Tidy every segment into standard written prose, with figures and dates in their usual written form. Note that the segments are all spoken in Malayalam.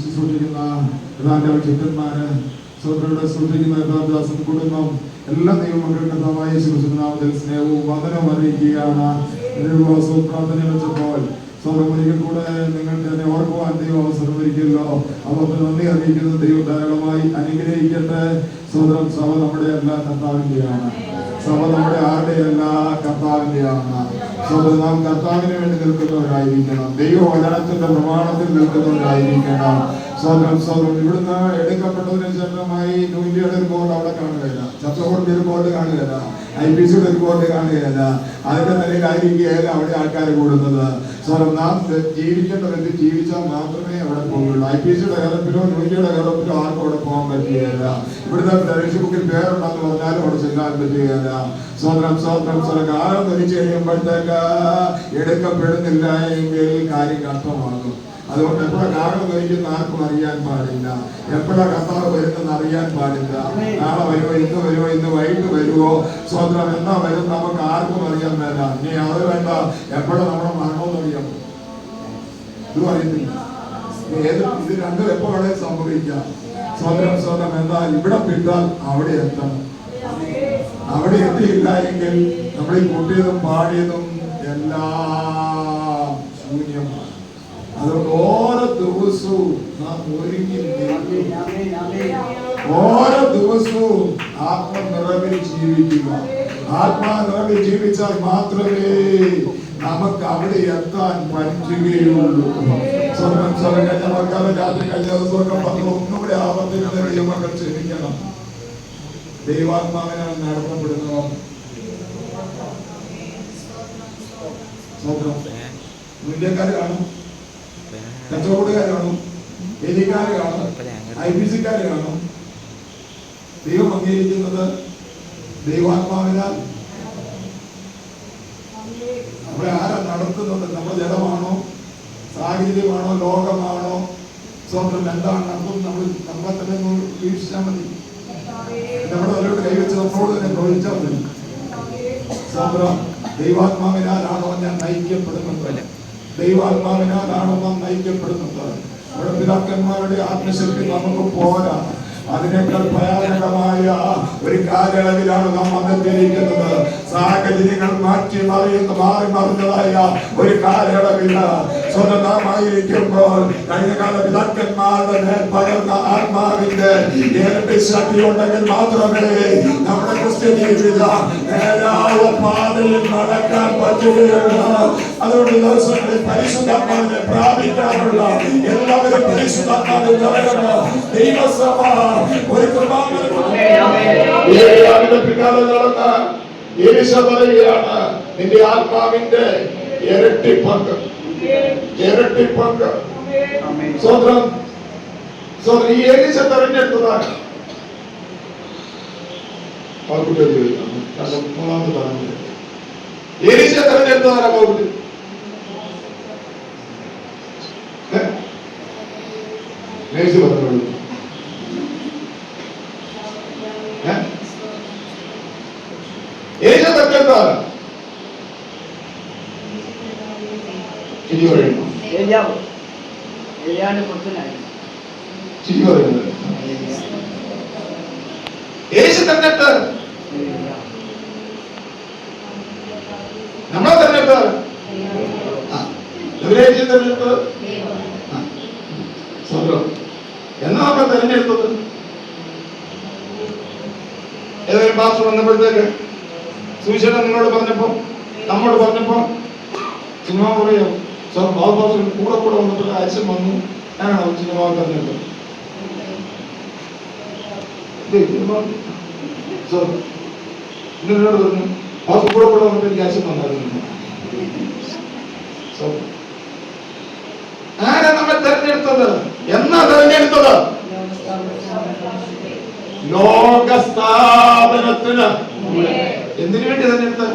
ശുശ്രൂഷിക്കുന്ന ചിത്രന്മാര് സ്വതന്ത്രരുടെ സൂക്ഷിക്കുന്ന യഥാദാസൻ കുടുംബം എല്ലാ ദൈവമക്കളുടെ കഥാവായ ശിവനാമത്തിൽ സ്നേഹവും വന്ദനവും അറിയിക്കുകയാണ്. പ്രാർത്ഥന വെച്ചപ്പോൾ ഒരിക്കൽ കൂടെ നിങ്ങൾക്ക് തന്നെ ഓർക്കുവാൻ ദൈവം അവസരം ഒരുക്കിയല്ലോ. അവർക്ക് നന്ദി അറിയിക്കുന്ന ദൈവം ധാരാളമായി അനുഗ്രഹിക്കട്ടെ. സ്വതന്ത്രം സഭ നമ്മുടെ എല്ലാ കർത്താവിന്റെയാണ്. സഭ നമ്മുടെ ആരുടെയല്ല, കർത്താവിന്റെയാണ്. സ്വതന്ത്രം നാം കർത്താവിന് വേണ്ടി നിൽക്കുന്നവരായിരിക്കണം. ദൈവവചനത്തിന്റെ പ്രമാണത്തിൽ നിൽക്കുന്നവരായിരിക്കണം. സ്വതന്ത്രം ഇവിടുന്ന് എടുക്കപ്പെട്ടതിന് ശേഷമായി ഇന്ത്യയുടെ ഒരു ബോർഡ് അവിടെ കാണുകയില്ല, ചർച്ചബോർഡിന്റെ ഒരു ബോർഡ് കാണുകയില്ല, IPCയുടെ ഒരു ബോർഡ് കാണുകയില്ല. അതിന്റെ നിലയിലായിരിക്കുകയല്ല അവിടെ ആൾക്കാർ കൂടുന്നത്. നാം ജീവിക്കേണ്ട വ്യക്തി ജീവിച്ചാൽ മാത്രമേ അവിടെ പോകുള്ളൂ. IPCയുടെ കേരളത്തിലോ ഇന്ത്യയുടെ കേരളത്തിലോ ആർക്കും അവിടെ പോകാൻ പറ്റുകയില്ല. ഇവിടുത്തെ ടെലിവിഷൻ ബുക്കിൽ പേരുണ്ടെന്ന് പറഞ്ഞാലും അവിടെ ചെല്ലാൻ പറ്റുകയില്ല. കാലം ധരിച്ചു കഴിയുമ്പോഴത്തേക്ക് എടുക്കപ്പെടുന്നില്ല എങ്കിൽ കാര്യം കഷ്ടമാകും. അതുകൊണ്ട് എപ്പോഴാ കാലം ധരിക്കുന്ന ആർക്കും അറിയാൻ പാടില്ല. എപ്പോഴാ കർത്താവ് വരുന്നെന്ന് അറിയാൻ പാടില്ല. നാളെ വരുമോ, ഇന്ന് വരുമോ, ഇന്ന് വൈകിട്ട് വരുമോ, സ്വതന്ത്രം എന്നാ വരും നമുക്ക് ആർക്കും അറിയാൻ വേണ്ട. ഇനി അത് വേണ്ട, എപ്പോഴാ നമ്മുടെ മരണമെന്ന് അറിയാമോ? ഇതും അറിയത്തില്ല. ഇത് രണ്ടും എപ്പോ വേണേലും സംഭവിക്കാം. സ്വതന്ത്രം എന്നാൽ ഇവിടെ വിട്ടാൽ അവിടെ എത്തണം. അവിടെ എത്തിയില്ല എങ്കിൽ നമ്മൾ ഈ കൂട്ടിയതും പാടിയതും എല്ലാം ശൂന്യമാണ്. അതുകൊണ്ട് ഓരോ ദിവസവും നാം ഒരുങ്ങി ഓരോ ദിവസവും ആത്മനിറവിൽ ജീവിക്കുക. ആത്മാനിറവിൽ ജീവിച്ചാൽ മാത്രമേ നമുക്ക് അവിടെ എത്താൻ പറ്റുകയുള്ളൂ. രാത്രി കഴിഞ്ഞ ദിവസമൊക്കെ പറഞ്ഞു, ഒന്നുകൂടെ ആവർത്തിക്കുന്ന ദൈവമക്കൾ ക്ഷമിക്കണം. ദൈവാത്മാവിനാൽ നടത്തപ്പെടുന്നു. ഇന്ത്യക്കാർ കാണും, കച്ചവടക്കാർ കാണും, എലിക്കാർ കാണും, IPCക്കാർ കാണും. ദൈവം അംഗീകരിക്കുന്നത് ദൈവാത്മാവിനാൽ. നമ്മളെ ആരാ നടത്തുന്നത്? നമ്മുടെ ജഡമാണോ, സാഹചര്യമാണോ, ലോകമാണോ? സ്വന്തം എന്താണ് നടത്തുന്നത്? നമ്മളെ തന്നെ വീക്ഷിച്ചാൽ മതി. നമ്മുടെ അവരോട് കൈവച്ച് നമ്മളോട് തന്നെ പ്രവചിച്ചാൽ മതി. സ്വന്തം ദൈവാത്മാവിനാലാണോ ഞാൻ നയിക്കപ്പെടുന്നത്? ദൈവാത്മാവിനാലാണോ നാം നയിക്കപ്പെടുന്നത്? നമ്മുടെ പിതാക്കന്മാരുടെ ആത്മശക്തി നമുക്ക് പോരാ. അതിനേക്കാൾ ഭയാനകമായ ഒരു കാലയളവിലാണ് നാം വന്നെത്തിയിരിക്കുന്നത്. സാഹചര്യങ്ങൾ മാറി മറിഞ്ഞതായ ഒരു കാലയളവില് സ്വതന്ത്രമായിരിക്കുമ്പോൾ കഴിഞ്ഞകാല പിതാക്കന്മാരുടെ മേൽ പകർന്ന ആത്മാവിന്റെ ഇരട്ടി ശക്തി ഉണ്ടെങ്കിൽ മാത്രമേ നമ്മുടെ ക്രിസ്ത്യൻ ജീവിത നേരായ പാതയിൽ നടക്കാൻ പറ്റുകയുള്ളൂ. അതുകൊണ്ട് ദിവസങ്ങളിൽ പരിശുദ്ധാത്മാവിനെ പ്രാപിക്കാനുള്ള എല്ലാവരും പരിശുദ്ധാത്മാവിൽ നിറയണം. ദൈവസഭ ഒരു പിന്നാലെ നടന്ന ഏലിശ പറയുകയാണ്, നിന്റെ ആത്മാവിന്റെ ഇരട്ടി പങ്ക്. സ്വതന്ത്രം ഈ ഏലിശ തെരഞ്ഞെടുത്തതാണ്. മൂന്നാമത് പറഞ്ഞു, ഏലിശ തെരഞ്ഞെടുത്തതാണ് പൗർട്ടി. നേഴ്സ് പറഞ്ഞു, ഏലിശ തെരഞ്ഞെടുത്തതാണ്. ചിരി പറയുന്നു, ചിരി പറയുന്നത് ഏലിശ തെരഞ്ഞെടുത്ത് നമ്മളെ തെരഞ്ഞെടുത്ത് തെരഞ്ഞെടുത്ത് എന്നാ നമ്മൾ തെരഞ്ഞെടുത്തത്? ഏതൊരു പാസ്റ്റർ വന്നപ്പോഴത്തേക്ക് സുവിശേഷം നിങ്ങളോട് പറഞ്ഞപ്പോ, നമ്മോട് പറഞ്ഞപ്പോ സിനിമ പറയാം, ബാബു കൂടെ വന്നിട്ട് ആക്ഷൻ വന്നു, ഞാനാണ് സിനിമ തെരഞ്ഞെടുത്തത്. എന്നോട് പറഞ്ഞു, ബാബു കൂടെ വന്നിട്ട് എനിക്ക് ആക്ഷൻ വന്നായിരുന്നു. ആരാ നമ്മൾ തെരഞ്ഞെടുത്തത്? എന്നാ തെരഞ്ഞെടുത്തത്? ലോകസ്ഥാപനത്തിന്. എന്തിനു വേണ്ടി തെരഞ്ഞെടുത്തത്?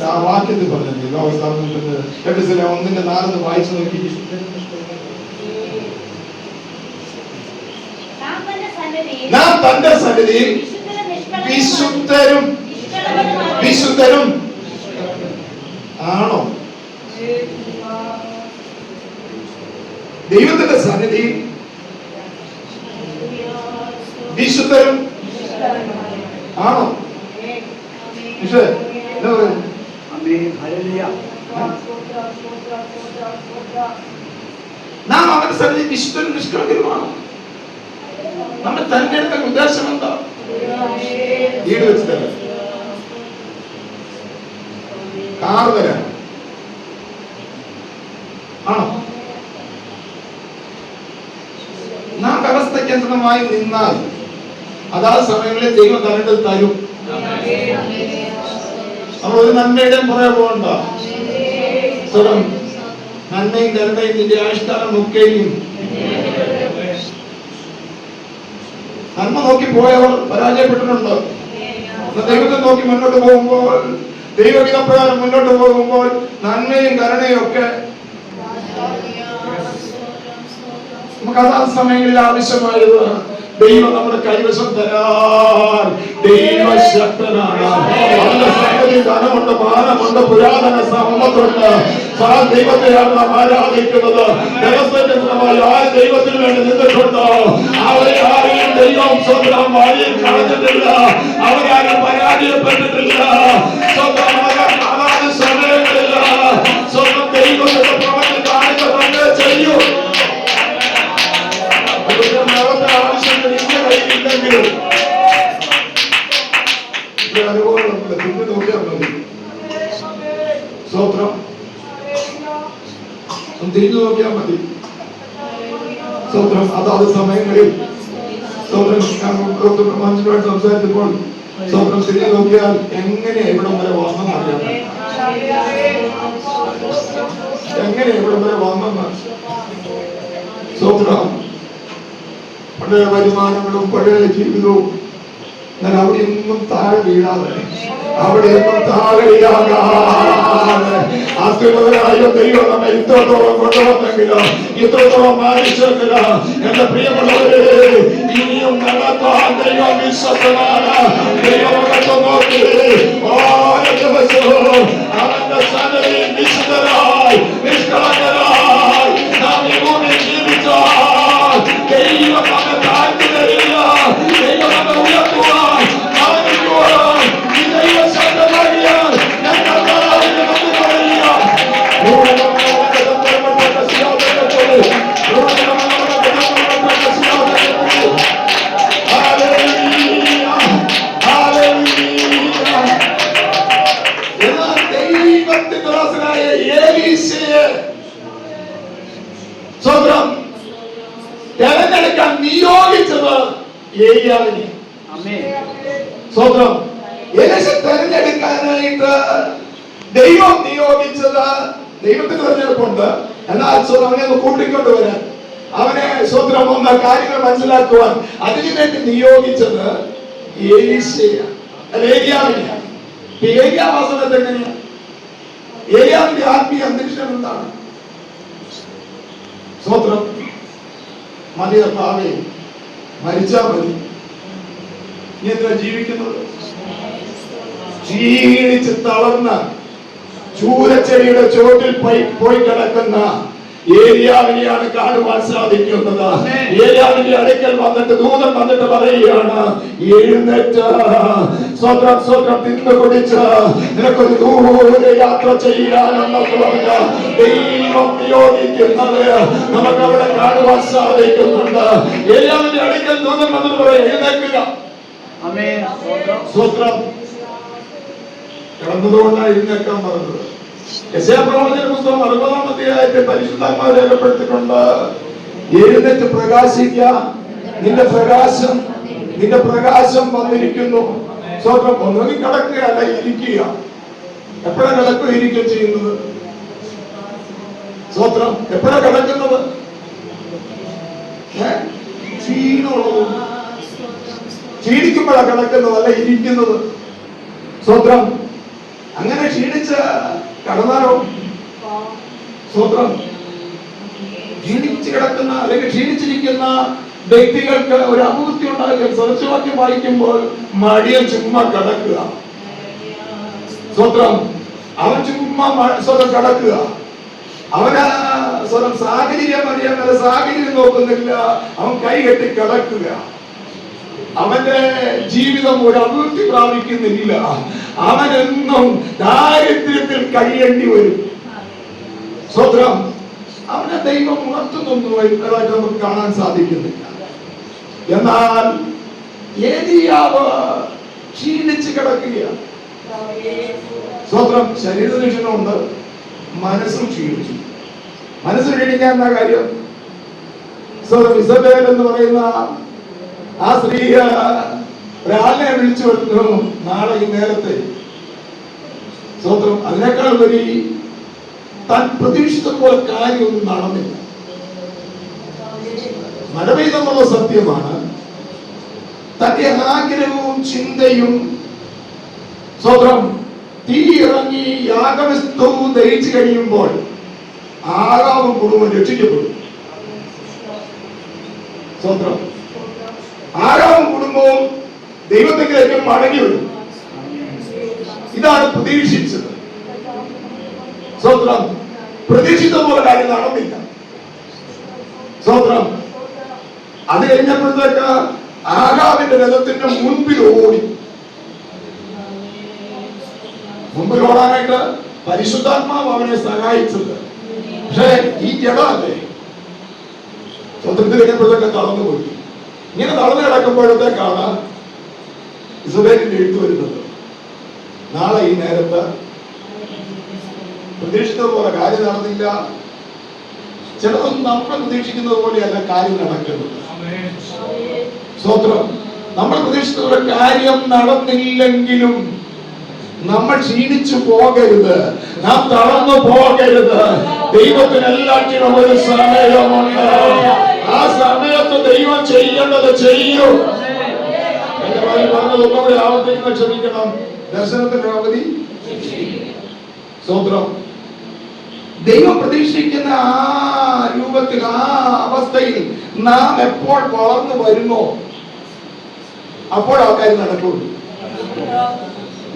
ആ വാക്യത്തിൽ പറഞ്ഞില്ലേ, ലോകസ്ഥാപനത്തിന്. 1:4 വായിച്ചു നോക്കി. നാം തന്റെ സന്നിധിയിൽ വിശുദ്ധരും ആണോ? ദൈവത്തിന്റെ സന്നിധി വിശുദ്ധരും ആണോ? എന്താ പറയുന്നത്? നാം അവന്റെ സന്നിധി വിശുദ്ധരും നിഷ്കളങ്കരുമാണ്. നമ്മുടെ തെരഞ്ഞെടുത്ത ഉദ്ദേശം എന്താ? വീട് വെച്ച് തരാം, കാർ തരാം, ആണോ? നാം വ്യവസ്ഥയ്ക്കനുസൃതമായി നിന്നാൽ അതാത് സമയങ്ങളിൽ ദൈവം തരേണ്ടത് തരും. നമ്മൾ ഒരു നന്മയുടെയും പുറകെ പോകണ്ട. നന്മയും കരുണയും നിന്റെ ആവിഷ്കാരം ഒക്കെയും. നന്മ നോക്കി പോയവർ പരാജയപ്പെട്ടിട്ടുണ്ട്. ദൈവത്തെ നോക്കി മുന്നോട്ട് പോകുമ്പോൾ, ദൈവഹിതപ്രകാരം മുന്നോട്ട് പോകുമ്പോൾ നന്മയും കരുണയും ഒക്കെ നമുക്ക് അതാത് സമയങ്ങളിൽ ആവശ്യമായത് ദൈവം നമ്മുടെ കൈവശം തരാൻ ദൈവശക്തനാണ്. അവന്റെ സന്നിധി ധനമുണ്ട്, മാനമുണ്ട്, പുരാതന സമ്പത്തുണ്ട്. ദൈവത്തെയാണ് നാം ആരാധിക്കുന്നത്. വ്യവസ്ഥിതമായി ആര് ദൈവത്തിന് വേണ്ടി നിന്നിട്ടുണ്ടോ അവരെ ആരെയും ദൈവം സ്വന്തം വഴിയിൽ കളഞ്ഞിട്ടില്ല. അവരാരും പരാജയപ്പെട്ടിട്ടില്ല. സ്വന്തം അതാത് സമയങ്ങളില്ല സ്വന്തം ദൈവത്തിന്റെ പ്രവൃത്തി കാണിക്കുന്നവരെ ചെയ്യൂ. ആവശ്യങ്ങൾ ഇന്ന കയ്യിലില്ലെങ്കിലും അനുഭവങ്ങളുണ്ട്. തിരിഞ്ഞു നോക്കിയാൽ മതി. സ്തോത്രം. തിരിഞ്ഞു നോക്കിയാൽ മതി. സ്തോത്രം. അതാത് സമയങ്ങളിൽ സ്തോത്രം മനുഷ്യരുമായിട്ട് സംസാരിച്ചപ്പോൾ സ്തോത്രം തിരിഞ്ഞു നോക്കിയാൽ എങ്ങനെ ഇവിടം വരെ വന്നെന്ന് അറിയാം. എങ്ങനെ ഇവിടം വരെ വന്നെന്ന്. സ്തോത്രം. പഴയ വരുമാനങ്ങളും പഴയ ജീവിതവും. എന്നാൽ അവിടെയൊന്നും താഴെ വീഴാതെ, അവിടെയൊന്നും താഴെ വീഴാകാതെ ആസ്തിപരമായ ദൈവം നമ്മെ ഇത്രത്തോളം കൊണ്ടുവന്നെങ്കിലോ, ഇത്രത്തോളം മാനിച്ചെങ്കിലോ, എന്റെ പ്രിയമുള്ളവരെ, ഇനിയും നടത്താൻ ദൈവം വിശ്വസ്തനാണ്. ദൈവമകത്വം നോക്കി ഓരോ ദിവസവും അവന്റെ സന്നിധിയിൽ വിശുദ്ധരായി നിഷ്കളങ്കരായി നാം ഈ ഭൂമിയിൽ ജീവിച്ചാൽ ദൈവം നമ്മെ താഴ്ത്തി തരില്ല. ദൈവം നമ്മെ ഉയർത്തുവാൻ ആഗ്രഹിക്കുവാൻ ഈ ദൈവം ശബ്ദമാകിയാൽ ഞങ്ങൾ നന്ദി പറയുക. ദൈവത്തിന്റെ ദാസനായ എലീശയെ സ്വന്തം തെരഞ്ഞെടുക്കാൻ നിയോഗിച്ചത് ഏലിയാവിനെ. സ്വന്തം എലീശ തെരഞ്ഞെടുക്കാനായിട്ട് ദൈവം നിയോഗിച്ചത്, ദൈവത്തിന് തെരഞ്ഞെടുപ്പുണ്ട്. എന്നാൽ അവനെ ഒന്ന് കൂട്ടിക്കൊണ്ടുവരാൻ, അവനെ സ്വന്തം ഒന്ന് കാര്യങ്ങൾ മനസ്സിലാക്കുവാൻ അതിനു വേണ്ടി നിയോഗിച്ചത് എലീശയാണ്, ഏലിയാവിനെയാണ്. ഏലിയാവ് ആ സമയത്ത് എങ്ങനെയാണ്? ഏലിയാവിന്റെ ആത്മീയ അന്തരീക്ഷം എന്താണ്? സ്വത്രം. മതി കർത്താവേ, മരിച്ചാ മതി. നീ എന്തിനാ ജീവിക്കുന്നത്? ക്ഷീണിച്ച് തളർന്ന ചൂരച്ചെടിയുടെ ചുവട്ടിൽ പോയി കിടക്കുന്ന ഏലിയാവിനെയാണ് കാണുവാൻ സാധിക്കുന്നത്. ഏലിയാവിന്റെ അടുക്കൽ വന്നിട്ട് ദൂതൻ വന്നിട്ട് പറയുകയാണ്, എഴുന്നേറ്റ് സ്വന്തം സ്വന്തം തിന്നു കുടിച്ച് നിനക്കൊരു ദൂരെ യാത്ര ചെയ്യാനെന്നൊക്കെ പറഞ്ഞ് ദൈവം നിയോഗിക്കുന്നത് നമുക്ക് അവിടെ കാണുവാൻ സാധിക്കുന്നുണ്ട്. ഏലിയാവിന്റെ അടുക്കൽ ദൂതൻ വന്നിട്ട് പറയും, എഴുന്നേൽക്കുക. സ്വത്രം. കിടന്നതുകൊണ്ടാണ് എഴുന്നേൽക്കാൻ പറഞ്ഞത്. യെശയ്യാപ്രവാചകന്റെ പുസ്തകം 60-ാം അധ്യായത്തിൽ പരിശുദ്ധാത്മാവ് രേഖപ്പെടുത്തിയിട്ടുണ്ട്, എഴുന്നേറ്റ് പ്രകാശിക്കുക, നിന്റെ പ്രകാശം വന്നിരിക്കുന്നു. സ്വന്തം ഒന്നുകിൽ കിടക്കുകയല്ല, ഇരിക്കുക. എപ്പോഴാണ് കിടക്കുക ഇരിക്കുക ചെയ്യുന്നത്? സ്വത്രം. എപ്പോഴാണ് കിടക്കുന്നത്? ക്ഷീണമുള്ളത്, ക്ഷീണിക്കുമ്പോഴാണ് കിടക്കുന്നത്, അല്ല ഇരിക്കുന്നത്. സ്വത്രം. അങ്ങനെ ക്ഷീണിച്ച് കടന്നാലോ? സ്വത്രം. ക്ഷീണിച്ച് കിടക്കുന്ന അല്ലെങ്കിൽ ക്ഷീണിച്ചിരിക്കുന്ന വ്യക്തികൾക്ക് ഒരു അപൂർത്തി ഉണ്ടാകുക. സദൃശവാക്യം വായിക്കുമ്പോൾ മടിയൻ ചുമ്മാ കിടക്കുക. സ്വത്രം. അവൻ ചുമ്മാ സ്വതം കിടക്കുക. അവന് സ്വന്തം സാഹചര്യം അറിയാൻ വരെ സാഹചര്യം നോക്കുന്നില്ല. അവൻ കൈകെട്ടി കിടക്കുക. അവന്റെ ജീവിതം ഒരു അഭിവൃദ്ധി പ്രാപിക്കുന്നില്ല. അവനെന്നും ദാരിദ്ര്യത്തിൽ കഴിയേണ്ടി വരും. സ്വത്രം അവനെ ദൈവം ഉണർത്തുന്നതായിട്ട് നമുക്ക് കാണാൻ സാധിക്കുന്നില്ല. എന്നാൽ ഏലിയാവ് ക്ഷീണിച്ച് കിടക്കുകയാണ്. സ്വത്രം ശരീരദൂഷണമുണ്ട്, മനസ്സും ക്ഷീണിച്ചു. മനസ്സ് ക്ഷീണിക്കാൻ എന്താ കാര്യം? സ്വത്രം ഇസബേൽ എന്ന് പറയുന്ന ആ സ്ത്രീ ഒരാളിനെ വിളിച്ചു വരുന്നു നാളെ ഈ നേരത്തെ. സ്വത്രം അതിനേക്കാൾ വരി താൻ പ്രതീക്ഷിച്ച പോലെ കാര്യമൊന്നും നടന്നില്ല. മഴ പെയ്തെന്നുള്ള സത്യമാണ്. തന്റെ ആഗ്രഹവും ചിന്തയും സ്വത്രം തീ ഇറങ്ങി യാഗവസ്തുവും ദഹിച്ചു കഴിയുമ്പോൾ ആറാവും കുടുംബം രക്ഷിക്കപ്പെടും. സ്വത്രം ആറാവും കുടുംബവും ദൈവത്തിലേക്ക് മടങ്ങി വരും. ഇതാണ് പ്രതീക്ഷിച്ചത്. സ്വത്രം പ്രതീക്ഷിച്ച പോലെ കാര്യം നടന്നില്ല. സ്വത്രം അത് കഴിഞ്ഞപ്പോഴത്തേക്ക് ആഹാബിന്റെ രഥത്തിന്റെ മുൻപിൽ ഓടി. മുമ്പിൽ ഓടാനായിട്ട് പരിശുദ്ധാത്മാവ് അവനെ സഹായിച്ചത്. പക്ഷേ ഈ ജഡമല്ലേ സ്വതന്ത്രത്തിൽ കഴിഞ്ഞപ്പോഴത്തേക്ക് തളർന്നുപോയി. ഇങ്ങനെ തളർന്നു കിടക്കുമ്പോഴത്തേക്കാണ് ഇസ്രായേലിന്റെ എഴുത്ത് വരുന്നത്. നാളെ ഈ നേരത്ത് പ്രതീക്ഷിച്ചതുപോലെ കാര്യം നടന്നില്ല. ചിലതൊന്നും നമ്മൾ പ്രതീക്ഷിക്കുന്നത് പോലെയല്ല കാര്യം നടക്കുന്നത്. സ്വത്രം നമ്മൾ പ്രതീക്ഷിച്ചതുപോലെ കാര്യം നടന്നില്ലെങ്കിലും നമ്മൾ ക്ഷീണിച്ചു പോകരുത്, നാം തളർന്നു പോകരുത്. ദൈവത്തിന് എല്ലാറ്റിനും ഒരു സമയമുണ്ട്. ആ സമയത്ത് ദൈവം ചെയ്യേണ്ടത് ചെയ്യും. എന്റെ പറഞ്ഞത് ഒന്നുകൂടി ആവർത്തിക്കുന്ന ക്ഷമിക്കണം. ദർശനത്തിന്റെ അവധി സ്വത്രം ദൈവം പ്രതീക്ഷിക്കുന്ന ആ രൂപത്തിൽ ആ അവസ്ഥയിൽ നാം എപ്പോൾ വളർന്നു വരുന്നോ അപ്പോൾ ആൾക്കാർ നടക്കുള്ളൂ.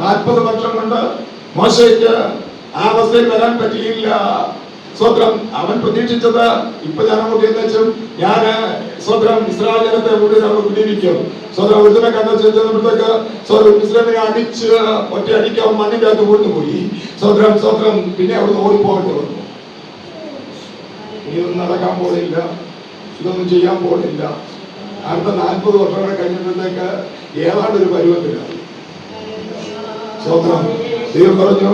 40 വർഷം കൊണ്ട് മോശയ്ക്ക് ആ അവസ്ഥയിൽ വരാൻ പറ്റിയില്ല. സ്വത്രം അവൻ പ്രതീക്ഷിച്ചത് ഇപ്പൊ ഞാൻ വെച്ചും ഞാന് സ്വത്രം ഇസ്രായേൽ ജനത്തെ വിടിയിരിക്കും. സ്വത്രം ഒരുത്തനെ കണ്ടെത്തിയപ്പോഴത്തേക്ക് സ്വത്രം ഇസ്രായേലിനെ അടിച്ച് ഒറ്റ അടിക്കാൻ മണ്ണിന്റെ അകത്ത് വീഴ്ന്നു പോയി. സ്വത്രം സ്വത്രം പിന്നെ അവിടുന്ന് ഓടിപ്പോകേണ്ടി വന്നു. ഇതൊന്നും നടക്കാൻ പോണില്ല, ഇതൊന്നും ചെയ്യാൻ പോണില്ല. അടുത്ത 40 വർഷം കൂടെ കഴിഞ്ഞപ്പോഴത്തേക്ക് ഏതാണ്ടൊരു പരുവത്തിലാണ്. സ്വത്രം ദൈവം പറഞ്ഞു,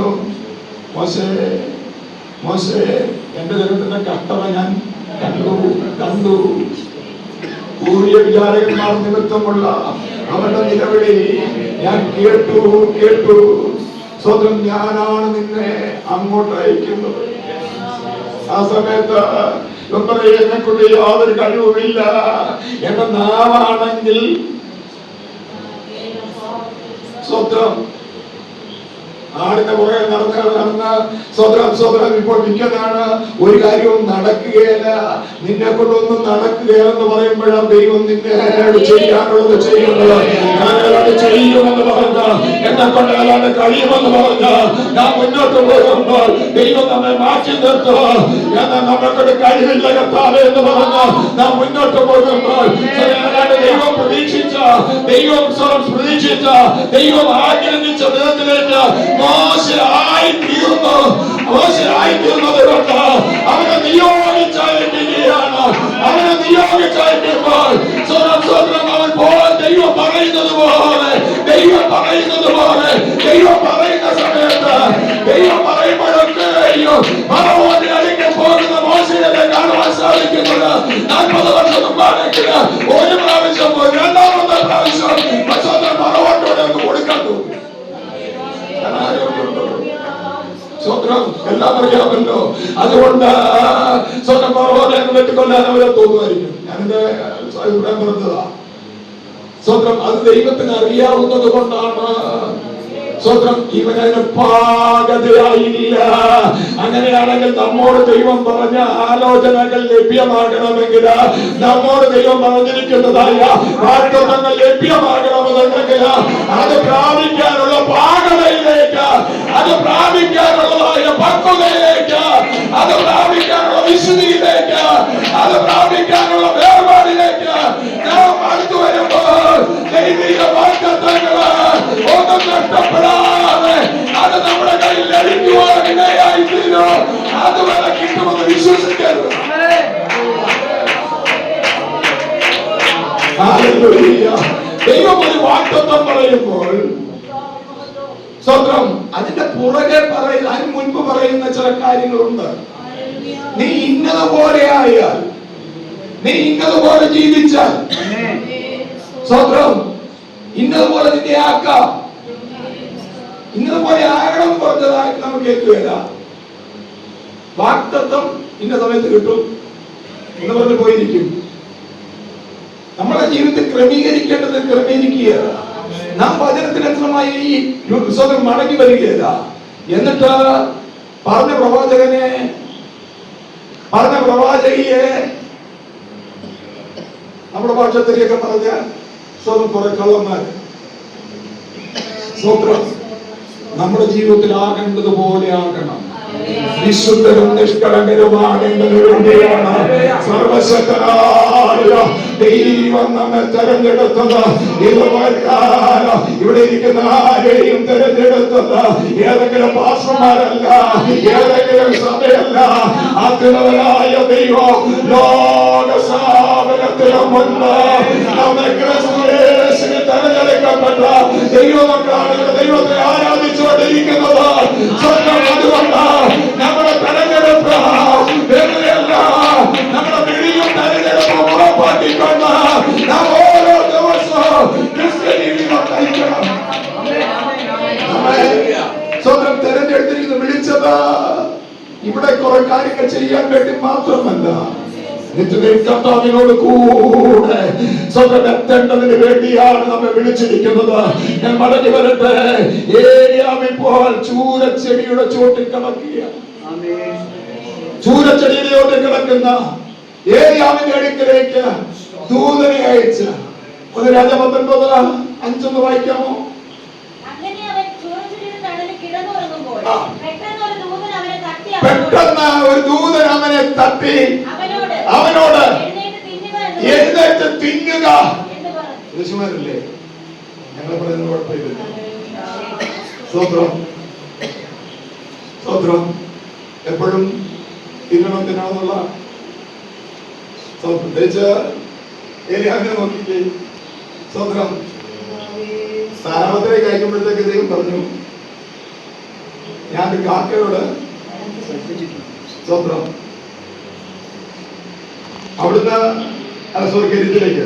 മോശേ മോശേ എന്റെ ജനത്തിന്റെ കഷ്ടത ഞാൻ കണ്ടു. കൂടിയ വിചാരകന്മാർ നിമിത്തമുള്ള അവരുടെ നിലവിളി ഞാൻ കേട്ടു. സ്വതം ഞാനാണ് നിന്നെ അങ്ങോട്ട് അയക്കുന്നത്. ആ സമയത്ത് എന്നെക്കൊണ്ട് യാതൊരു കഴിവുമില്ല. എന്റെ നാവാണെങ്കിൽ സ്വത്രം ആടിന്റെ പുറകെ നടന്ന് സ്വതന്ത്രം ഇപ്പോൾ മിക്കതാണ്. ഒരു കാര്യവും നടക്കുകയില്ല, നിന്നെ കൊണ്ടൊന്നും നടക്കുകയെന്ന് പറയുമ്പോഴാണ് ദൈവം നിന്നെ ചെയ്യാനുള്ളത് ചെയ്യുന്നത്. ഞാനത് ചെയ്യുമെന്ന് പറഞ്ഞ എന്നെ കൊണ്ട് അല്ലാതെ കഴിയുമെന്ന് പറഞ്ഞ ഞാൻ മുന്നോട്ട് പോകുമ്പോൾ ദൈവം നമ്മെ മാറ്റി നിർത്തുക. എന്നാൽ നമ്മൾക്കൊരു കഴിവില്ല കർത്താവേ എന്ന് പറഞ്ഞ നാം മുന്നോട്ട് പോകുമ്പോൾ ദൈവം പ്രതീക്ഷിച്ച ദൈവം ആഗ്രഹിച്ച ദിനത്തിലേക്ക് മോശയായിത്തീർന്നത് കൊണ്ട് അവനെ നിയോഗിച്ചയക്കുകയാണ്. അവനെ നിയോഗിച്ചയക്കുമ്പോൾ അവൻ ദൈവം പറയുന്നത് പോലെ ദൈവം പറയുന്ന സമയത്ത് ദൈവം പറയുമ്പോഴൊക്കെ അടിക്കാൻ പോകുന്ന മോശയെ കാണുവാൻ സാധിക്കുന്നത് 40 വർഷം മുമ്പാണെങ്കിൽ ഒരു പ്രാവശ്യം പോയി, രണ്ടാമത്തെ പ്രാവശ്യം പറവോട്ടോടെ ഒന്ന് കൊടുക്കാൻ തോന്നി. എല്ലാം അറിയാമല്ലോ. അതുകൊണ്ട് സ്വന്തം പറവോടെ വെട്ടിക്കൊല്ലാൻ അവരെ തോന്നുമായിരിക്കും. ഞാനെന്റെ അഭിപ്രായം പറഞ്ഞതാ. സ്വന്തം അത് ദൈവത്തിന് അറിയാവുന്നത് കൊണ്ടാണ്. സ്വന്തം ഇവനതിന് പാകതയായില്ല. അങ്ങനെയാണെങ്കിൽ നമ്മോട് ദൈവം പറഞ്ഞ ആലോചനകൾ ലഭ്യമാകണമെങ്കിൽ, നമ്മോട് ദൈവം പറഞ്ഞിരിക്കുന്നതായ വാഗ്ദത്തങ്ങൾ ലഭ്യമാകണമെന്നുണ്ടെങ്കിൽ അത് പ്രാപിക്കാനുള്ള പാകതയിലേക്ക്, അത് പ്രാപിക്കാനുള്ളതായ പക്വതയിലേക്ക്, അത് പ്രാപിക്കാൻ ദൈവിക വാഗ്ദത്തങ്ങള് ഒന്നും നഷ്ടപ്പെടാതെ അത് നമ്മുടെ കയ്യിൽ ലഭിക്കുവാൻ ഇടയായിത്തീരും. അതുവരെ കിട്ടുമെന്ന് വിശ്വസിക്കരുത്. ഹല്ലേലൂയ. ദൈവം ഒരു വാഗ്ദത്തം പറയുമ്പോൾ സ്വന്തം അതിന്റെ പുറകെ പറയുന്ന, അതിന് മുൻപ് പറയുന്ന ചില കാര്യങ്ങളുണ്ട്. നീ ഇന്നതുപോലെ ആയാൽ, നീ ഇന്നതുപോലെ ജീവിച്ചാൽ, സ്വന്തം ഇന്നതുപോലെ നിന്നെ ആക്കാം. ഇന്നതുപോലെ ആകണം പറഞ്ഞതായിട്ട് നമുക്ക് കേൾക്കുകയില്ല. വാഗ്ദത്തം ഇന്ന സമയത്ത് കിട്ടും എന്ന് പറഞ്ഞ് പോയിരിക്കും. നമ്മുടെ ജീവിതത്തിൽ ക്രമീകരിക്കേണ്ടത് ക്രമീകരിക്കുകയാണ്. നാം വചനത്തിനനുസൃതമായി സ്വന്തം മടങ്ങി വരികയില്ല. എന്നിട്ട് പറഞ്ഞ പ്രവാചകിയെ നമ്മുടെ ഭാഷത്തിലേക്ക് പറഞ്ഞ സ്വന്തം കുറെ കള്ളന്മാർ സ്വന്തം നമ്മുടെ ജീവിതത്തിൽ ആകേണ്ടതുപോലെ ആകണം. വിശുദ്ധരും നിഷ്കളങ്കരുമാകേണ്ടതിനു വേണ്ടിയാണ് സർവശക്തനായ ദൈവം നമ്മെ തെരഞ്ഞെടുത്തത്. ഇവിടെ ഇരിക്കുന്ന ആരെയും തെരഞ്ഞെടുത്തത് ഏതെങ്കിലും പാസ്റ്റർമാരല്ല, ഏതെങ്കിലും സഭയല്ല. അത്യുന്നതനായ ദൈവം ലോകസ്ഥാപനത്തിന് മുൻപ് നമ്മെ ക്രിസ്തുയേശുവിൽ തെരഞ്ഞെടുക്കപ്പെട്ട ദൈവമക്കളാണ്. ദൈവത്തെ ആരാധിച്ചുകൊണ്ടിരിക്കുന്നത്. അതുകൊണ്ട് നമ്മുടെ തെരഞ്ഞെടുപ്പ് വെറുതെയല്ല. നമ്മുടെ വിളിയും തെരഞ്ഞെടുപ്പും ഉറപ്പാക്കിക്കൊണ്ട് നാം ഓരോ ദിവസവും ക്രിസ്ത്യൻ ജീവിതം നയിക്കണം. സ്വന്തം തെരഞ്ഞെടുത്തിരിക്കുന്നത് വിളിച്ചത് ഇവിടെ കുറെ കാര്യങ്ങൾ ചെയ്യാൻ വേണ്ടി മാത്രമല്ല, കർത്താവിനോട് കൂടെ സ്വന്തം എത്തേണ്ടതിന് വേണ്ടിയാണ് നമ്മെ വിളിച്ചിരിക്കുന്നത്. ഞാൻ മടങ്ങി വരട്ടെ. ഏലിയാവ് ഇപ്പോൾ ചൂരച്ചെടിയുടെ ചോട്ടിൽ കിടക്കുക. ചൂരച്ചെടിയുടെ ചോട്ടിൽ കിടക്കുന്ന ഏലിയാവിന്റെ അടുക്കലേക്ക് ദൂതനെ അയച്ച ഒന്ന് രാജാവ് 19:5 വായിക്കാമോ? പെട്ടെന്ന് ഒരു ദൂതൻ അവനെ തട്ടി അവനോട് എഴുന്നേറ്റ് തിന്നുക. ഋഷിമാരല്ലേ ഞങ്ങൾ പറയുന്നത്? കുഴപ്പമില്ല. സ്തോത്രം സ്തോത്രം. എപ്പോഴും തിന്നണമെന്നുള്ള പ്രത്യേകിച്ച് ഏലിയാവിനെ നോക്കിക്കേ. സ്തോത്രം. സ്ഥാനത്തിലേക്ക് അയക്കുമ്പോഴത്തേക്ക് ദൈവം പറഞ്ഞു, ഞാൻ കാക്കയോട് സ്വന്തം അവിടുന്ന് കരുത്തിലേക്ക്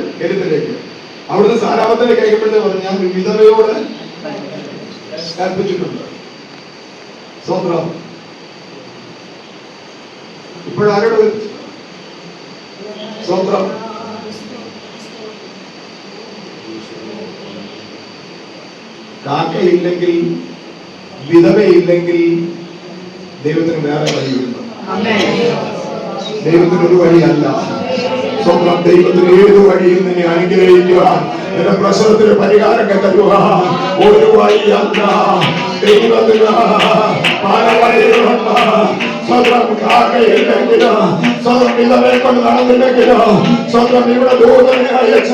അവിടുന്ന് സാരാപത്തിലേക്ക് അയക്കപ്പെടുന്നത് പറഞ്ഞു, ഞാൻ വിധവയോട് കൽപ്പിച്ചിട്ടുണ്ട്. സ്വന്തം ഇപ്പോഴാരോട് സ്വന്തം കാക്കയില്ലെങ്കിൽ, വിധവയില്ലെങ്കിൽ ദൈവത്തിന് വേറെ വഴിയുണ്ട്. ദൈവത്തിനൊരു വഴിയല്ല. സ്വന്തം ദൈവത്തിന് ഏത് വഴിയും നിന്നെ അനുഗ്രഹിക്കുവാൻ, എന്റെ പ്രശ്നത്തിന് പരിഹാരം തരുവാൻ ഒരു വഴിയല്ല. ദൈവത്തിന് പല വഴികളുണ്ട്. സ്വന്തം കാക്കയില്ലെങ്കിലോ, സ്വന്തം വിധവയെ കൊണ്ട് നടന്നില്ലെങ്കിലോ, സ്വന്തം ഇവിടെ ദൂതനെ അയച്ച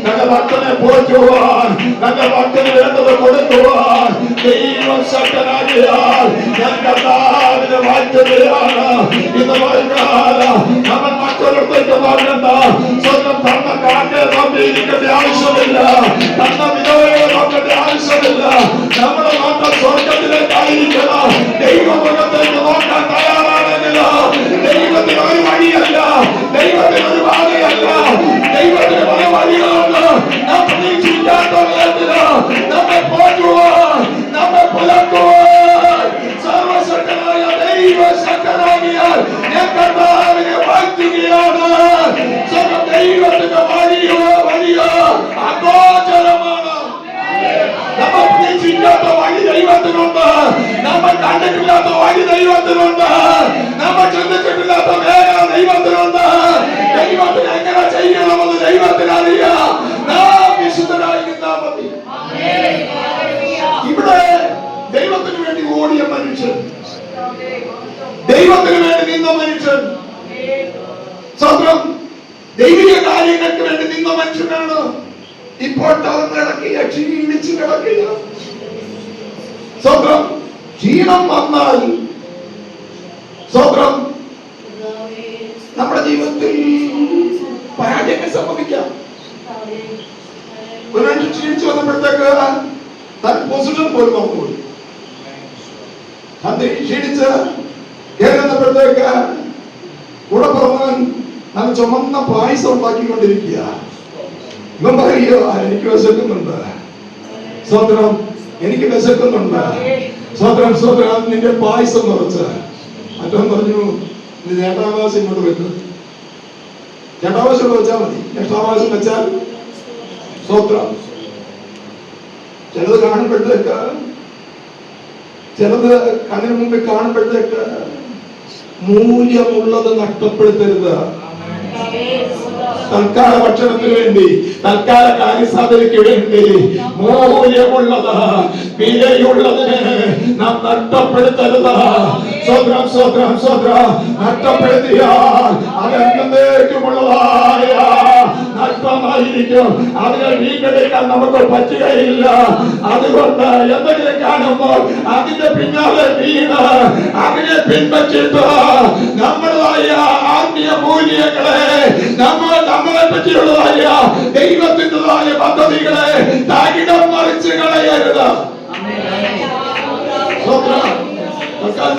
തന്റെ ഭക്തനെ പോറ്റുവാൻ, തന്റെ ഭക്തന് വേണ്ടത് കൊടുക്കുവാൻ ദൈവം ശക്തനാകിയാൽ ഞാൻ കർത്താവിനെ വാഴ്ത്തുകയാണ്. ഇന്ന് വൈകാലം അവൻ മറ്റൊരിടത്തേക്ക് നോക്കണ്ട. സ്വന്തം തന്ന കാക്കയെ നോക്കിയിരിക്കേണ്ട ആവശ്യമില്ല, തന്ന വിധവയെ നോക്കേണ്ട ആവശ്യമില്ല. നമ്മുടെ നോട്ടം സ്വർഗത്തിലേക്കായിരിക്കണം. ദൈവമുഖത്തേക്ക് നോക്കാൻ തയ്യാറാണെങ്കിലോ ദൈവത്തിന് ഒരു വഴിയല്ല, ദൈവത്തിന് ഒരു പാതയല്ല, ദൈവത്തിന് പല വഴികളുണ്ട്. നാം പ്രതീക്ഷിക്കാത്ത വിധത്തില് നമ്മെ പോറ്റുവാൻ, നമ്മെ പുലർത്തുവാൻ സർവശക്തനായ ദൈവശക്തനാകിയാൽ ഞാൻ കർത്താവിനെ വാഴ്ത്തുകയാണ്. ദൈവത്തിന്റെ വഴിയോ അഗോചരമാണ്. നമ്മൾ പ്രതീക്ഷിക്കാത്ത വഴി ദൈവത്തിനുണ്ട്. നമ്മൾ കണ്ടിട്ടില്ലാത്ത വഴി ദൈവത്തിനുണ്ട്. നമ്മൾ ചിന്തിച്ചിട്ടില്ലാത്ത മേഖല ദൈവത്തിനുണ്ട്. ദൈവത്തിന് എങ്ങനെ ചെയ്യണമെന്ന് ദൈവത്തിന് അറിയാം. നാം വിശുദ്ധരായി നിന്നാൽ മതി. ഇവിടെ ദൈവത്തിന് വേണ്ടി ഓടിയ മനുഷ്യൻ, ദൈവത്തിന് വേണ്ടി നിന്ന മനുഷ്യൻ, സ്വന്തം ദൈവിക കാര്യങ്ങൾക്ക് വേണ്ടി നിന്ന മനുഷ്യനാണ്. ഇപ്പോൾ തളർന്ന് കിടക്കുക, ക്ഷീണിച്ച് കിടക്കുക. സ്വന്തം ക്ഷീണം വന്നാൽ സ്വന്തം നമ്മുടെ ജീവിതത്തിൽ പരാജയം സംഭവിക്കാം. ഒരു മനുഷ്യൻ ക്ഷീണിച്ചു വന്നപ്പോഴത്തേക്ക് താൻ പൊസിഷൻ പോലും മറന്നുപോയി. ക്ഷീണിച്ച് കേൾക്കുന്നപ്പോഴത്തേക്ക് കൂടെ പുറമൻ നല്ല ചുമന്ന പായസം ഉണ്ടാക്കിക്കൊണ്ടിരിക്കുക. ഇവൻ പറയുക, എനിക്ക് വിശക്കുന്നുണ്ട്. സ്വത്രം, എനിക്ക് വിശക്കുന്നുണ്ട്. സ്വത്രം സ്വത്രം നിന്റെ പായസം നിറച്ച്. മറ്റവൻ പറഞ്ഞു, നീ ചേട്ടാവാസം ഇങ്ങോട്ട് വെക്ക്. ചേട്ടാവാസം വെച്ചാൽ മതി. ചേട്ടാവാസം വെച്ചാൽ സ്വത്രം ചിലത് കാണുമ്പോഴത്തേക്ക്, ചിലത് കണ്ണിന് മുമ്പിൽ കാണുമ്പോഴത്തേക്ക് മൂല്യമുള്ളത് നഷ്ടപ്പെടുത്തരുത്. തൽക്കാല ഭക്ഷണത്തിന് വേണ്ടി, തൽക്കാല കാര്യസാധനയ്ക്ക് വേണ്ടി മൂല്യമുള്ളത്, വിലയുള്ളതിനെ നാം നഷ്ടപ്പെടുത്തരുത്. സ്വത്രം സ്വത്രം സ്വത്രം നഷ്ടപ്പെടുത്തിയാൽ അതെന്നേക്കുമുള്ളതായ നഷ്ടമായിരിക്കും. അതിനെ വീണ്ടെടുക്കാൻ നമുക്ക് പറ്റുകയില്ല. അതുകൊണ്ട് എന്തെങ്കിലും കാണുമ്പോൾ അതിന്റെ പിന്നാലെ വീണ് അതിനെ പിൻപറ്റിട്ട് നമ്മുടേതായ ആത്മീയ മൂല്യങ്ങളെ, നമ്മളെ പറ്റിയുള്ളതായ ദൈവത്തിൻ്റെതായ പദ്ധതികളെ തകിടം മറിച്ച് കളയരുത്.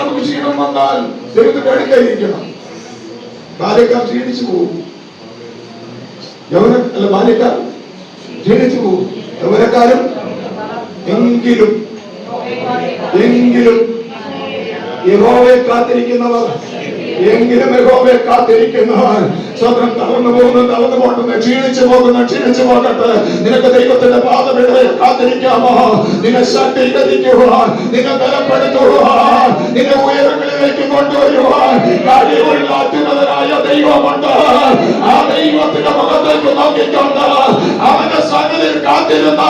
നമുക്ക് ക്ഷീണം വന്നാൽ ദൈവത്തിന്റെ അടുക്കായിരിക്കണം. ബാല്യക്കാർ ക്ഷീണിച്ചു പോകും, ബാല്യക്കാർ ക്ഷീണിച്ചു പോകും. യൗവനക്കാരും എങ്കിലും യഹോവയെ കാത്തിരിക്കുന്നവർ, എങ്കിലും യഹോവയെ കാത്തിരിക്കുന്നവർ സ്വന്തം തളർന്നു പോകട്ടെ, ക്ഷീണിച്ചു പോകട്ടെ. നിനക്ക് ദൈവത്തിന്റെ പാദപീഠത്തിൽ കാത്തിരിക്കാമോ? നിന്നെ ശക്തീകരിക്കുവാൻ, നിന്നെ ബലപ്പെടുത്തുവാൻ, നിന്നെ ഉയരങ്ങളിലേക്ക് കൊണ്ടുവരുവാൻ കഴിവുള്ള അത്യുന്നതനായ ദൈവമുണ്ട്. ആ ദൈവത്തിന്റെ മുഖത്തേക്ക് നോക്കിക്കൊണ്ട് അവന്റെ സന്നിധിയിൽ കാത്തിരുന്ന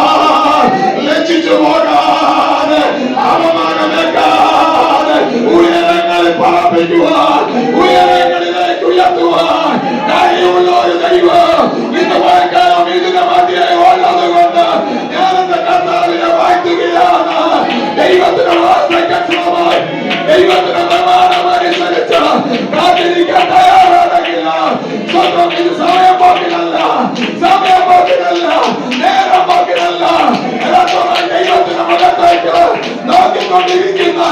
ലജ്ജിച്ചു പോകാൻ, അവമാനമേക്കാൻ, ഉയരങ്ങളിൽ പറപ്പിക്കുവാൻ, ഉയരങ്ങളിലേക്ക് ഉയർത്തുവാൻ കഴിവുള്ള ഒരു ദൈവം ഇന്ന് വായിക്കാനും ഇതിന്റെ മധ്യേ ഉള്ളത് കൊണ്ട് ഞാൻ എന്റെ കർത്താവിനെ വാഴ്ത്തുകയാണ്. ദൈവത്തിന്റെ വാർത്തയ്ക്കനുസൃതമായി, ദൈവത്തിന്റെ പ്രമാണമനുസരിച്ച് കാത്തിരിക്കാൻ തയ്യാറാണെങ്കിൽ സ്വന്തം ഇത് സമയം പോക്കിനല്ല, നേരം പോക്കിനല്ല. ദൈവത്തിന്റെ മുഖത്തേക്ക് നോക്കിക്കൊണ്ടിരിക്കുന്ന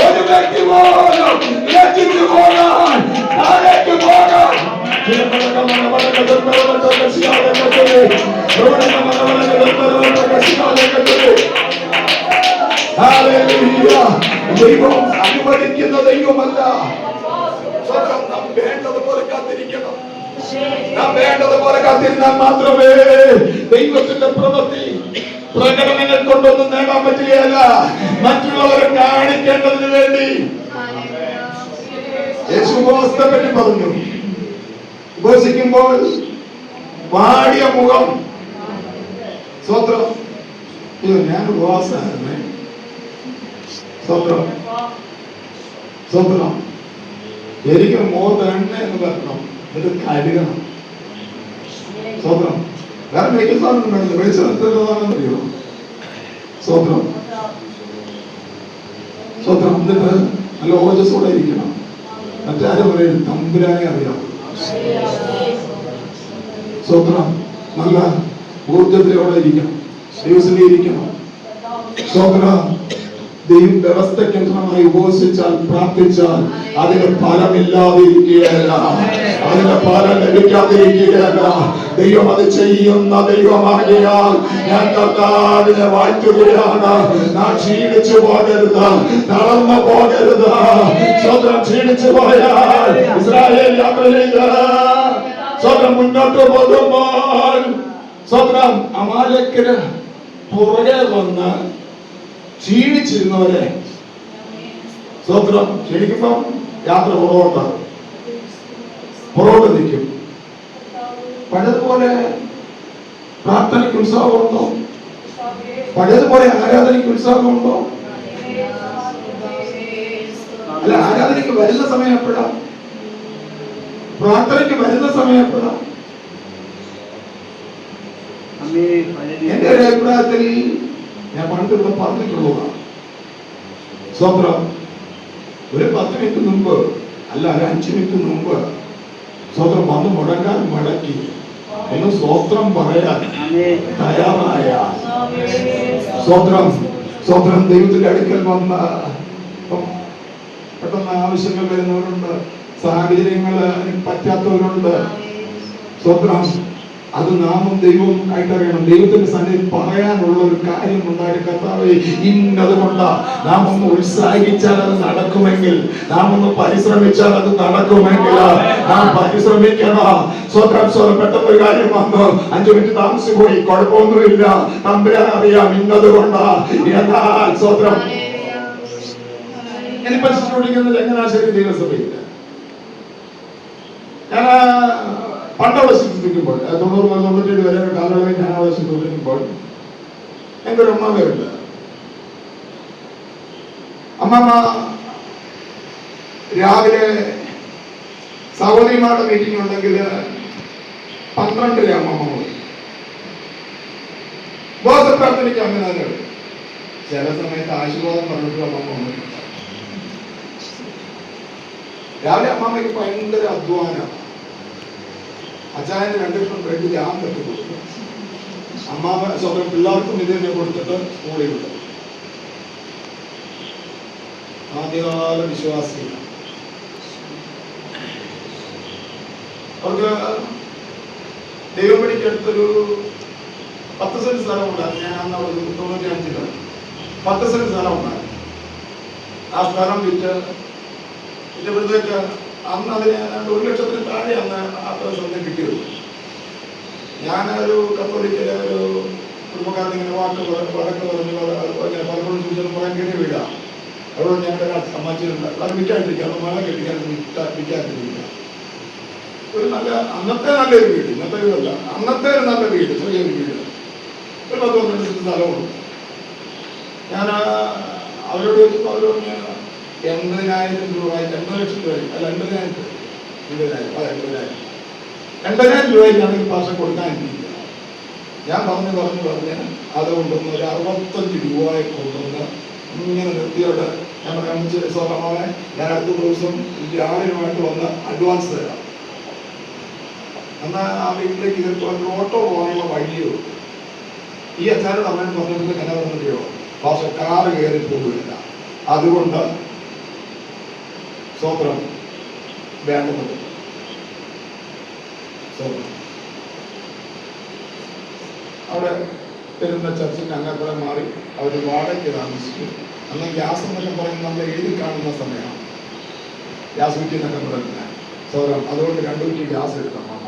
ഒരു വ്യക്തി പോലും ലജ്ജിച്ചു പോകാൻ, താഴേക്ക് പോകാൻ ദൈവം അനുവദിക്കുന്ന ദൈവമല്ല. നാം വേണ്ടതുപോലെ കാത്തിരിക്കണം. നാം വേണ്ടതുപോലെ കാത്തിരുന്നാൽ മാത്രമേ ദൈവത്തിന്റെ പ്രവൃത്തി, പ്രകടനങ്ങൾ കൊണ്ടൊന്നും നേടാൻ പറ്റുകയല്ല. മറ്റുള്ളവരെ കാണിക്കേണ്ടതിന് വേണ്ടി യേശു ഉപവാസത്തെ പറ്റി പറഞ്ഞു. ഉപവസിക്കുമ്പോൾ വാടിയ മുഖം, സ്വത്രം, ഞാൻ ഉപവാസമായിരുന്നേ, സ്വത്രം സ്വത്രം, എനിക്ക് മുഖത്ത് എണ്ണ എന്ന് വരണം, ഇത് കരുകണം. സ്വത്രം, വേറെ മേക്കപ്പ് സാധനം വേണില്ല, വെളിച്ചെടുത്തതാണെന്നറിയോ? സ്വത്രം സ്വത്രം, എന്നിട്ട് നല്ല ഓജസ്സോടെ ഇരിക്കണം. മറ്റാരും പറയും തമ്പുരാനെ അറിയാം. സ്വത്രം, നല്ല ഊർജത്തിലൂടെ ഇരിക്കണം, ദിവസത്തിലിരിക്കണം. സ്വത്രം, ദൈവം വ്യവസ്ഥയ്ക്കനുസൃതമായി ഉപവസിച്ചാൽ, പ്രാർത്ഥിച്ചാൽ അതിന് ഫലമില്ലാതിരിക്കുകയല്ല, അതിന് ഫലം ലഭിക്കാതിരിക്കുകയല്ല. ദൈവം അത് ചെയ്യുന്ന ദൈവമാകിയാൽ ഞാൻ കർത്താവിനെ വാഴ്ത്തുകയാണ്. നാം ക്ഷീണിച്ചു പോകരുത്, തളർന്നു പോകരുത്. സ്വന്തം ക്ഷീണിച്ചു പോയാൽ ഇസ്രായേൽ യാത്രയില്ല. സ്വന്തം മുന്നോട്ട് പോകുമ്പോൾ സ്വന്തം അമാലേക്കിന് പുറകെ വന്ന് ക്ഷീണിച്ചിരുന്നവരെ, സ്വത്രം ക്ഷീണിക്കുമ്പം യാത്ര പുറകോട്ട് നിൽക്കും. പഴയതുപോലെ പ്രാർത്ഥനയ്ക്ക് ഉത്സാഹമുണ്ടോ? പഴയതുപോലെ ആരാധനയ്ക്ക് ഉത്സാഹമുണ്ടോ? അല്ല, ആരാധനയ്ക്ക് വരുന്ന സമയം എപ്പോഴാ? പ്രാർത്ഥനയ്ക്ക് വരുന്ന സമയം എപ്പോഴാ? ഇവിടെ പറഞ്ഞിട്ടുള്ളതാണ്. സ്വത്രം ഒരു 10 മിനിറ്റ് മുമ്പ് അല്ല, ഒരു 5 മിനിറ്റ് മുമ്പ് സ്വത്രം വന്ന് മുടങ്ങാൻ മടക്കി ഒന്ന് സ്വത്രം പറയാൻ തയ്യാറായ സ്വത്രം ദൈവത്തിന്റെ അടുക്കൽ വന്ന പെട്ടെന്ന് ആവശ്യങ്ങൾ വരുന്നവരുണ്ട്, സാഹചര്യങ്ങൾ പറ്റാത്തവരുണ്ട്. സ്വത്രം അത് നാമും ദൈവവും ആയിട്ടറിയണം. ദൈവത്തിന്റെ സന്നിധി പറയാനുള്ള ഒരു കാര്യം ഉണ്ടായിട്ട് കർത്താവേ ഇന്നതുകൊണ്ടാ, നാം ഒന്ന് ഉത്സാഹിച്ചാൽ അത് നടക്കുമെങ്കിൽ, നാം ഒന്ന് പരിശ്രമിച്ചാൽ അത് നടക്കുമെങ്കിൽ നാം പരിശ്രമിക്കണം. സ്വത്രം പെട്ടെന്ന് ഒരു കാര്യം വന്നു, 5 മിനിറ്റ് താമസിച്ചു പോയി, കുഴപ്പമൊന്നുമില്ല, തമ്പുരാൻ അറിയാം ഇന്നതുകൊണ്ടാ. എന്നാൽ സ്വത്രം ഇനി പരിശോധിക്കുന്നത് ചങ്ങനാശ്ശേരി ദൈവസഭയില്ല. ഞാൻ പണ്ടവിടെ ശുശ്രൂഷിക്കുമ്പോൾ 90-97 വരെ കാലയളവിൽ ഞാൻ അവിടെ ശുശ്രൂഷിക്കുമ്പോൾ എൻ്റെ ഒരു അമ്മാമ്മയുണ്ട്. അമ്മാമ്മ രാവിലെ സഹോദരിമാരുടെ മീറ്റിംഗ് ഉണ്ടെങ്കിൽ 12 അമ്മമ്മ പോയി ബോധ പ്രാർത്ഥനയ്ക്ക് അങ്ങനെ തന്നെ. ചില സമയത്ത് ആശീർവാദം പറഞ്ഞിട്ട് അമ്മമ്മ വന്നിട്ടുണ്ട്. രാവിലെ അമ്മാമ്മയ്ക്ക് ഭയങ്കര അധ്വാനം. അച്ചായന് 2 ലക്ഷം ബ്രെഡ് ജാം കെട്ടി കൊടുത്തു. അമ്മാമ്മ സ്വന്തം പിള്ളേർക്കും ഇത് തന്നെ കൊടുത്തിട്ട് സ്കൂളിൽ വിട്ടു. ആദ്യകാല വിശ്വാസികൾ അവർക്ക് ദൈവം പഠിക്കടുത്തൊരു 10 സെന്റ് സ്ഥലം ഉണ്ടായിരുന്നു. ഞാൻ അന്ന് അവിടെ 95 10 സെന്റ് സ്ഥലം ഉണ്ടായിരുന്നു. ആ സ്ഥലം വിറ്റ് ഇപ്പോഴത്തേക്ക് അന്ന് അതിന് 1 ലക്ഷത്തിന് താഴെ അന്ന് ആ സ്വന്തം കിട്ടിയത്. ഞാനൊരു കത്തോലിക്കലെ ഒരു കുടുംബക്കാരൻ ഇങ്ങനെ വഴക്ക് പറഞ്ഞു ഇങ്ങനെ പലപ്പോഴും സൂചന പറയാൻ കേട്ടി വീഴാം. അതുകൊണ്ട് ഞങ്ങളുടെ സമ്മാനിച്ചിട്ടുണ്ട്. അത് വിൽക്കാണ്ടിരിക്കുക, അത് മഴ കെട്ടിക്കാൻ വിൽക്കാണ്ടിരിക്കുക. ഒരു നല്ല അന്നത്തെ നല്ലൊരു വീട്, ഇന്നത്തെ വീടല്ല, അന്നത്തെ ഒരു നല്ല വീട്, ചെറിയൊരു വീട്, ഒരു 10-12 ലക്ഷം സ്ഥലമുണ്ട്. ഞാൻ അവരോട് ചോദിച്ചപ്പോൾ അവർ പറഞ്ഞ 80,000 രൂപ, 80 ലക്ഷം രൂപ അല്ല 80,000 രൂപയ്ക്കാണ് ഈ ഭാഷ കൊടുക്കാനിരിക്കുക. ഞാൻ പറഞ്ഞ് അതുകൊണ്ടൊന്ന് ഒരു 65 രൂപയെ കൊണ്ടുവന്ന് ഇങ്ങനെ നിർത്തിയോട് ഞാൻ പറയാൻ സ്വന്തമാവെ ഞാൻ അടുത്ത ദിവസം രാവിലെയുമായിട്ട് വന്ന് അഡ്വാൻസ് തരാം. എന്നാൽ ആ വീട്ടിലേക്ക് ഇതിൽ ഓട്ടോ പോകാനുള്ള വഴിയോ ഈ അച്ഛനോട് അമ്മേനെ പറഞ്ഞിട്ട് എന്നെ പറഞ്ഞിട്ടോ ഭാഷ കാറ് കയറി പോകില്ല. അതുകൊണ്ട് സ്വത്രം വേണ്ടത് അവിടെ വരുന്ന ചർച്ചിൻ്റെ അങ്ങപ്പുറം മാറി അവർ വാടകയ്ക്ക് താമസിച്ചു. അന്ന് ഗ്യാസ് എന്നൊക്കെ പറയുന്നത് നമ്മൾ എഴുതി കാണുന്ന സമയമാണ്. ഗ്യാസ് കുറ്റി എന്നൊക്കെ പറയുന്നത് സ്വത്രം. അതുകൊണ്ട് 2 കുറ്റി ഗ്യാസ് എടുക്കാം അമ്മ.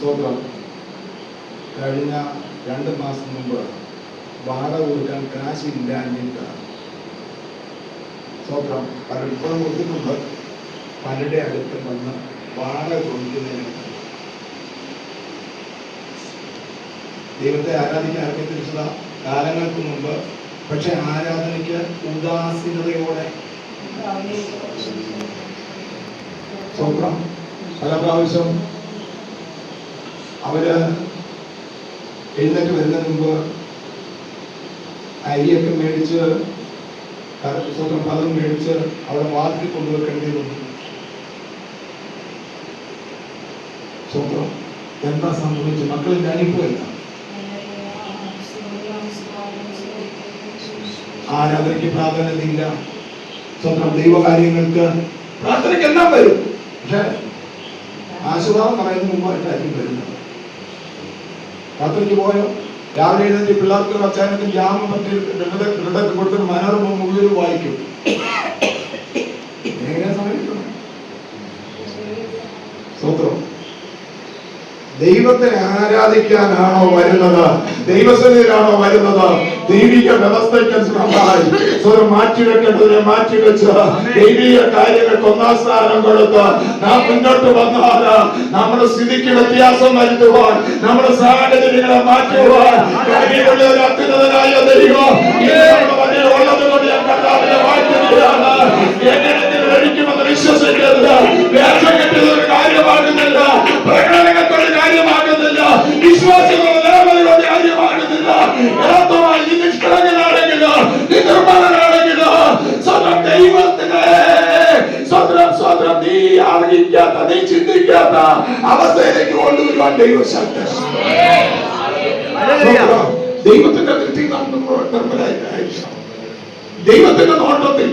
സ്വത്രം കഴിഞ്ഞ 2 മാസം മുമ്പ് വാടക കൊടുക്കാൻ കാശില്ലാഞ്ഞിട്ട് സ്വത്രം പലരും ഇപ്പോഴും കൊടുത്തിട്ടുണ്ട്. പലരുടെ അടുത്ത് വന്ന് വാടക കൊടുക്കുന്നതിന് ദൈവത്തെ ആരാധിക്കാൻ ആർക്കെ തിരിച്ചത കാലങ്ങൾക്ക് മുമ്പ്. പക്ഷെ ആരാധനയ്ക്ക് ഉദാസീനതയോടെ സ്വത്രം പല പ്രാവശ്യം അവര് എഴുന്നേറ്റ് വരുന്നതിന് മുമ്പ് അരിയൊക്കെ മേടിച്ച് സ്വന്തം പലതും മേടിച്ച് അവിടെ വാതിൽ കൊണ്ടുവെക്കേണ്ടി വന്നു. സ്വന്തം എന്താ സംഭവിച്ചു? മക്കളിൽ ഞാനിപ്പോയില്ല. ആരാധനയ്ക്ക് പ്രാധാന്യതയില്ല. സ്വന്തം ദൈവകാര്യങ്ങൾക്ക് പ്രാർത്ഥനയ്ക്ക് എല്ലാം വരും. പക്ഷെ ആശീർവാദം പറയുന്നതിന് മുമ്പായിട്ടായിരിക്കും വരുന്നത്. പ്രാർത്ഥനയ്ക്ക് പോയോ രാവിലെ എഴുന്നേറ്റ് പിള്ളേർക്ക് അച്ചായനത്തിന് ജാമം പറ്റി ബ്രെഡൊക്കെ കൊടുത്തിട്ട് മനോരമ മുഴുവൻ വായിക്കും. എങ്ങനെ സമയം സ്വത്രം ദൈവത്തെ ആരാധിക്കാനാണോ വരുന്നത്? ദൈവസന്നിധിയിലാണോ വരുന്നത്? ദൈവിക വ്യവസ്ഥയ്ക്കനുസൃതമായി സ്വരം മാറ്റിവെക്കേണ്ടതിനെ മാറ്റിവെച്ച് ദൈവിക കാര്യങ്ങൾക്ക് 1ാം സ്ഥാനം കൊടുത്ത് നാം മുന്നോട്ട് വന്നാൽ നമ്മുടെ സ്ഥിതിക്ക് വ്യത്യാസം വരുത്തുവാൻ, നമ്മുടെ സാഹചര്യങ്ങളെ മാറ്റുവാൻ കഴിവുള്ള ഒരു അത്യുന്നതനായ ദൈവം ഉള്ളത് കൊണ്ട് ഞാൻ കർത്താവിനെ വാഴ്ത്തുകയാണ്. എങ്ങനെ ഒഴിക്കുമെന്ന് വിശ്വസിക്കരുത്. വേഷം കെട്ടിയതൊരു കാര്യമാകുന്നില്ല, പ്രകടനങ്ങൾക്കൊരു കാര്യമാകുന്നില്ല, വിശ്വാസികളുടെ ലേവലുകളുടെ കാര്യമാകുന്നില്ല. യഥാർത്ഥമായി ഈ നിഷ്കളങ്ക സ്വന്തം നീ അറിയിക്കാത്ത, നീ ചിന്തിക്കാത്ത അവസ്ഥയിലേക്ക് കൊണ്ടുവരുവാൻ ദൈവശക്തി. ദൈവത്തിന്റെ ദൃഷ്ടി നിർമ്മലായിരിക്കണം. ദൈവത്തിന്റെ നോട്ടത്തിൽ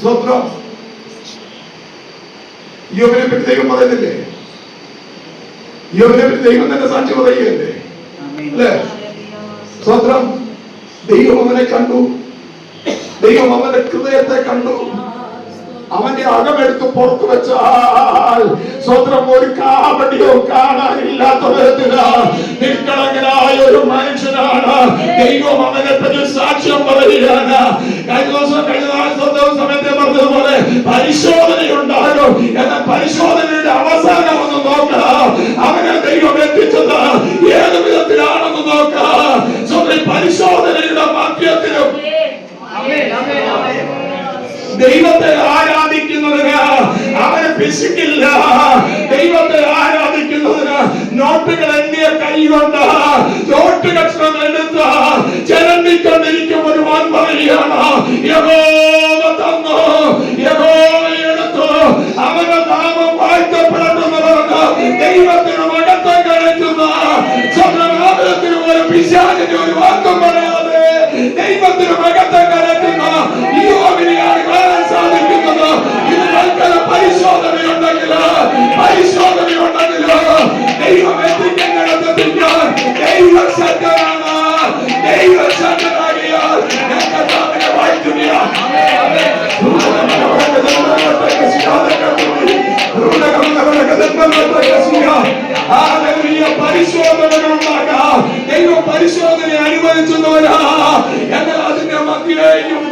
സ്വന്തം യോബിനെ പറ്റി ദൈവം പറയുന്നില്ലേ? യോബിനെ പറ്റി ദൈവം തന്നെ സാക്ഷി പറയുകയല്ലേ? അല്ലേ? സ്വന്തം ദൈവം അവനെ കണ്ടു, ദൈവം അവന്റെ ഹൃദയത്തെ കണ്ടു. അവന്റെ അകമെടുത്ത് പുറത്തു വെച്ചാൽ സ്വന്തം ഒരു കാവടിയോ കാണാനില്ലാത്ത വിധത്തില് നിഷ്കളങ്കനായ ഒരു മനുഷ്യനാണ്. ദൈവം അവനെ പറ്റി സാക്ഷ്യം പറയുകയാണ്. കഴിഞ്ഞ ദിവസം സമയത്തെ പറഞ്ഞതുപോലെ പരിശോധനയുണ്ടാകും. എന്നാൽ പരിശോധനയുടെ അവസാനം ഒന്ന് നോക്കാം, അവനെ ദൈവം എത്തിച്ചത് ഏത് വിധത്തിലാണെന്ന് നോക്കാം. പരിശോധനയുടെ മധ്യത്തിലും ദൈവത്തെ ആരാധിക്കുന്നതിന് അവന് പിശുക്കില്ല. ദൈവത്തെ ആരാധിക്കുന്നതിന് നോട്ടുകൾ എണ്ണിയ കൈകൊണ്ട് നോട്ട് കഷ്ണം എടുത്ത് ചലണ്ടിക്കൊണ്ടിരിക്കും ഒരു വാൻ പറയുകയാണ്, യഹോവ തന്നു, യഹോവ എടുത്തു, അവന്റെ നാമം വാഴ്ത്തപ്പെടട്ടെന്ന് പറഞ്ഞ് ദൈവത്തിന് മഹത്വം കഴിക്കുന്ന സ്വന്തത്തിന് ഒരു പിശാചിന്റെ ഒരു വാക്കും പറയാതെ ദൈവത്തിന് മഹത്വം കഴിക്കുന്ന യോബിനെയാണ് കാണാൻ സാധിക്കുന്നത്. ഇത് പരിശോധനയുണ്ടെങ്കിലോ ദൈവം എത്തിക്കാൻ ദൈവശക്തനാണ്. ദൈവശക്തനാകിയാൽ ഞങ്ങൾ വായിക്കുകയാണ്. പരിശോധനകളുണ്ടാകാം. ദൈവം പരിശോധന അനുവദിച്ചവരാ. എന്നാൽ അതിന്റെ മധ്യേയും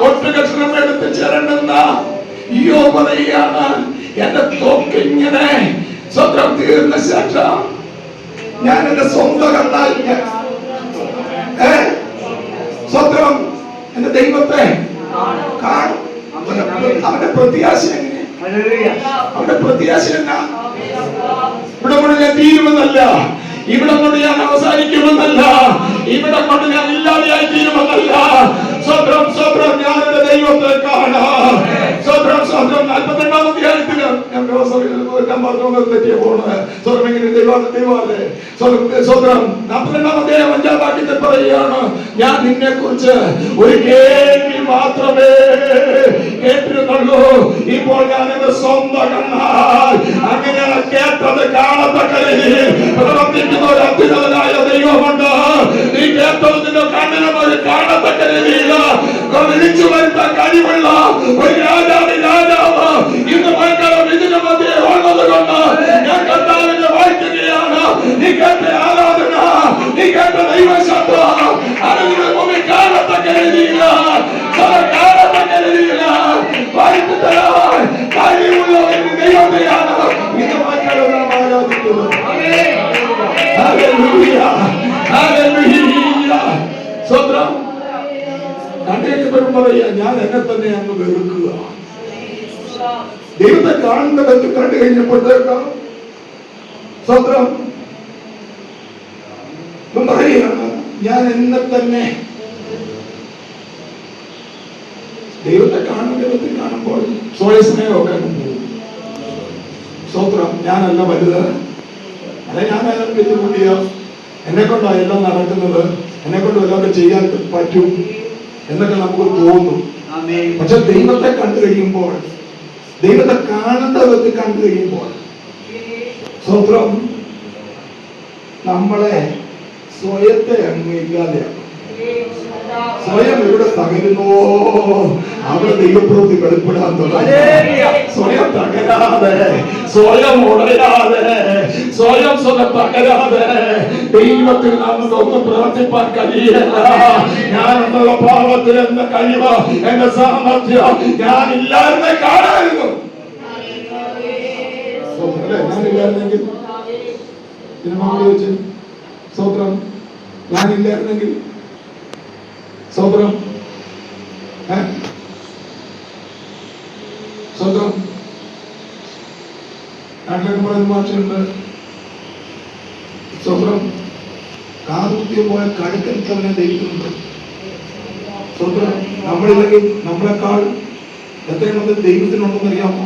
ഒട്ടുകഷ്ണം എടുത്ത് ചിരണ്ടുന്ന യോബ് പറയുകയാണ്, എന്റെ തൊക്കിങ്ങനെ സ്വന്തം തീർന്ന ശേഷം ഞാൻ എന്റെ സ്വന്തം കണ്ടാൽ സ്വന്തം എന്റെ ദൈവത്തെ കാണും. അവന്റെ പ്രത്യാശ എങ്ങനെ? അവന്റെ പ്രത്യാശ എന്നാ? ഇവിടെ കൊണ്ട് ഞാൻ തീരുമെന്നല്ല, ഇവിടെ കൊണ്ട് ഞാൻ അവസാനിക്കുമെന്നല്ല, ഇവിടെ കൊണ്ട് ഞാൻ ഇല്ലാതെയായി തീരുമെന്നല്ല. സ്വന്തം സ്വന്തം ഞാൻ എന്റെ ദൈവത്തെ കാണാം. സ്വന്തം സ്വന്തം 42-ാം അധ്യായത്തില് ഞാൻ പറഞ്ഞു തെറ്റിയ പോണ്. സ്വന്തം എങ്ങനെ ദൈവമല്ലേ? സ്വന്തം 42-ാം അധ്യായം 5-ാം വാക്യത്തിൽ പറയുകയാണ്, ഞാൻ നിന്നെ കുറിച്ച് ഒരു കേൾവി മാത്രമേ കേട്ടിരുന്നുള്ളൂ, ഇപ്പോൾ ഞാൻ എന്റെ സ്വന്തം കണ്ണാൽ അങ്ങനെ കേട്ടത് കാണത്തക്ക രീതിയിൽ പ്രവർത്തിക്കുന്ന ഒരു അത്യുന്നതനായ ദൈവമുണ്ട്. നീ കേട്ടത് നിന്റെ കണ്ണിനും ഒരു കാണത്തക്ക രീതിയിൽ വിളിച്ചു വരുത്താൻ കഴിവുള്ള ഒരു രാജാവ് ഇന്ന് മക്കളും ഇതിനു മധ്യേ ഉള്ളത് കൊണ്ട് ഞാൻ കർത്താവിനെ വായിക്കുകയാണ്. നീ കേട്ട ആരാധന, നീ കേട്ട ദൈവശബ്ദ അതിന്റെ മുമ്പിൽ കാണത്തക്ക രീതിയിൽ വായിച്ചു തരാൻ കഴിവുള്ള ഒരു ദൈവത്തെയാണ് ഇന്ന് മക്കളും നാം ആരാധിക്കുന്നത്. സ്വന്തം കണ്ടേക്ക് വരും പറയാ, ഞാൻ എന്നെ തന്നെ അങ്ങ് വെറുക്കുക. ദൈവത്തെ കാണുന്നത് കണ്ടു കഴിഞ്ഞപ്പോഴത്തേക്ക് സ്വന്തം പറയുകയാണ്, ഞാൻ എന്നെ തന്നെ ദൈവത്തെ കാണുന്ന ദൈവത്തിൽ കാണുമ്പോൾ സ്വയസ്നേഹമൊക്കെ പോകും. സ്വത്രം ഞാനല്ല വലുത്, അല്ലെ ഞാനെല്ലാം വലിയ കൂട്ടിയോ, എന്നെ കൊണ്ടാ എല്ലാം നടക്കുന്നത്, എന്നെ കൊണ്ട് വല്ലതൊക്കെ ചെയ്യാൻ പറ്റും എന്നൊക്കെ നമുക്ക് തോന്നും. പക്ഷെ ദൈവത്തെ കണ്ടു കഴിയുമ്പോൾ, ദൈവത്തെ കാണേണ്ട വിധത്തിൽ കണ്ടു കഴിയുമ്പോൾ സ്വത്രം നമ്മളെ സ്വയത്തെ അങ്ങ് ഇല്ലാതെയാണ്. സ്വയം എവിടെ തകരുന്നോ അവിടെ ദൈവപ്രവൃത്തി വെളിപ്പെടാൻ തുടങ്ങി. സ്വയം തകരാതെ, സ്വയം ഉടയാതെ, സ്വയം തകരാതെ ദൈവത്തിൽ നമുക്കൊന്നും പ്രവർത്തിപ്പാൻ കഴിയില്ല. ഞാനെന്നുള്ള പാപത്തിൽ എന്റെ കഴിവ്, എന്റെ സാമർഥ്യം ഞാനില്ലാതെ കാണായിരുന്നു. ഞാനില്ലായിരുന്നെങ്കിൽ സ്വത്രം ഞാനില്ലായിരുന്നെങ്കിൽ സ്വന്തം സ്വന്തം നാട്ടിലൊക്കെ പറയുന്ന ഭാഷയുണ്ട്. സ്വന്തം കാതുകുത്തിയ പോയ കടുക്കൽക്കവനെ ദഹിക്കുന്നുണ്ട്. സ്വന്തം നമ്മളില്ലെങ്കിൽ നമ്മളെക്കാൾ എത്രയാണത് ദൈവത്തിനുണ്ടെന്ന് അറിയാമോ?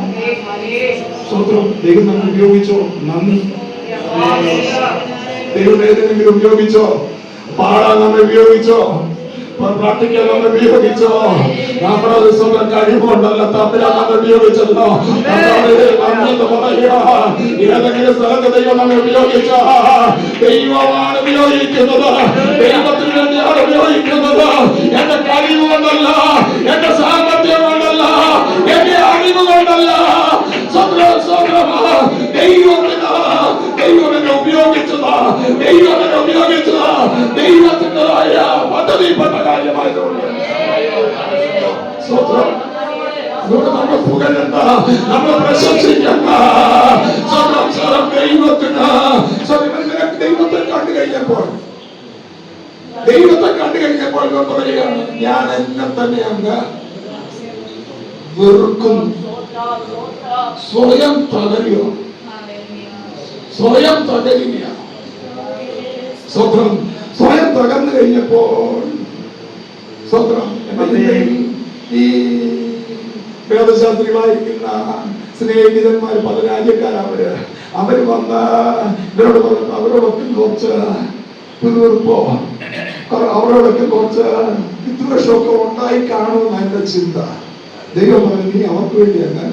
സ്വന്തം ദൈവം നമ്മൾ ഉപയോഗിച്ചോ? നന്ദി. ദൈവം ഏതെങ്കിലും ഉപയോഗിച്ചോ? പാടാൻ നമ്മൾ ഉപയോഗിച്ചോ? പ്രാർത്ഥിക്കാൻ നമ്മൾ ഉപയോഗിച്ചോ? നമ്മുടെ സ്വന്തം കഴിവുകൊണ്ടല്ല തമ്മിലാ നമ്മൾ ഉപയോഗിച്ചല്ലോ. ഏതെങ്കിലും സ്ഥലത്ത് ദൈവം നമ്മെ ഉപയോഗിച്ചോ? ദൈവമാണ് ഉപയോഗിക്കുന്നത്. ദൈവത്തിന് വേണ്ടിയാണ് ഉപയോഗിക്കുന്നത്. എന്റെ കഴിവ് കൊണ്ടല്ല, എന്റെ സാമ്പത്തികം കൊണ്ടല്ല, എന്റെ അറിവ് കൊണ്ടല്ല. ദൈവമെന്നെ ഉപയോഗിച്ചതാ. ദൈവമെന്നെ ഉപയോഗിച്ചതാ. ദൈവത്തിൻ്റെതായ പദ്ധതിപ്പെട്ട കാര്യമായതുകൊണ്ട് നമ്മൾ പുകഴണ്ട, നമ്മൾ പ്രശംസിക്കണ്ട. ദൈവത്തെ കണ്ടു കഴിഞ്ഞപ്പോൾ പറയുകയാണ്, ഞാൻ എന്നെ തന്നെ അങ്ങ് വെറുക്കും. സ്വയം തകരുക, സ്വയം തകരുക. സ്വയം തകർന്നു കഴിഞ്ഞപ്പോൾ ഈ വേദശാസ്ത്രികളായിരിക്കുന്ന സ്നേഹിതന്മാർ പല രാജ്യക്കാരവര് വന്ന് ഇവരോട് പറഞ്ഞു, അവരോടൊക്കെ കുറച്ച് പിറുപിറുപ്പോ അവരോടൊക്കെ കുറച്ച് വിദ്വേഷമൊക്കെ ഉണ്ടായി കാണുമെന്ന എന്റെ ചിന്ത. ദൈവം പറഞ്ഞു, നീ അവർക്ക് വേണ്ടി അങ്ങ്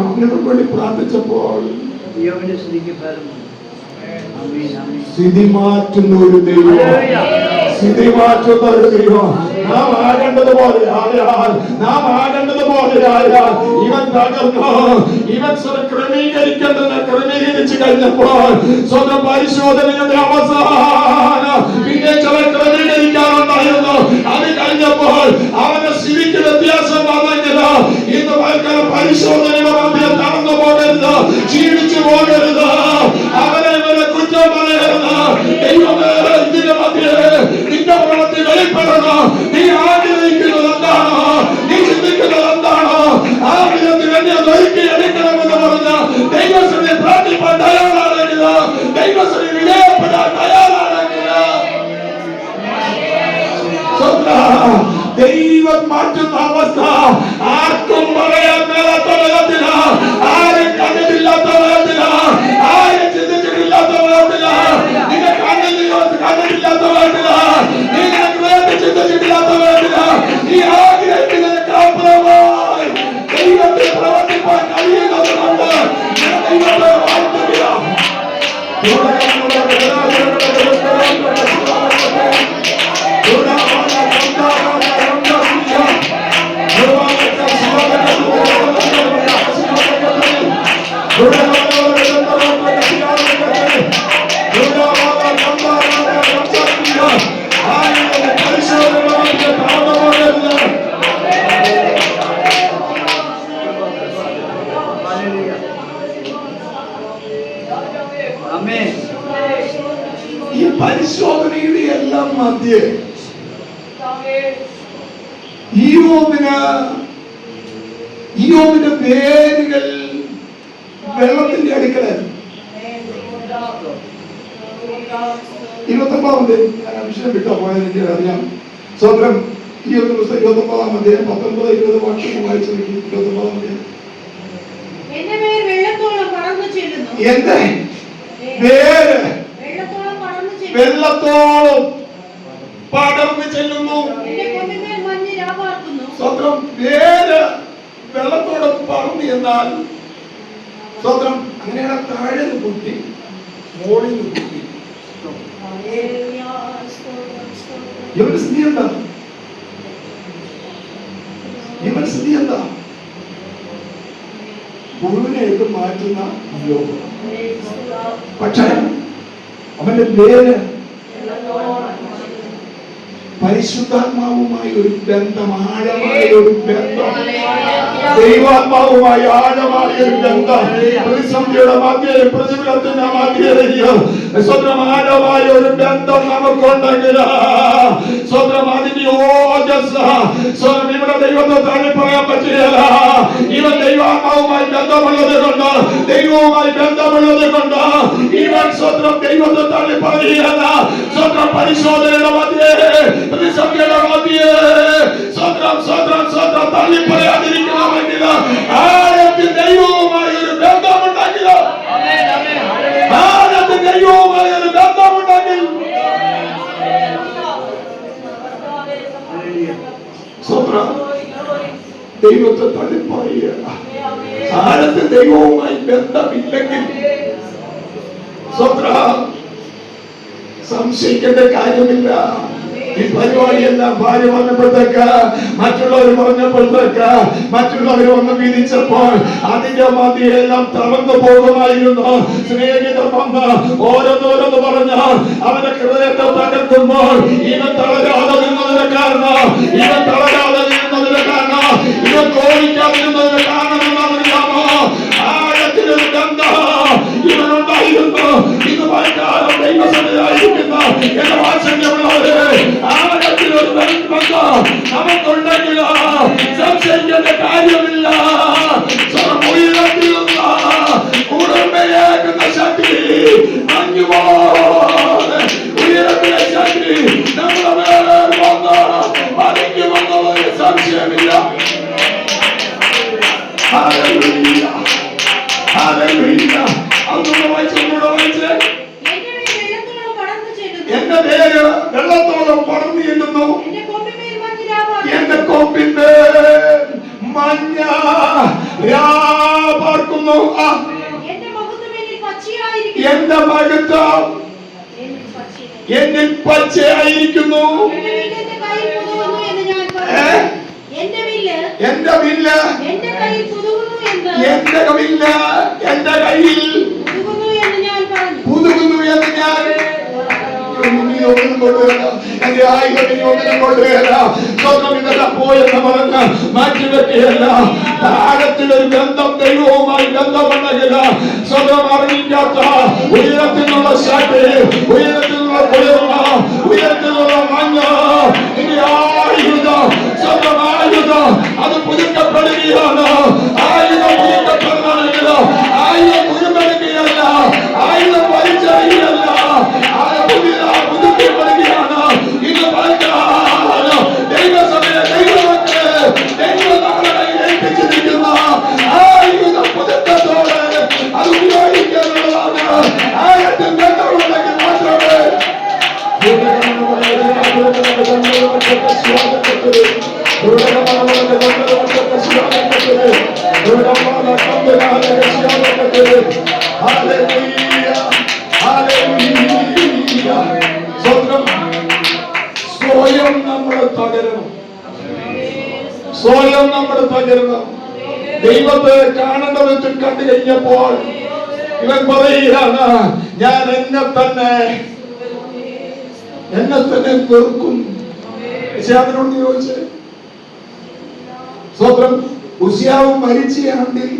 അവർക്ക് വേണ്ടി പ്രാർത്ഥിച്ചപ്പോൾ സ്ഥിതി മാറ്റുന്ന ഒരു ദൈവം, സ്ഥിതി മാറ്റുന്ന ഒരു ദൈവം. നാം ആകേണ്ടതുപോലെ ആയാൽ ഇവൻ തകർന്നു. ഇവൻ ക്രമീകരിക്കേണ്ടത് ക്രമീകരിച്ചു കഴിഞ്ഞപ്പോൾ സ്വന്തം പരിശോധനയുടെ അവസാനം പിന്നെ ചില ക്രമീകരിക്കാറുണ്ടായിരുന്നു. അത് കഴിഞ്ഞപ്പോൾ അവന്റെ സ്ഥിതിക്ക് വ്യത്യാസം വന്നെങ്കിലോ ഇന്ന് പൽക്കാലം പരിശോധനയുടെ മധ്യ കടന്നു പോകരുത്, ക്ഷീണിച്ചു പോകരുത്, അവനെ കുറ്റം പറയരുത്. ദൈവമേ, ഇതിന്റെ മധ്യേ നിന്റെ പ്രവൃത്തി വെളിപ്പെടണം. നീ ആഗ്രഹിക്കുന്നത് എന്താണോ, നീ ചിന്തിക്കുന്നത് എന്താണോ, ആ വിധത്തിൽ എന്നെ ഒരുക്കി എടുക്കണമെന്ന് പറഞ്ഞ ദൈവസ്ഥനെ പ്രാർത്ഥിപ്പാൻ തയ്യാറാണെങ്കിൽ, ദൈവസ്ഥനെ വിജയപ്പെടാൻ തയ്യാറാണെങ്കിൽ ദൈവം മാറ്റുന്ന അവസ്ഥ ആർക്കും പറയാൻ മേലാത്ത വിധത്തില, ആരും കണ്ടിട്ടില്ലാത്ത വിധത്തില, ആരും ചിന്തിച്ചിട്ടില്ലാത്ത വിധത്തില, നിന്റെ കണ്ടിട്ടില്ലാത്ത വിധത്തില, നിന്റെ ഹൃദയത്തിൽ ചിന്തിച്ചിട്ടില്ലാത്ത വിധത്തില, നീ ആഗ്രഹിക്കുന്നതിനേക്കാൾ അപ്പുറമായി ദൈവത്തെ പ്രവർത്തിപ്പാൻ കഴിയുന്നത് കൊണ്ട് ദൈവത്തെ വാഴ്ത്തുക. ഈ പരിശോധനയുടെ എല്ലാം മധ്യേ ഈയോബിന്റെ വേരുകൾ വെള്ളത്തിന്റെ അടുക്കലായിരുന്നു. 29 വിഷയം വിട്ടോ പോയത് എനിക്ക് അറിയാം. സ്വന്തം ഈ ഒരു പുസ്തകം 29 അധ്യായം 19-20 വാക്യം വായിച്ചു. 29 അധ്യായം എന്റെ വേര് വെള്ളത്തോളം പടർന്നു ചെല്ലുന്നു. സ്വന്തം വേര് വെള്ളത്തോളം പറന്നു എന്നാൽ സ്വന്തം അങ്ങനെയാണ് താഴെ പൊട്ടി മോളിൽ പൊട്ടി. ഇവന്റെ സ്ഥിതി എന്താ? മുഴുവനായിട്ട് മാറ്റുന്ന യോഗം. പക്ഷേ അവന്റെ പേര് പരിശുദ്ധാത്മാവുമായി ഒരു ബന്ധം, ആഴമായ ഒരു ബന്ധം, ദൈവാത്മാവുമായി ആഴമായ ഒരു ബന്ധം. പ്രതിസന്ധിയുടെ മധ്യയിൽ, പ്രതികൂലത്തിന്റെ മധ്യയിൽ സ്വന്തം ആഴമായ ഒരു ബന്ധം നമുക്കുണ്ടെങ്കിൽ സ്വന്തം അതിന്റെ ഓജസ് സ്വന്തം ഇവിടെ ദൈവത്തെ തള്ളി പറയാൻ പറ്റുകയില്ല. ഇവൻ ദൈവാത്മാവുമായി ബന്ധമുള്ളത് കൊണ്ട്, ദൈവവുമായി ബന്ധമുള്ളത് കൊണ്ട് ഇവൻ സ്വന്തം ദൈവത്തെ തള്ളി പറയുകയല്ല. സ്വന്തം പരിശോധനയുടെ മധ്യേ, പ്രതിസന്ധിയുടെ മധ്യേ സ്വന്തം തള്ളി പറയാതിരിക്കണമെങ്കിൽ ആഴത്തിൽ ദൈവവുമായി ഒരു ബന്ധമുണ്ടെങ്കിൽ, ആഴത്തിൽ ദൈവവുമായി ഒരു ബന്ധമുണ്ടെങ്കിൽ ദൈവത്തെ തള്ളി പറയുക. ആഴത്തിൽ ദൈവവുമായി ബന്ധമില്ലെങ്കിൽ സംശയിക്കേണ്ട കാര്യമില്ല. ഈ പരിപാടിയെല്ലാം ഭാര്യ പറഞ്ഞപ്പോഴത്തേക്ക്, മറ്റുള്ളവർ പറഞ്ഞപ്പോഴത്തേക്ക്, മറ്റുള്ളവർ വന്ന് വീതിച്ചപ്പോൾ അതിന്റെ മതിയെല്ലാം തളർന്നു പോകുമായിരുന്നു. സ്നേഹിതർ വന്ന് ഓരോന്നോരോന്ന് പറഞ്ഞ് അവന്റെ ഹൃദയത്തെ തകർക്കുമ്പോൾ ഇവൻ തളരാതെ നിന്നതിന് കാരണം, ഇവൻ തളരാതെ നിന്നതിന് കാരണം, ഇവൻ കോപിക്കാതിരുന്നതിന് കാരണം എന്താണെന്നറിയാമോ? ആഴത്തിലൊരു ബന്ധം ഇവനുണ്ടായിരുന്നു. ഇത് വായിക്കാനും ദൈവസന്നിധിയായിരിക്കുന്ന എന്റെ വാത്സല്യമുള്ളവര്, ആഴത്തിലൊരു ബന്ധം നമുക്കുണ്ടെങ്കിൽ സംശയിക്കേണ്ട കാര്യമില്ല. ഉയരത്തിലുള്ള കുടുംബയേക്കുന്ന ശക്തി മഞ്ഞുപോലെ ഉയരത്തിലെ ശക്തി നമ്മുടെ മേലെ വന്ന് പതിക്കുമെന്നതിന് സംശയമില്ല. Hallelujah, hallelujah. അതൊന്ന് വായിച്ചേ. എന്റെ പേര് വെള്ളത്തോളം പടർന്നു ചെല്ലുന്നു, എന്റെ കൊമ്പിന്മേൽ മഞ്ഞ പാർക്കുന്നു. എന്റെ മഹത്വം എന്നിൽ പച്ചയായിരിക്കുന്നു. എന്റെ വില്ല് എന്റെ കയ്യിൽ പുതുകുന്നു എന്ന് ഞാൻ എന്റെ ആയിരം കൊണ്ടുവരാം. സ്വന്തം ഇതെല്ലാം പോയെന്ന് പറഞ്ഞ് മാറ്റിവെക്കുകയല്ല. ആഴത്തിലൊരു ബന്ധം ദൈവവുമായി ബന്ധമുണ്ടെങ്കിൽ സ്വന്തം അറിയിക്കാത്ത ഉയരത്തിനുള്ള ശക്തി, ഉയരത്തിലുള്ള കുളിർമ, ഉയരത്തിലുള്ള മഞ്ഞ്, ഇനി ആയുധം, സ്വന്തം ആയുധം അത് പുതുക്കപ്പെടുകയാണ്. ആയുധം പുതുക്കപ്പെടണമെങ്കിൽ ആയുധം പുതുപ്പെടുകയല്ല, ആയുധം വലിച്ചെറിയല്ല, പുതുക്കപ്പെടുകയാണ്. ഇത് പറഞ്ഞാലോ ദൈവസഭയെ, ദൈവമക്കളെ, ദൈവം നമ്മുടെ കയ്യിൽ ഏൽപ്പിച്ചിരിക്കുന്ന ആയുധം പുതുക്കത്തോടെ അത് ഉപയോഗിക്കാനുള്ളതാണ്. ആയത്തിൽ ബന്ധമുണ്ടെങ്കിൽ മാത്രമേ സ്വയം നമ്മൾ തകരണം, സ്വയം നമ്മൾ തകരണം. ദൈവത്തെ കാണേണ്ട വിധത്തിൽ കണ്ടു കഴിഞ്ഞപ്പോൾ ഇവൻ പറയുകയാണ്, ഞാൻ എന്നെ തന്നെ വെറുക്കും. അതിനോട് ചോദിച്ചേ. സ്വത്രം ഉസിയാവ് മരിച്ച ആണ്ടിൽ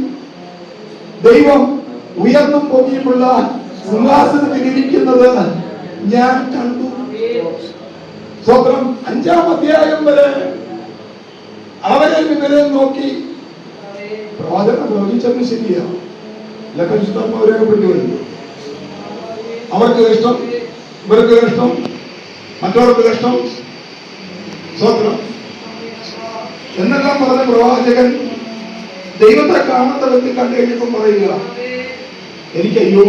ദൈവം ഉയർന്നും പൊങ്ങിയുമുള്ള സിംഹാസനത്തിൽ ഇരിക്കുന്നത് ഞാൻ കണ്ടു. സ്വത്രം 5-ാം അധ്യായം വരെ അവരെ ഇവരെ നോക്കി പ്രവാചകൻ പ്രവചിച്ചത് ശരിയാണ്. ഇതൊക്കെ ഇഷ്ടം അവരെ പെട്ടുവരുന്നു. അവർക്ക് ഇഷ്ടം, ഇവർക്ക് ഇഷ്ടം, മറ്റവർക്ക് ഇഷ്ടം. സ്വത്രം എന്നെല്ലാം പറഞ്ഞ പ്രവാചകൻ ദൈവത്തെ കാണാത്ത വ്യക്തി കണ്ടു കഴിഞ്ഞപ്പോൾ പറയുക, എനിക്ക് അയ്യോ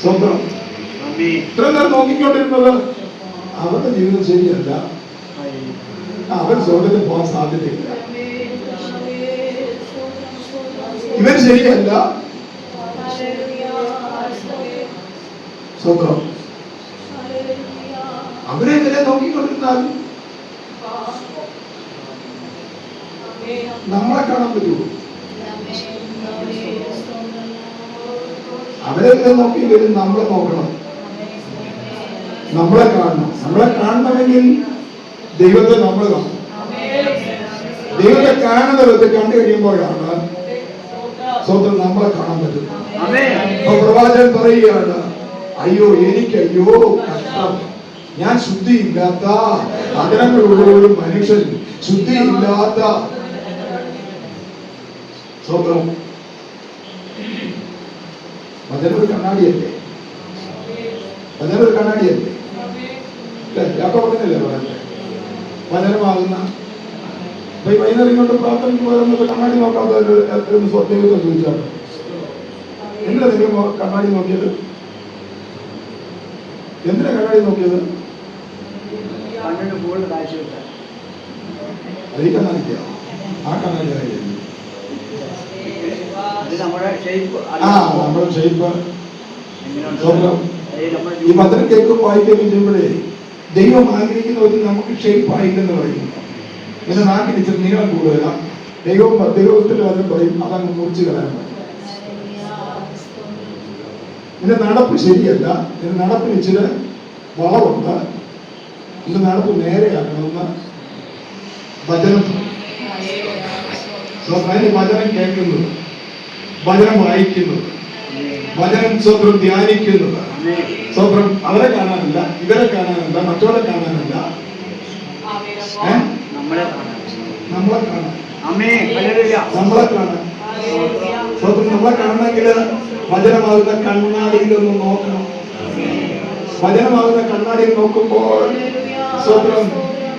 സ്വന്തം ഇത്ര നേരം നോക്കിക്കൊണ്ടിരുന്നത് അവരുടെ ജീവിതം ശരിയല്ല, അവൻ സ്വർഗത്തിൽ പോകാൻ സാധ്യതയില്ല, ഇവർ ശരിയല്ല. സ്വന്തം അവരെ ഇവരെ നോക്കിക്കൊണ്ടിരുന്നാൽ നമ്മളെ കാണാൻ പറ്റുമോ? അവരെ ഇവരെ നോക്കിയില്ലെങ്കിൽ നമ്മളെ നോക്കണം, നമ്മളെ കാണണം. നമ്മളെ കാണണമെങ്കിൽ ദൈവത്തെ നമ്മൾ കാണണം. ദൈവത്തെ കാണുന്ന വിധത്തിൽ കണ്ടു കഴിയുമ്പോഴാണ് സ്വന്തം നമ്മളെ കാണാൻ പറ്റുന്നത്. പ്രവാചകൻ പറയുകയാണ്, അയ്യോ എനിക്ക് അയ്യോ കഷ്ടം, ഞാൻ ശുദ്ധിയില്ലാത്ത അകലങ്ങളുള്ള ഒരു മനുഷ്യൻ, ശുദ്ധിയില്ലാത്ത. സ്വന്തം വചനൊരു കണ്ണാടിയല്ലേ, വചനൊരു കണ്ണാടിയല്ലേ, യാക്കോബിനല്ലേ പറയുന്നത് വചനമാകുന്ന. വൈകുന്നേരം ഇങ്ങോട്ട് പ്രാർത്ഥനയ്ക്ക് പോയത് കണ്ണാടി നോക്കാത്ത ദൈവത്തെ ചോദിച്ചാണ്. എന്തിനാ നിങ്ങൾ കണ്ണാടി നോക്കിയത്? എന്തിനാ കണ്ണാടി നോക്കിയത്? അത് ഈ കണ്ണാടിക്കാ, ആ കണ്ണാടി നമ്മുടെ ഷേപ്പ്. ഈ വചനം കേൾക്കും വായിക്കുകയും ചെയ്യുമ്പോഴേ ദൈവം ആഗ്രഹിക്കുന്ന ഒരു നമുക്ക് ഷേപ്പ് ആയില്ലെന്ന് പറയുന്നു. പിന്നെ നാട്ടിൽ ഇച്ചിരി നീളം കൂടുതല, ദൈവത്തിൽ വചനം പറയും അതങ്ങ് മുറിച്ച് കളയാൻ പറയും. ഇതിന്റെ നടപ്പ് ശരിയല്ല, ഇതിന്റെ നടപ്പിന് ഇച്ചിരി വളവുണ്ട്, ഇതിന്റെ നടപ്പ് നേരെയാക്കണമെന്ന് വചനം. വചനം കേൾക്കുന്നത്, വചനം വായിക്കുന്നത്, വചനം സ്വന്തം ധ്യാനിക്കുന്നത്. സ്വന്തം അവരെ കാണാനല്ല, ഇവരെ കാണാനല്ല, മറ്റവരെ കാണാനല്ല, നമ്മളെ കാണാൻ, നമ്മളെ കാണാൻ. സ്വന്തം നമ്മളെ കാണണമെങ്കിൽ വചനമാകുന്ന കണ്ണാടിയിലൊന്ന് നോക്കണം. വചനമാകുന്ന കണ്ണാടിയിൽ നോക്കുമ്പോൾ സ്വന്തം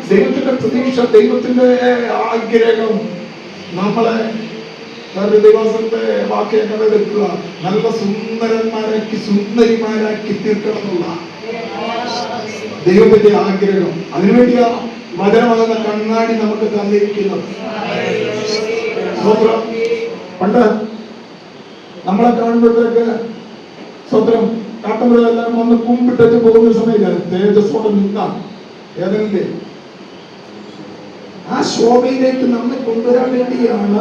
ദൈവത്തിന്റെ പ്രതീക്ഷ, ദൈവത്തിന്റെ ആഗ്രഹം നമ്മളെ ദൈവത്തിന്റെ വാക്യങ്ങൾ എടുക്കുക, നല്ല സുന്ദരന്മാരാക്കി സുന്ദരിമാരാക്കി തീർക്കണമെന്നുള്ള ദൈവത്തിന്റെ ആഗ്രഹം. അതിനുവേണ്ടിയാ വചനമാകുന്ന കണ്ണാടി നമുക്ക് തന്നിരിക്കുന്നത്. പണ്ട് നമ്മളെ കാണുമ്പോഴത്തേക്ക് സ്വന്തം കാട്ടുമ്പോഴെല്ലാം വന്ന് കുമ്പിട്ടു പോകുന്ന സമയത്ത് തേജസ്സോടെ നിന്നാ ഏതെങ്കിലും ആ ശോഭയിലേക്ക് നമ്മെ കൊണ്ടുവരാൻ വേണ്ടിയാണ്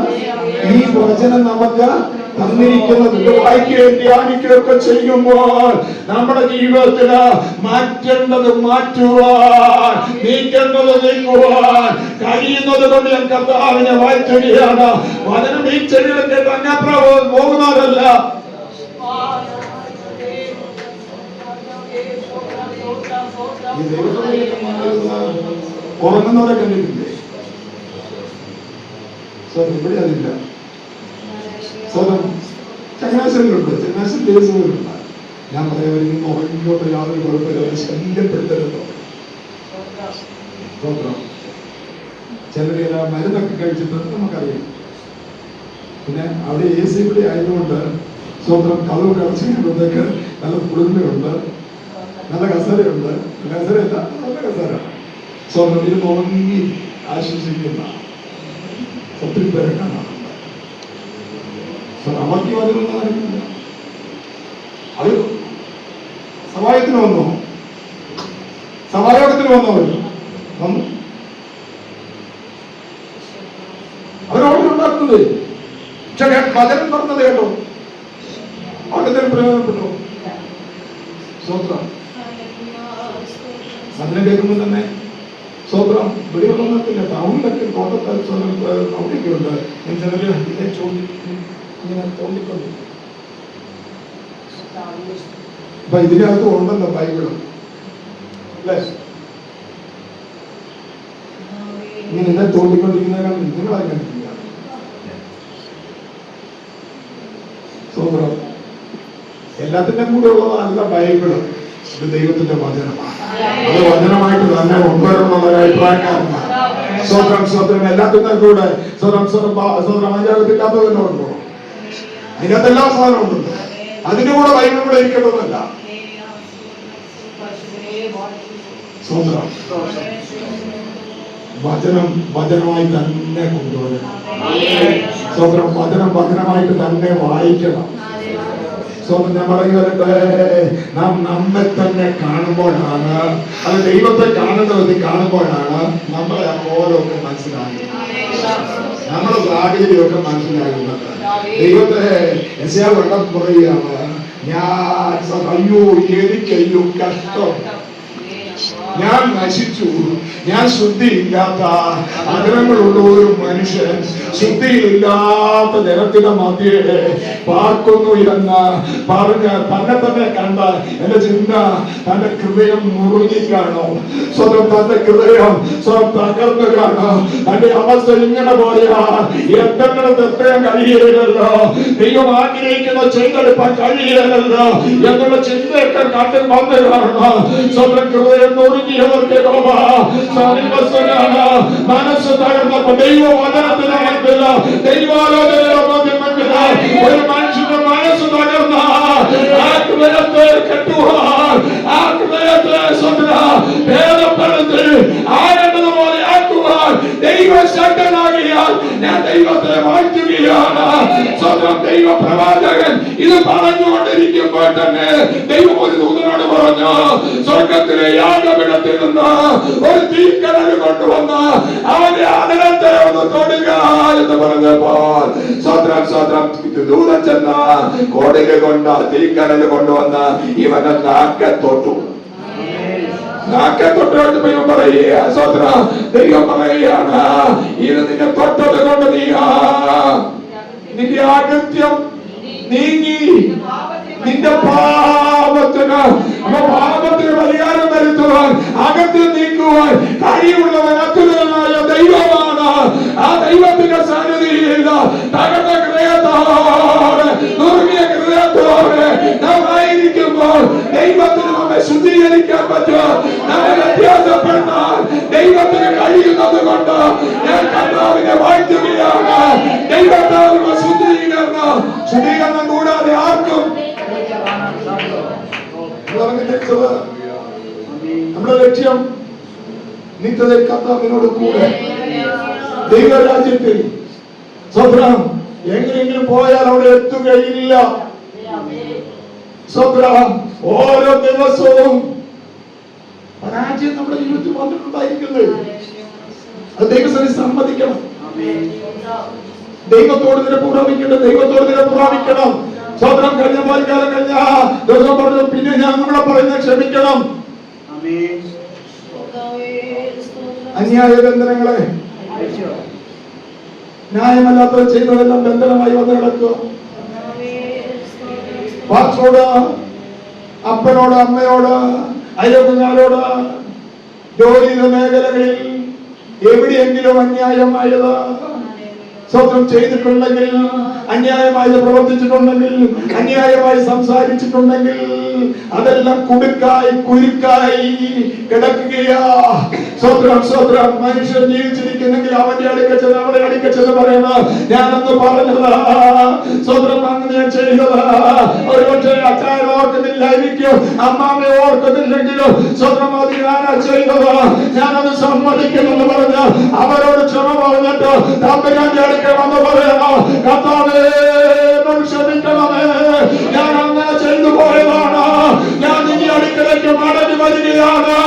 ഈ വചനം നമുക്ക് തന്നിരിക്കുന്നത്. വായിക്കുകയും ധ്യാനിക്കുകയും ഒക്കെ ചെയ്യുമ്പോൾ നമ്മുടെ ജീവിതത്തില് മാറ്റേണ്ടത് മാറ്റുവാൻ, നീക്കേണ്ടത് നീക്കുവാൻ കഴിയുന്നത് കൊണ്ട് ഞാൻ കർത്താവിനെ വായിക്കുകയാണ്. വചനം ഈ ചെടികളൊക്കെ തന്നെ പോകുന്നവരല്ല. ഈ ദൈവത്തിലേക്ക് ഉറങ്ങുന്നവരെ കണ്ടിട്ടില്ലേ? ഇവിടെ അതില്ല. ചങ്ങനാശ്ശേരിയിലുണ്ട്, ചങ്ങനാശ്ശേരി ദേവസ്വങ്ങളുണ്ട്. ഞാൻ പറയാൻ ഉറങ്ങിക്കോട്ടെ, യാതൊരു കുഴപ്പമില്ല, ശല്യപ്പെടുത്തരുതോ. ചിലർ മരുന്നൊക്കെ കഴിച്ചിട്ട് നമുക്കറിയാം. പിന്നെ അവിടെ AC കൂടി ആയതുകൊണ്ട് സ്വന്തം കഥവ് അടച്ചു കഴിയുമ്പോഴത്തേക്ക് നല്ല കുളിർമയുണ്ട്, നല്ല കസേരയുണ്ട്. കസേരയല്ല, നല്ല കസേര. സ്വന്തം ഇരുന്ന് ഉറങ്ങി ആശ്വസിക്കുന്ന ഒത്തിരി പേരെ കാണാറുണ്ട്. അവർക്ക് അതിലൊന്നും കാണിക്കില്ല. അത് സഭായത്തിന് വന്നോ, സഭായോഗത്തിന് വന്നവർ വന്നു, അവരോട് ഉണ്ടാക്കുന്നത്. പക്ഷെ വചനം പറഞ്ഞത് കേട്ടോ, അവരുടെ പ്രയോജനപ്പെട്ടു. സ്വത്രം വചനം കേൾക്കുമ്പോൾ തന്നെ സ്വത്രം വെളിവെള്ളത്തില്ല. ടൗണിലൊക്കെ തോട്ടൊക്കെ ഉണ്ട്. ചിലര് ഇതേ ഇങ്ങനെ തോന്നിക്കൊണ്ട് അപ്പൊ ഇതിനകത്ത് ഉണ്ടല്ലോ ബൈബിള് അല്ലേ? ഇങ്ങനെ ഇതേ തോണ്ടിക്കൊണ്ടിരിക്കുന്നതിനാണ് നിങ്ങളായി കണ്ടിട്ടില്ല. സ്വത്രം എല്ലാത്തിൻ്റെ കൂടെ ഉള്ളതല്ല ബൈബിള്. ഇത് ദൈവത്തിന്റെ വചനമാണ്. അത് വചനമായിട്ട് തന്നെ കൊണ്ടുവരണമെന്നുള്ള അഭിപ്രായക്കാരനാണ്. സ്വതന്ത്രം എല്ലാത്തിന്റെ കൂടെ സ്വതന്ത്രം അഞ്ചാകത്തില്ലാത്തതന്നെ ഉണ്ടോ? അതിനകത്ത് എല്ലാ സാധനവും ഉണ്ടല്ലോ. അതിന്റെ കൂടെ ബൈബിൾ കൂടെ ഇരിക്കേണ്ടതല്ല. സ്വതന്ത്രം വചനം വചനമായി തന്നെ കൊണ്ടുവരണം. സ്വതന്ത്രം വചനം വചനമായിട്ട് തന്നെ വായിക്കണം. ഞാൻ പറയുന്നത് നാം നമ്മെ തന്നെ കാണുമ്പോഴാണ്, അത് ദൈവത്തെ കാണുന്നത് കാണുമ്പോഴാണ് നമ്മളെ ഓരോക്കെ മനസ്സിലാകുന്നത്, നമ്മുടെ സാഹചര്യമൊക്കെ മനസ്സിലാകുന്നത്. ദൈവത്തെ യെശയ്യാവ് വെള്ളം പറയുകയാണ്, ഞാൻ അയ്യോ എനിക്കയ്യോ കഷ്ടം. ഞാൻ നശിച്ചു, ഞാൻ ശുദ്ധിയില്ലാത്ത അകലങ്ങളുള്ള ഒരു മനുഷ്യൻ ശുദ്ധിയില്ലാത്ത ജനത്തിന്റെ മധ്യേ പാർക്കുന്നു എന്ന് പറഞ്ഞ് തന്നെ തന്നെ കണ്ട എന്റെ ചിന്ത തന്റെ ഹൃദയം മുറുകിക്കാണോ, സ്വന്തം തന്റെ ഹൃദയം സ്വന്തം തകർന്നു കാണോ, തന്റെ അവസ്ഥ ഇങ്ങനെ പോയാ എന്തെങ്കിലും തെറ്റാൻ കഴിയില്ലല്ലോ, ദൈവം ആഗ്രഹിക്കുന്ന ചെയ്തെടുപ്പാൻ കഴിയില്ലല്ലോ എന്നുള്ള ചിന്തയൊക്കെ കണ്ടിൽ വന്നു കാണണം. സ്വന്തം ഹൃദയം മുറുകിയവർക്ക് മനസ്സ് തകർന്നപ്പോ ദൈവവചനത്തിനായിട്ടില്ല, ദൈവാലോചനയില്ല, ഒരു മനുഷ്യന്റെ മനസ്സ് തകർന്ന ആ ഹൃദയത്തെ കെട്ടുവാൻ, ആ ഹൃദയത്തെ ഭേദപ്പെടുത്തി ആകേണ്ടതുപോലെ ആക്കുവാൻ ദൈവശക്തനാകിയാൽ ഞാൻ ദൈവത്തെ വാഴ്ത്തുകയാണ്. സ്വന്തം ദൈവ പ്രവാചകൻ ഇത് പറഞ്ഞുകൊണ്ടിരിക്കുമ്പോൾ തന്നെ ദൈവം ഒരു ദൂതനോട് പറഞ്ഞു, സ്വർഗത്തിലെ യാഗപീഠത്തിൽ നിന്ന് ഒരു തീക്കനൽ കൊണ്ടുവന്ന് അവന്റെ ആദരത്തെ ഒന്ന് തൊടുക എന്ന് പറഞ്ഞപ്പോൾ സ്വത്രം ദൂതൻ ചെന്ന കോടിക കൊണ്ട് തീക്കനൽ കൊണ്ടുവന്ന് ഇവന്റെ നാക്കെ തൊട്ടു. നാക്കെ തൊട്ട് ദൈവം പറയുകയാണ്, ഇത് നിന്നെ തൊട്ടത് കൊണ്ട് നിന്റെ അകൃത്യം നീങ്ങി, നിന്റെ പാപത്തിന് പരിഹാരം വരുത്തുവാൻ, അകത്യം നീക്കുവാൻ കഴിവുള്ളവൻ അത്യുന്നതനായ ദൈവമാണ്. ആ ദൈവത്തിന്റെ സന്നിധിയിൽ തകർന്ന ഹൃദയത്തോടെ, നുറുങ്ങിയ ഹൃദയത്തോടെ നാം ആയിരിക്കുമ്പോൾ ദൈവത്തിന് നമ്മെ ശുദ്ധീകരിക്കാൻ പറ്റും. നമ്മെ വ്യത്യാസപ്പെടാൻ ദൈവത്തിന് കഴിയുന്നത് കൊണ്ട് ഞാൻ കർത്താവിനെ വാഴ്ത്തുകയാണ്. ദൈവത്താലുള്ള ശുദ്ധീകരണം കൂടാതെ ആർക്കും നമ്മുടെ ലക്ഷ്യം നിത്യതയിൽ കർത്താവിനോട് കൂടെ ദൈവരാജ്യത്തിൽ സ്വപ്നം എങ്ങനെയെങ്കിലും പോയാൽ അവിടെ എത്തുകയില്ല. സ്വപ്നം ഓരോ ദിവസവും പരാജയം നമ്മുടെ ജീവിതത്തിൽ വന്നിട്ടുണ്ടായിരിക്കുന്നത് അത് ദൈവസഭ സമ്മതിക്കണം. ദൈവത്തോട് നിരപുറാമിക്കണം. സ്വന്തം കഴിഞ്ഞ പാലിക്കാലം കഴിഞ്ഞ ദിവസം പറഞ്ഞു, പിന്നെ ഞാൻ നമ്മളെ പറയുന്നത് ക്ഷമിക്കണം. അന്യായ ബന്ധനങ്ങളെ, ന്യായമല്ലാത്തത് ചെയ്യുന്നതെല്ലാം ബന്ധനമായി വന്ന് കിടക്കുക. വാച്ചോട്, അപ്പനോട്, അമ്മയോട്, അയൽക്കാരോട്, ജോലിയുടെ മേഖലകളിൽ എവിടെയെങ്കിലും അന്യായമായത് സ്വന്തം ചെയ്തിട്ടുണ്ടെങ്കിൽ, അന്യായമായി പ്രവർത്തിച്ചിട്ടുണ്ടെങ്കിൽ, അന്യായമായി സംസാരിച്ചിട്ടുണ്ടെങ്കിൽ അതെല്ലാം കുരുക്കായി കിടക്കുകയാ. സ്വത്രം മനുഷ്യൻ ജീവിച്ചിരിക്കുന്നെങ്കിൽ അവന്റെ അടുക്കച്ചത് അവളെ അടുക്കച്ചത് പറയണം, ഞാനന്ന് പറഞ്ഞതാ, സ്വത്രം അങ്ങനെ ഞാൻ ചെയ്തതാ. ഒരുപക്ഷെ അച്ചായൻ ഓർക്കുന്നില്ലായിരിക്കും, അമ്മാമ്മ ഓർക്കുന്നില്ലെങ്കിലും സ്വത്രം അത് ഞാനാ ചെയ്തതാ, ഞാനത് സമ്മതിക്കുന്നെന്ന് പറഞ്ഞ അവരോട് ക്ഷമ പറഞ്ഞിട്ട് തമ്പുരാന്റെ അടുക്ക വന്ന് പറയണോ, കർത്താവേ ക്ഷമിക്കണമേ, ഞാൻ അങ്ങനെ ചെയ്തു പോയതാണ്, ഞാൻ ഈ അടുക്കളയ്ക്ക് മടങ്ങി വരികയാണ്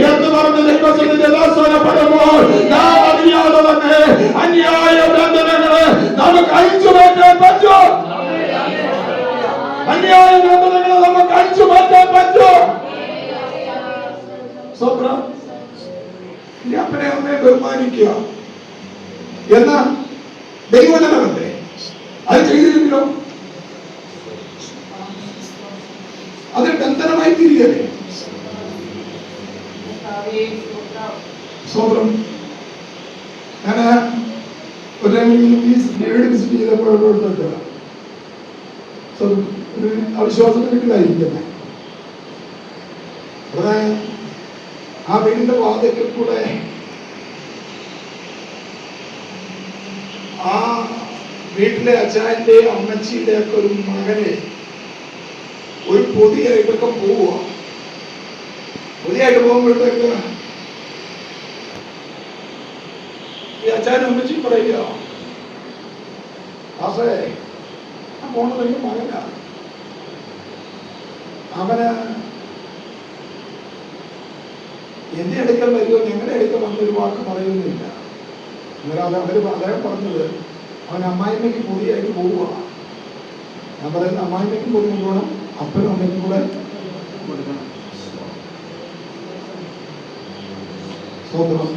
എന്ന് പറഞ്ഞ് ദൈവത്തിന്റെ ദാസനപ്പെടുമ്പോൾ നാം അറിയാതെ തന്നെ അന്യായ ബന്ധനങ്ങളെ നമുക്ക് അഴിച്ചു മാറ്റാൻ പറ്റും. അന്യായ ബന്ധനങ്ങളെ നമുക്ക് അഴിച്ചു മാറ്റാൻ പറ്റും. സ്വപ്നം അപ്പനെ അമ്മയെ ബഹുമാനിക്കുക എന്ന ദൈവജനമല്ലേ, അത് ചെയ്തില്ലെങ്കിലോ അത് ബന്ധനമായി തിരികെ. സ്വന്തം ഞാൻ ഒരു വിസിറ്റ് ചെയ്തപ്പോഴോട്ട് ഒരു അവിശ്വാസത്തിലായിരിക്കുന്നത് അവിടെ ആ വീടിന്റെ വാതിക്കൽ കൂടെ ആ വീട്ടിലെ അച്ഛൻ്റെ അമ്മച്ചിയുടെ ഒക്കെ ഒരു മകനെ ഒരു പൊതിയായിട്ടൊക്കെ പോവുക. പൊതിയായിട്ട് പോകുമ്പോഴത്തേക്ക് ഈ അച്ഛനും അമ്മച്ചി പറയുക, ആസേ ആ പോണത് മകനാ, അവന് എന്റെ അടുക്കൽ വരുമോ ഞങ്ങളുടെ അടുക്കൽ വന്നൊരു വാക്ക് പറയുന്നില്ല. അന്നേരം അദ്ദേഹം പറഞ്ഞത് അവൻ അമ്മായിമ്മയ്ക്ക് പൊതിയായിട്ട് പോവുക. ഞാൻ പറയുന്നത് അമ്മായിമ്മയ്ക്കും പൊതി കൊണ്ടുപോകണം, അപ്പനും അമ്മയ്ക്കും കൂടെ കൊടുക്കണം. സ്വന്തം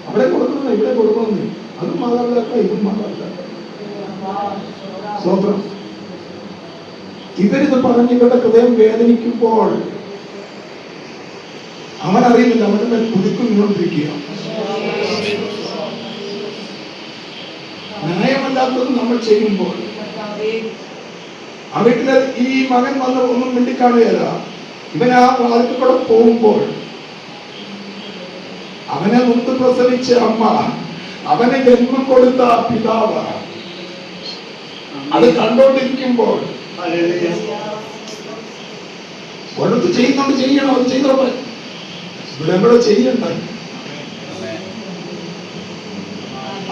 അവിടെ കൊടുക്കണം, ഇവിടെ കൊടുക്കണം, അതും മാതാപിതാക്കൾ, ഇതും മാതാപിതാക്കൾ. സ്വന്തം ഇവരിത് പറഞ്ഞ് ഇവരുടെ ഹൃദയം വേദനിക്കുമ്പോൾ അവൻ അറിയുന്നില്ല, അവന്റെ മേൽ കുലുക്കുന്നുകൊണ്ടിരിക്കുക. ന്യായമല്ലാത്തത് നമ്മൾ ചെയ്യുമ്പോൾ ആ വീട്ടില് ഈ മകൻ വന്ന് ഒന്നും മിണ്ടിക്കാണുകയല്ല. ഇവൻ ആ വാതിൽ കൂടെ പോകുമ്പോൾ അവനെ മുമ്പ് പ്രസവിച്ച അമ്മ, അവനെ ജന്മം കൊടുത്ത പിതാവ് അത് കണ്ടോണ്ടിരിക്കുമ്പോൾ ഒരിടത്ത് ചെയ്യുന്നുണ്ട്, ചെയ്യണം, അത് ചെയ്തോട്ടെ, ഇവിടെ ചെയ്യണ്ട.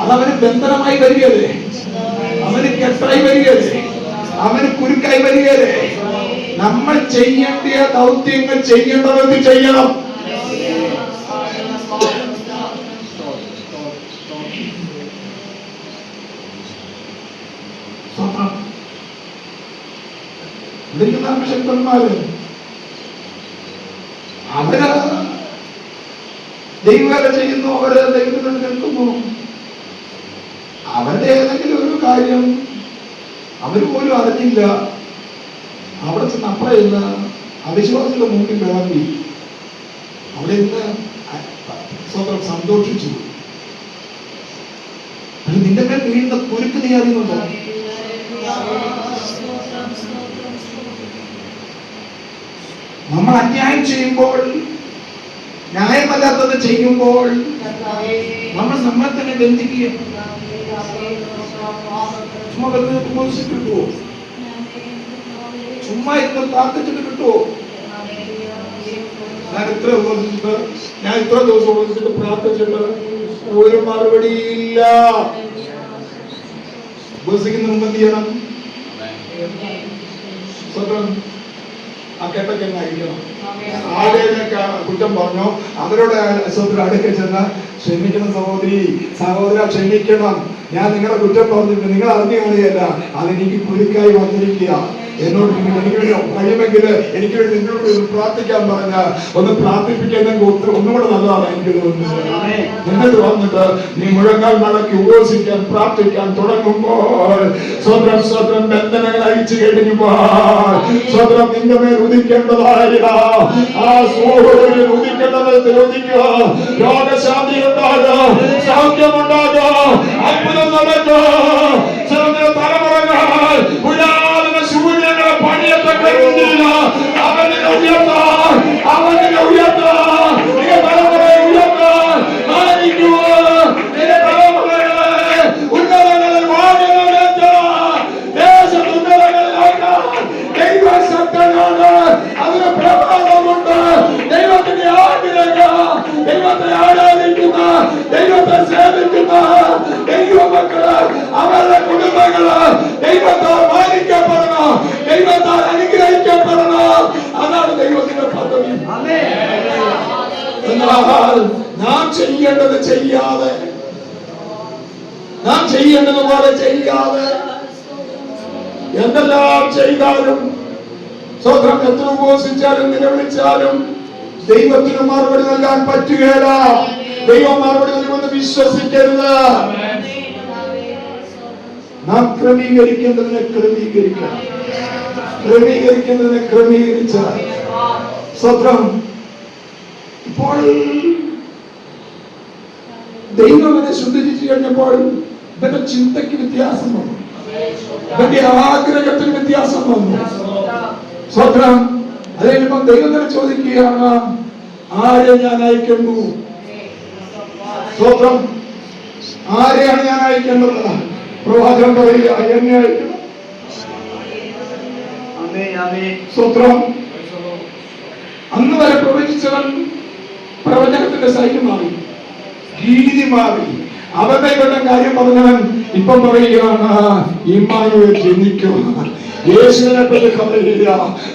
അതവന് ബന്ധനമായി വരികയല്ലേ, അവന് കെട്ടായി വരികയല്ലേ, അവന് കുരുക്കായി വരികയല്ലേ. നമ്മൾ ചെയ്യേണ്ട ദൗത്യങ്ങൾ ചെയ്യേണ്ടവർക്ക് ചെയ്യണം. ശക്തന്മാര് അവര് ദൈവവേല ചെയ്യുന്നു, അവര് ദൈവത്തിൽ നിൽക്കുന്നു. അവരുടെ ഏതെങ്കിലും ഒരു കാര്യം അവര് പോലും അറിഞ്ഞില്ല. അവിടെ ചെന്ന് അപ്പുറം ഇന്ന് അവിശ്വാസികളുടെ മുമ്പിൽ വിളമ്പി അവിടെ ഇന്ന് സ്വന്തം സന്തോഷിച്ചു. നിന്റെ മേൽ വീണ്ടും കുരുക്ക് നീ അറിയുന്നുണ്ടോ? നമ്മൾ അന്യായം ചെയ്യുമ്പോൾ, ന്യായമല്ലാത്തത് ചെയ്യുമ്പോൾ നമ്മൾ നമ്മളെ തന്നെ ബന്ധിക്കുക. ചുമ്മാ ഇരുന്ന് പ്രാർത്ഥിച്ചിട്ട് കിട്ടുമോ? ഞാൻ ഇത്ര ദിവസം ഉപസിച്ചിട്ട് പ്രാർത്ഥിച്ചിട്ട് ഒരു മറുപടിയില്ല. ഉപസിക്കുന്ന മുമ്പ് എന്ത് ചെയ്യണം? ആ കേട്ടൊക്കെ അയക്കണം. ആരെയൊക്കെ കുറ്റം പറഞ്ഞോ അവരോട് അടുക്ക ചെന്ന് ക്ഷമിക്കണം സഹോദരി, സഹോദര ക്ഷമിക്കണം, ഞാൻ നിങ്ങളെ കുറ്റം പറഞ്ഞിട്ട് നിങ്ങൾ അറിഞ്ഞു കാണുകയല്ല, അതെനിക്ക് കുരുക്കായി വന്നിരിക്കുക. എന്നോട് എനിക്ക് വേണ്ടി കഴിയുമെങ്കിൽ എനിക്ക് വേണ്ടി നിന്നോട് പ്രാർത്ഥിക്കാൻ പറഞ്ഞ ഒന്ന് പ്രാർത്ഥിപ്പിക്കാൻ ഒന്നുകൂടെ നല്ലതാണ് എനിക്ക് തോന്നുന്നത്. എന്നിട്ട് വന്നിട്ട് നീ മുഴങ്ങാൽ മടക്കി ഉപവസിക്കാൻ പ്രാർത്ഥിക്കാൻ തുടങ്ങുമ്പോൾ സ്വന്തം സ്വന്തം ബന്ധനങ്ങൾ അഴിച്ചു കഴിഞ്ഞുമ്പോൾ സ്വന്തം നിന്റെ മേൽ ഉദിക്കേണ്ടതായ ആ സൂര്യനിൽ ഉദിക്കേണ്ടത് ഉദിക്കുക. രോഗശാന്തി ഉണ്ടാകുക, സൗഖ്യമുണ്ടാകുക, അത്ഭുതം നടക്കുക. തലമുറകൾ പുരാതന ശൂന്യങ്ങളെ പണിയത്തെ കരുതിയില്ല. അവനെ ഉയർത്താൻ, അവനെ ഉയർത്താൻ, നിന്റെ തലമുറയെ ഉയർത്താൻ ആയിരിക്കുക. നിന്റെ തലമുറകളെ ഉന്നതങ്ങളിൽ വാഴുന്നവരെത്താൻ, ദേശത്ത് ഉന്നതങ്ങളിലാക്കാൻ ദൈവശക്തനാണ്. അതിന് പ്രഭാവമുണ്ട്. ദൈവത്തിന്റെ ആഗ്രഹം, ദൈവത്തെ ആരാധിക്കുന്ന, ദൈവത്തെ സേവിക്കുന്ന ദൈവമക്കള്, അവരുടെ കുടുംബങ്ങള് ദൈവത്താൽ മാനിക്കപ്പെടണം, ദൈവത്താൽ അനുഗ്രഹിക്കപ്പെടണം. അതാണ് ദൈവത്തിന്റെ പദ്ധതി. എന്നാൽ നാം ചെയ്യേണ്ടത് ചെയ്യാതെ, നാം ചെയ്യേണ്ടത് പോലെ ചെയ്യാതെ എന്തെല്ലാം ചെയ്താലും സ്വന്തം എത്ര ഉപവസിച്ചാലും നിലവിളിച്ചാലും ദൈവത്തിന് മറുപടി നൽകാൻ പറ്റുകയില്ല. ദൈവം മറുപടി നൽകുമെന്ന് വിശ്വസിക്കരുത്. നാം ക്രമീകരിക്കേണ്ടതിനെ ക്രമീകരിക്കണം, ക്രമീകരിക്കേണ്ടതിനെ ക്രമീകരിച്ച സ്വത്രം. ഇപ്പോൾ ദൈവനെ ശുദ്ധീകരിച്ചു കഴിഞ്ഞപ്പോൾ ഇവന്റെ ചിന്തയ്ക്ക് വ്യത്യാസം വന്നു, ഇവന്റെ ആഗ്രഹത്തിന് വ്യത്യാസം വന്നു. സ്വത്രം. അത് കഴിഞ്ഞപ്പോൾ ദൈവത്തിനെ ചോദിക്കുകയാണ്, ആരെ ഞാൻ അയക്കുന്നു? സ്വത്രം. ആരെയാണ് ഞാൻ അയക്കേണ്ടത്? പ്രവാചകൻ പറയുക, എന്നെ അയക്കണം. സ്വത്രം. അന്ന് വരെ പ്രവചിച്ചവൻ പ്രവചനത്തിന്റെ ശൈലി മാറി, രീതി മാറി. അവരുടെ ഇവരുടെ കാര്യം പറഞ്ഞവൻ ഇപ്പം പറയുകയാണ്, ഇമ്മാനുവേൽ ജനിക്കുക. യേശുവിനെ പറ്റി പറയുക,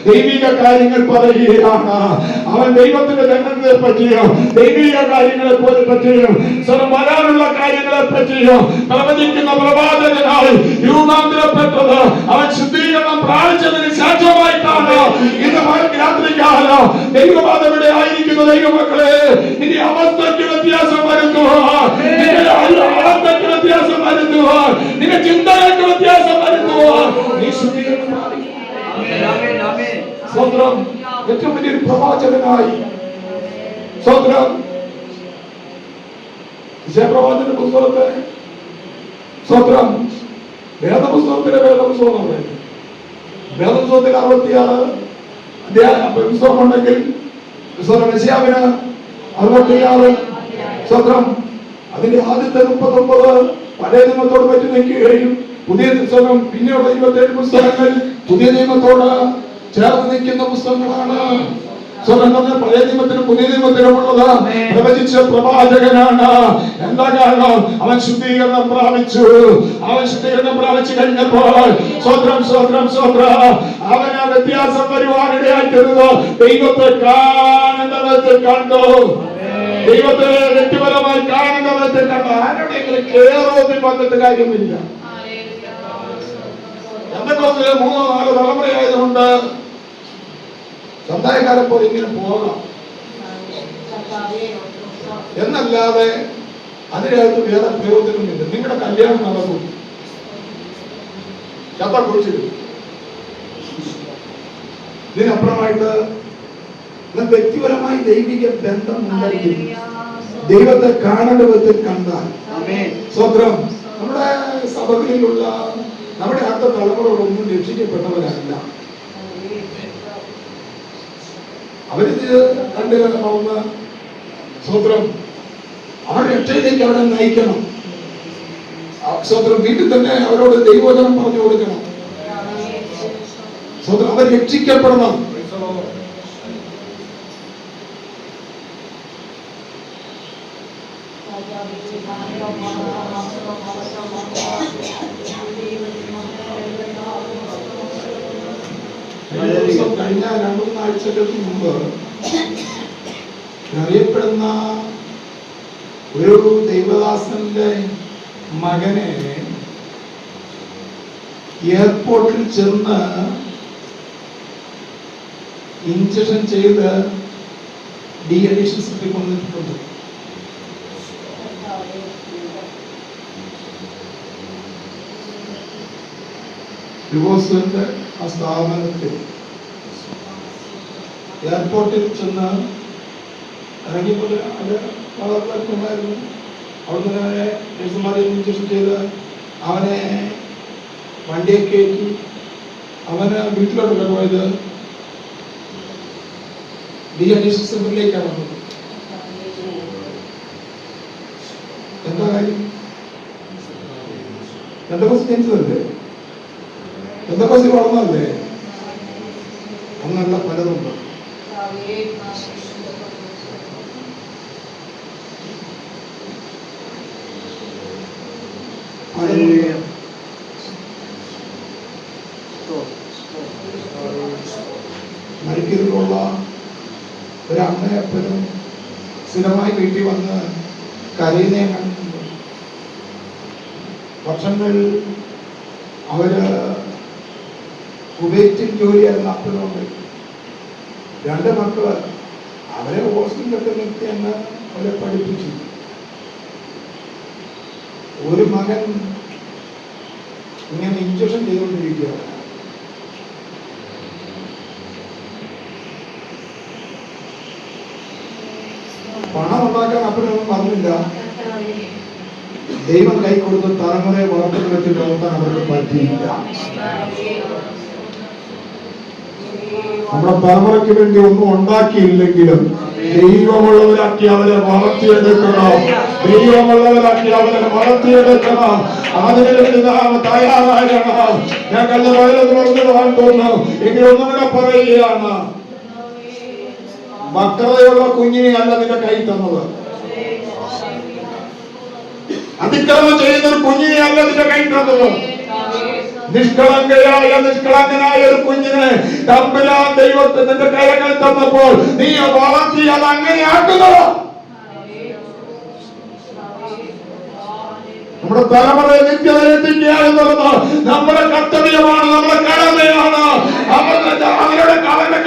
ദൈവിക കാര്യങ്ങൾ പറയുകയാണ്. അവൻ ദൈവത്തിന്റെ ജനത്തെ പറ്റിയും ദൈവിക കാര്യങ്ങളെ പറ്റിയും വരാനുള്ള കാര്യങ്ങളെ പറ്റിയും പ്രവചിക്കുന്ന പ്രവാചകനായി രൂപാന്തരപ്പെട്ടത് അവൻ ശുദ്ധീകരണം പ്രാപിച്ചതിന് ശേഷമായിട്ടാണ്. ഇന്ന് രാത്രിക്കാലം ദൈവപാത എവിടെ ആയിരിക്കുന്നു ദൈവമക്കളെ, ഇനി അവസ്ഥയ്ക്ക് വ്യത്യാസം വരുത്തുവാൻ, അവസ്ഥയ്ക്ക് വ്യത്യാസം വരുത്തുവാൻ, നിന്റെ ചിന്തകൾക്ക് വ്യത്യാസം വരുത്തുവാൻ നീ ശുദ്ധീകരണം പ്രാപിക്കണം. സ്വന്തം ഏറ്റവും വലിയൊരു പ്രവാചകനായി സ്വന്തം വിജയപ്രവാചകന്റെ പുസ്തകത്തെ സ്വന്തം വേദപുസ്തകത്തിലെ വേദപുസ്തകം വേദപുസ്തകത്തിൽ 66 പുസ്തകമുണ്ടെങ്കിൽ മെശിയാവിന് 66 സ്വന്തം അതിന്റെ ആദ്യത്തെ 39 പഴയ നിയമത്തോട് പറ്റി നിൽക്കുകയും പുതിയ പുസ്തകം പിന്നെയുള്ള 27 പുസ്തകങ്ങൾ പുതിയ നിയമത്തോട് ചേർന്ന് നിൽക്കുന്ന പുസ്തകങ്ങളാണ്. പഴയ നിയമത്തിനും പുതിയ നിയമത്തിനുമുള്ളത് പ്രവചിച്ച പ്രവാചകനാണ്. എന്താ കാരണം? അവൻ ശുദ്ധീകരണം പ്രാപിച്ചു. അവൻ ശുദ്ധീകരണം പ്രാപിച്ചു കഴിഞ്ഞപ്പോൾ സ്വത്രം സ്വത്രം സ്വത്ര അവന് വ്യത്യാസം വരുവാനിടയായിത്തീർന്നു. ദൈവത്തെ കാണുന്ന വിധത്തിൽ കണ്ടു. ദൈവത്തെ വ്യക്തിപരമായി കാണുന്ന വിധത്തിൽ കണ്ടു. ആരുടെയെങ്കിലും കേറോത്തിൽ വന്നിട്ട് കാര്യമില്ല. എന്തൊക്കെ 3-4 തലമുറയായതുകൊണ്ട് സമുദായക്കാരെ പോലെ ഇങ്ങനെ പോകാം എന്നല്ലാതെ അതിനകത്ത് വേറെ പ്രയോജനമില്ല. നിങ്ങളുടെ കല്യാണം നടക്കും, ചത്ത കുറിച്ചിടും. ഇതിനപ്പുറമായിട്ട് വ്യക്തിപരമായി ദൈവിക ബന്ധം ഉണ്ടാക്കി ദൈവത്തെ കാണേണ്ട വിധത്തിൽ കണ്ടാൽ സ്വത്രം നമ്മുടെ സഭകളിലുള്ള നമ്മുടെ അടുത്ത തലമുറകളൊന്നും രക്ഷിക്കപ്പെട്ടവരല്ല. അവരിത് കണ്ടു കാണുന്ന സ്വത്രം അവർ രക്ഷയിലേക്ക് അവരെ നയിക്കണം. സ്വത്രം വീട്ടിൽ തന്നെ അവരോട് ദൈവവചനം പറഞ്ഞു കൊടുക്കണം. സ്വത്രം അവർ രക്ഷിക്കപ്പെടണം. കഴിഞ്ഞ 2-3 ആഴ്ചകൾക്ക് മുമ്പ് അറിയപ്പെടുന്ന ഒരു ദൈവദാസന്റെ മകനെ എയർപോർട്ടിൽ ചെന്ന് ഇഞ്ചക്ഷൻ ചെയ്ത് ഡീഅഡിക്ഷൻ സെന്ററിൽ കൊണ്ടിട്ടുണ്ട്. ഡിവോഴ്സിന്റെ ആ സ്ഥാപനത്തിൽ എയർപോർട്ടിൽ ചെന്ന് ഇറങ്ങിയപ്പോൾ വളർത്തുണ്ടായിരുന്നു. അവിടുന്ന് അവനെ നഴ്സുമാരെ ഇഞ്ചക്ഷൻ ചെയ്ത് അവനെ വണ്ടിയെ കയറ്റി അവന് വീട്ടിലോട്ടല്ല പോയത്, ഡീഅഡിക്ഷൻ സെന്ററിലേക്കാണ് വന്നത്. എന്താ കാര്യം? എന്തൊക്കെ ജനിച്ചതല്ലേ, എന്തൊക്കെ വളർന്നതല്ലേ? അങ്ങനെയുള്ള പലതുണ്ട്. മരിക്കലുള്ള ഒരു അമ്മയപ്പനും സ്ഥിരമായി വീട്ടിൽ വന്ന് കരയുന്നേ കണ്ടിട്ടുണ്ട്. വർഷങ്ങൾ അവര് കുവൈറ്റിൽ ജോലിയായിരുന്ന അപ്പനുണ്ട്. 2 മക്കള്. അവരെ ഹോസ്റ്റലിലൊക്കെ നിർത്തി അങ്ങ് അവരെ പഠിപ്പിച്ചു. ഒരു മകൻ ഇങ്ങനെ ഇഞ്ചക്ഷൻ ചെയ്തുകൊണ്ടിരിക്കുകയാണ്. പണം ഉണ്ടാക്കാൻ അപ്പനൊന്നും പറഞ്ഞില്ല. ദൈവം കൈ കൊടുത്ത് തലമുറയെ വളർത്തുന്ന വെച്ച് വളർത്താൻ അവർക്ക് പറ്റിയില്ല. നമ്മുടെ തലമുറയ്ക്ക് വേണ്ടി ഒന്നും ഉണ്ടാക്കിയില്ലെങ്കിലും ദൈവമുള്ളവരാക്കി അവരെ വളർത്തിയെടുക്കണം. ദൈവമുള്ളവരാക്കി അവരെ വളർത്തിയെടുക്കണം. അതിനുവേണ്ടി നാം തയ്യാറാകണം. ഞാൻ കഴിഞ്ഞ വയലത് പറഞ്ഞതാണ് തോന്നുന്നു. എങ്കിലും ഒന്നുകൂടെ പറയുകയാണ്, വക്രതയുള്ള കുഞ്ഞിനെ അല്ല നിന്റെ കൈ തന്നത്. അതിക്രമം ചെയ്യുന്ന ഒരു കുഞ്ഞിനെ അല്ല നിന്റെ കൈ തന്നത്. നിഷ്കളങ്കനായ ഒരു കുഞ്ഞിനെ തമ്പുരാൻ ദൈവത്തെ നിന്റെ കൈകൾ തന്നപ്പോൾ നീ വളർത്തി അത് അങ്ങനെയാക്കുന്നത്. നമ്മുടെ തലമുറയെ നിത്യതയെത്തിക്കുക എന്നുള്ളത് നമ്മുടെ കർത്തവ്യമാണ്, നമ്മുടെ കടമയാണ്. അവരുടെ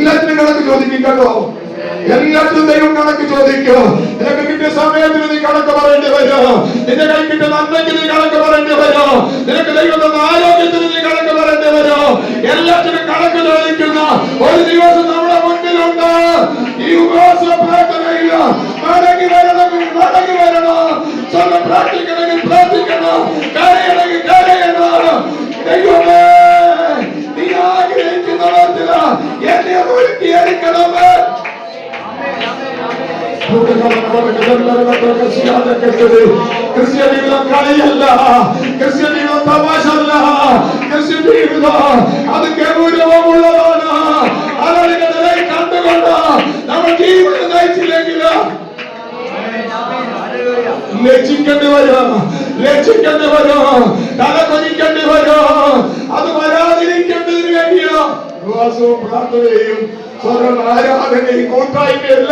എല്ലാത്തിനും കണക്ക് ചോദിക്കും കേട്ടോ. എല്ലാത്തിനും ദൈവം കണക്ക് ചോദിക്കും. നിനക്ക് കിട്ടിയ സമയത്തിന് നീ കണക്ക് പറയേണ്ടി വരും. നിന്റെ കൈ കിട്ടിയ നന്മയ്ക്ക് നീ കണക്ക് പറയേണ്ടി വരും. നിനക്ക് ദൈവം തന്ന ആരോഗ്യത്തിന് നീ കണക്ക് പറയേണ്ടി വരും. എല്ലാത്തിനും കണക്ക് ചോദിക്കുന്ന ഒരു ദിവസം നമ്മുടെ മുന്നിലുണ്ട്. ഈ ഉപവാസ പ്രാർത്ഥനയിൽ മടങ്ങി വരണമെങ്കിൽ മടങ്ങി വരണം. സ്വന്തം പ്രാർത്ഥിക്കണമെങ്കിൽ പ്രാർത്ഥിക്കണം. കരയണമെങ്കിൽ കരയണം. ദൈവമേ, നീ ആഗ്രഹിക്കുന്ന വിധത്തില് എന്നെ ഒരുക്കിയെടുക്കണമേ. ക്രിസ്ത്യ ജീവിതം കളിയല്ല, ക്രിസ്ത്യ ജീവിതം തമാശല്ല, ക്രിസ്ത്യ ജീവിതം അത് ഗൗരവമുള്ളതാണ്. അതായത് കണ്ടുകൊണ്ട് നമ്മൾ ജീവിതം നയിച്ചില്ലെങ്കിൽ ലജ്ജിക്കേണ്ടി വരും, ലജ്ജിക്കേണ്ടി വരും, തല കൊതിക്കേണ്ടി വരും. അത് വരാതിരിക്കേണ്ടതിന് വേണ്ടിയോ ഉപവാസവും പ്രാർത്ഥനയും ആരാധനയും കൂട്ടായ്മയല്ല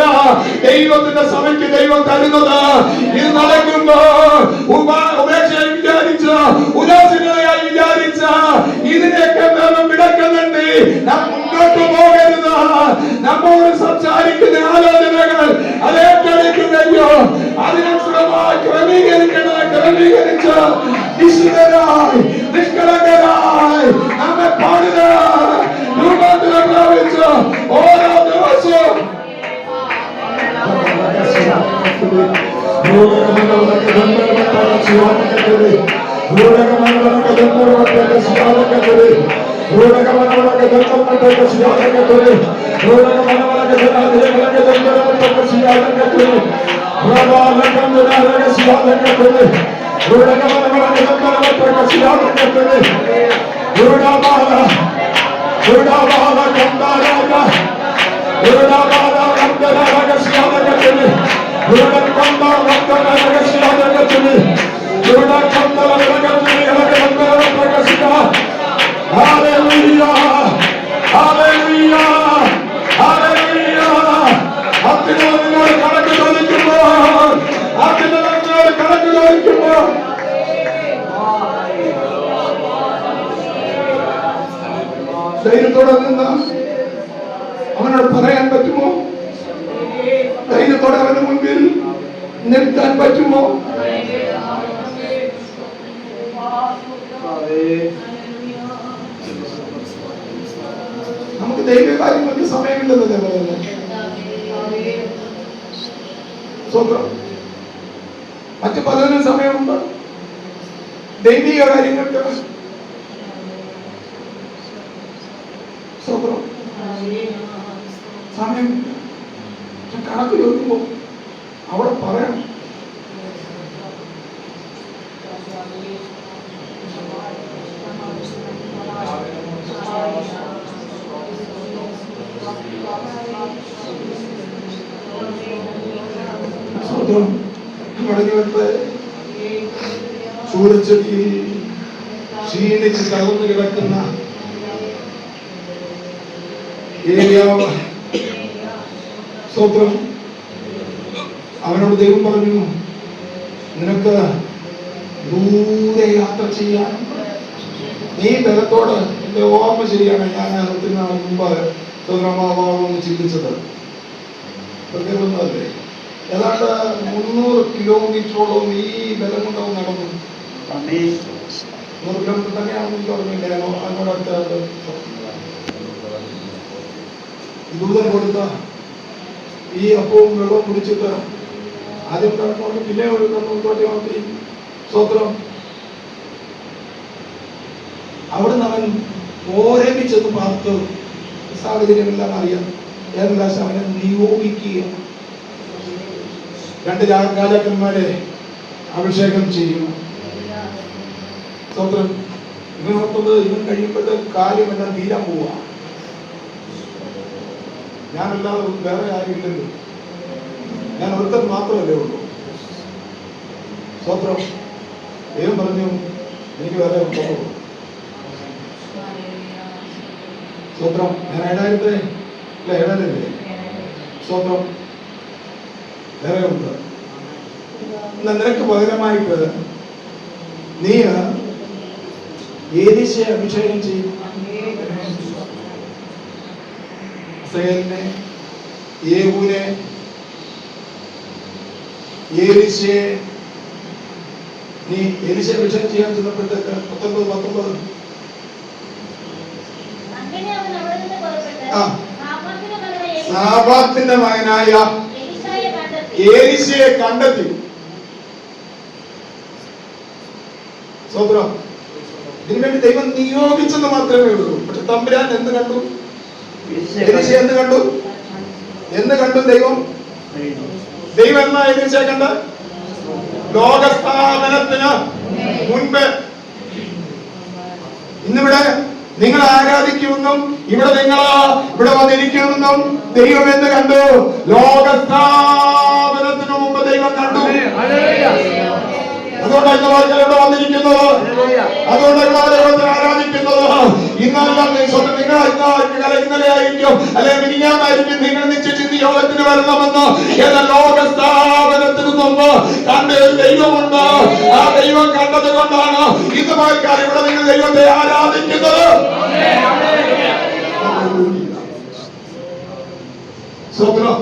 ദൈവത്തിന്റെ സഭയ്ക്ക് ദൈവം തരുന്നത്. ഇത് നടക്കുമ്പോ ഉപേക്ഷയായി വിചാരിച്ച, ഉദാസീനതയായി വിചാരിച്ച ഇതിനെയൊക്കെ നാം വിടക്കുന്നുണ്ട്. നാം മുന്നോട്ട് പോകരുത്. നമ്മോട് സംസാരിക്കുന്ന ആലോചനകൾ അത് ഏറ്റെടുക്കുകയോ അതിനനുസൃതമായി ക്രമീകരിക്കുന്നത് ക്രമീകരിച്ച് നിശ്ചിതരായി നിഷ്കളങ്കരായി നമ്മെ പാടുക രൂപാന്തരം പ്രാപിച്ച് ഓരോ ദിവസവും ധൈര്യത്തോടെ നിന്ന് അവനോട് പറയാൻ പറ്റുമോ? ധൈര്യത്തോടെ അവന്റെ മുൻപിൽ നിൽക്കാൻ പറ്റുമോ? നമുക്ക് ദൈവ കാര്യങ്ങൾക്ക് സമയമില്ലെന്നല്ലേ പറയുന്നത്. സ്വന്തം മറ്റു പലതിനും സമയമുണ്ട്. ദൈവിക കാര്യങ്ങൾക്ക് സ്വന്തം സമയം കണക്ക് ചോദിക്കുമ്പോ അവിടെ പറയണം. സൂര്യച്ചെടിയിൽ ക്ഷീണിച്ച് തകർന്നു കിടക്കുന്ന ഏലിയാവ് സ്തോത്രം. അവനോട് ദൈവം പറഞ്ഞു, നിനക്ക് ദൂരെ യാത്ര ചെയ്യാൻ നീ ബലത്തോട്. എന്റെ ഓർമ്മ ശരിയാണ്, ഞാൻ ഒത്തിരി നാൾ മുമ്പ് സ്വതന്ത്രമാവാമെന്ന് ചിന്തിച്ചത്. പ്രത്യേകമൊന്നുമല്ലേ, ഏതാണ്ട് 300 കിലോമീറ്ററോളം ഈ ബലം കൊണ്ടവൻ നടന്നു. 100 കിലോമീറ്റർ തന്നെയാണെന്ന് എനിക്ക് ഓർമ്മയില്ലായിരുന്നു. അതിനോടടുത്ത് ദൂതം കൊടുത്ത ഈ അപ്പവും വെള്ളവും കുടിച്ചിട്ട് ആദ്യം കിടന്നോണ്ട് പിന്നെ ഒരു കണ്ണുത്തോട്ടി നോക്കി സ്വത്രം. അവിടുന്ന് അവൻ ഓരമിച്ചെന്ന് പാർത്ത് സാഹചര്യമെല്ലാം അറിയാം. ഏകദേശം അവനെ നിയോഗിക്കുക. 2 രാജാക്കന്മാരെ അഭിഷേകം ചെയ്യും. സ്വത്രം. ഇവനോർത്തത് ഇവൻ കഴിയുമ്പോഴത്തെ കാര്യമെല്ലാം തീരാൻ പോവാ. ഞാനല്ലാതെ വേറെ ആരുമില്ലല്ലോ, ഞാൻ ഒരുത്തൻ മാത്രമല്ലേ ഉള്ളൂ. സ്വത്രം. ദൈവം പറഞ്ഞു, എനിക്ക് വേറെ ഉള്ളൂ. സ്വത്രം. ഞാൻ 7,000 സ്വത്രം വേറെ ഉണ്ട്. നിനക്ക് പകരമായിട്ട് നീ ഏലീശയെ അഭിഷേകം ചെയ്യും. ഇസ്രായേലിനെ, യേഹൂവിനെ, എലീശയെ, നീ എലീശയെ അഭിഷേകം ചെയ്യാൻ ചെന്നപ്പോഴത്തേക്ക് 19 സാഫാത്തിന്റെ മകനായ എലീശയെ കണ്ടെത്തി. സ്വതന്ത്രം ഇതിനുവേണ്ടി ദൈവം നിയോഗിച്ചെന്ന് മാത്രമേ ഉള്ളൂ. പക്ഷെ തമ്പുരാൻ എന്ത് കണ്ടു? എലീശ എന്ത് കണ്ടു? ദൈവം എന്നാ എലീശയെ കണ്ട? ലോകസ്ഥാപനത്തിന് മുൻപ്. ഇന്നിവിടെ നിങ്ങൾ ആരാധിക്കുമെന്നും ഇവിടെ വന്നിരിക്കുമെന്നും ദൈവം എന്ന് കണ്ടു? ലോകസ്ഥാപനത്തിന് മുമ്പ് ദൈവം കണ്ടു. അതുകൊണ്ടാണ് ഇവിടെ വന്നിരിക്കുന്നത്. അതുകൊണ്ടാണ് ദൈവത്തെ ആരാധിക്കുന്നത്. ഇന്നലെ ആയിരിക്കും അല്ലെങ്കിൽ മിനിഞ്ഞാന്നായിരിക്കും നിങ്ങൾ നിശ്ചയിച്ച് യോഗത്തിന് വരണമെന്ന്. എന്ന ലോകസ്ഥാപനത്തിന് മുമ്പ് കണ്ട ഒരു ദൈവമുണ്ട്. ആ ദൈവം കണ്ടത് കൊണ്ടാണ് ഇന്ന് ആൾക്കാർ ഇവിടെ നിങ്ങൾ ദൈവത്തെ ആരാധിക്കുന്നത്. സ്വതന്ത്രം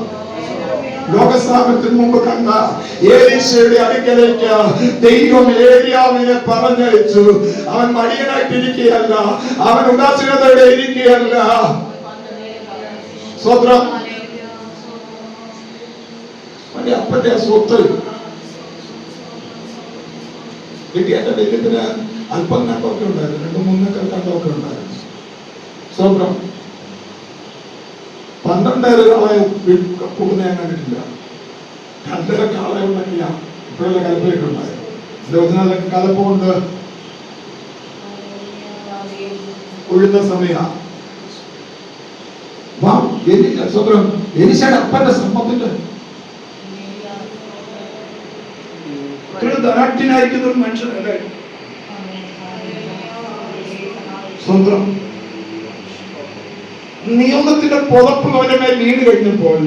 ലോകസ്ഥാപനത്തിന് മുമ്പ് കണ്ട എലീശയുടെ അടുക്കലേക്ക് ദൈവം ഏലിയാവിനെ പറഞ്ഞയച്ചു. അവൻ മടിയനായിട്ടിരിക്കുകയല്ല, അവൻ ഉദാസീനതയോടെ ഇരിക്കുകയല്ല. സ്വതന്ത്രം അപ്പന്റെ സ്വത്ത് കിട്ടിയ ദൈവത്തിന് അല്പം കണ്ടൊക്കെ ഉണ്ടായിരുന്നു, 2-3 കണ്ടൊക്കെ ഉണ്ടായിരുന്നു. സ്വതന്ത്രം 12 കാളയെ കൂടുന്ന ഞാൻ കണ്ടിട്ടില്ല. 2.5 കാള ഉണ്ടെങ്കില ഇപ്പോഴുള്ള കലപ്പയിട്ടുണ്ടായിരുന്നു. ദിവസങ്ങളിലൊക്കെ കലപ്പ കൊണ്ട് ഉഴുന്ന സമയ സ്വതന്ത്രം എലീശയുടെ അപ്പന്റെ സമ്പത്തിന്റെ ധനാഠ്യനായിരിക്കുന്ന ഒരു മനുഷ്യനല്ലേ. സ്വതന്ത്രം നിയമത്തിന്റെ പുതപ്പ് അവന്റെ മേൽ വീണ് കഴിഞ്ഞപ്പോൾ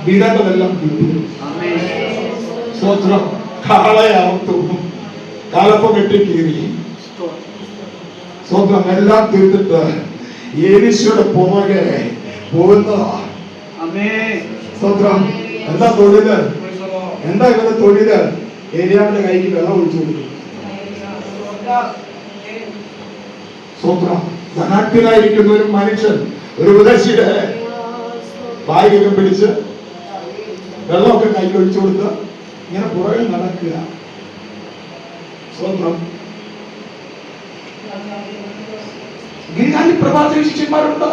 വിടേണ്ടതെല്ലാം കിട്ടി. സ്വതന്ത്രം കാളയർത്തു, കലപ്പ കെട്ടിക്കീറി. സ്വന്തം എല്ലാം തീർത്തിട്ട് എലീശയുടെ പുറകെ പോകുന്നതാ. സ്വന്തം എന്താ തൊഴില്? എന്താ ഇവരുടെ തൊഴില്? ഏലിയാവിന്റെ കൈക്ക് വെള്ളം ഒഴിച്ചു കൊടുക്കും. സ്വന്തം ധനാഠ്യനായിരിക്കുന്ന ഒരു മനുഷ്യൻ ഒരു ഉദർശിയുടെ ബാഗൊക്കെ പിടിച്ച് വെള്ളമൊക്കെ കയ്യിൽ ഒഴിച്ചു കൊടുത്ത് ഇങ്ങനെ പുറകെ നടക്കുക. സ്വന്തം ഗിരികാലി പ്രവാചക ശിഷ്യന്മാരുണ്ട്.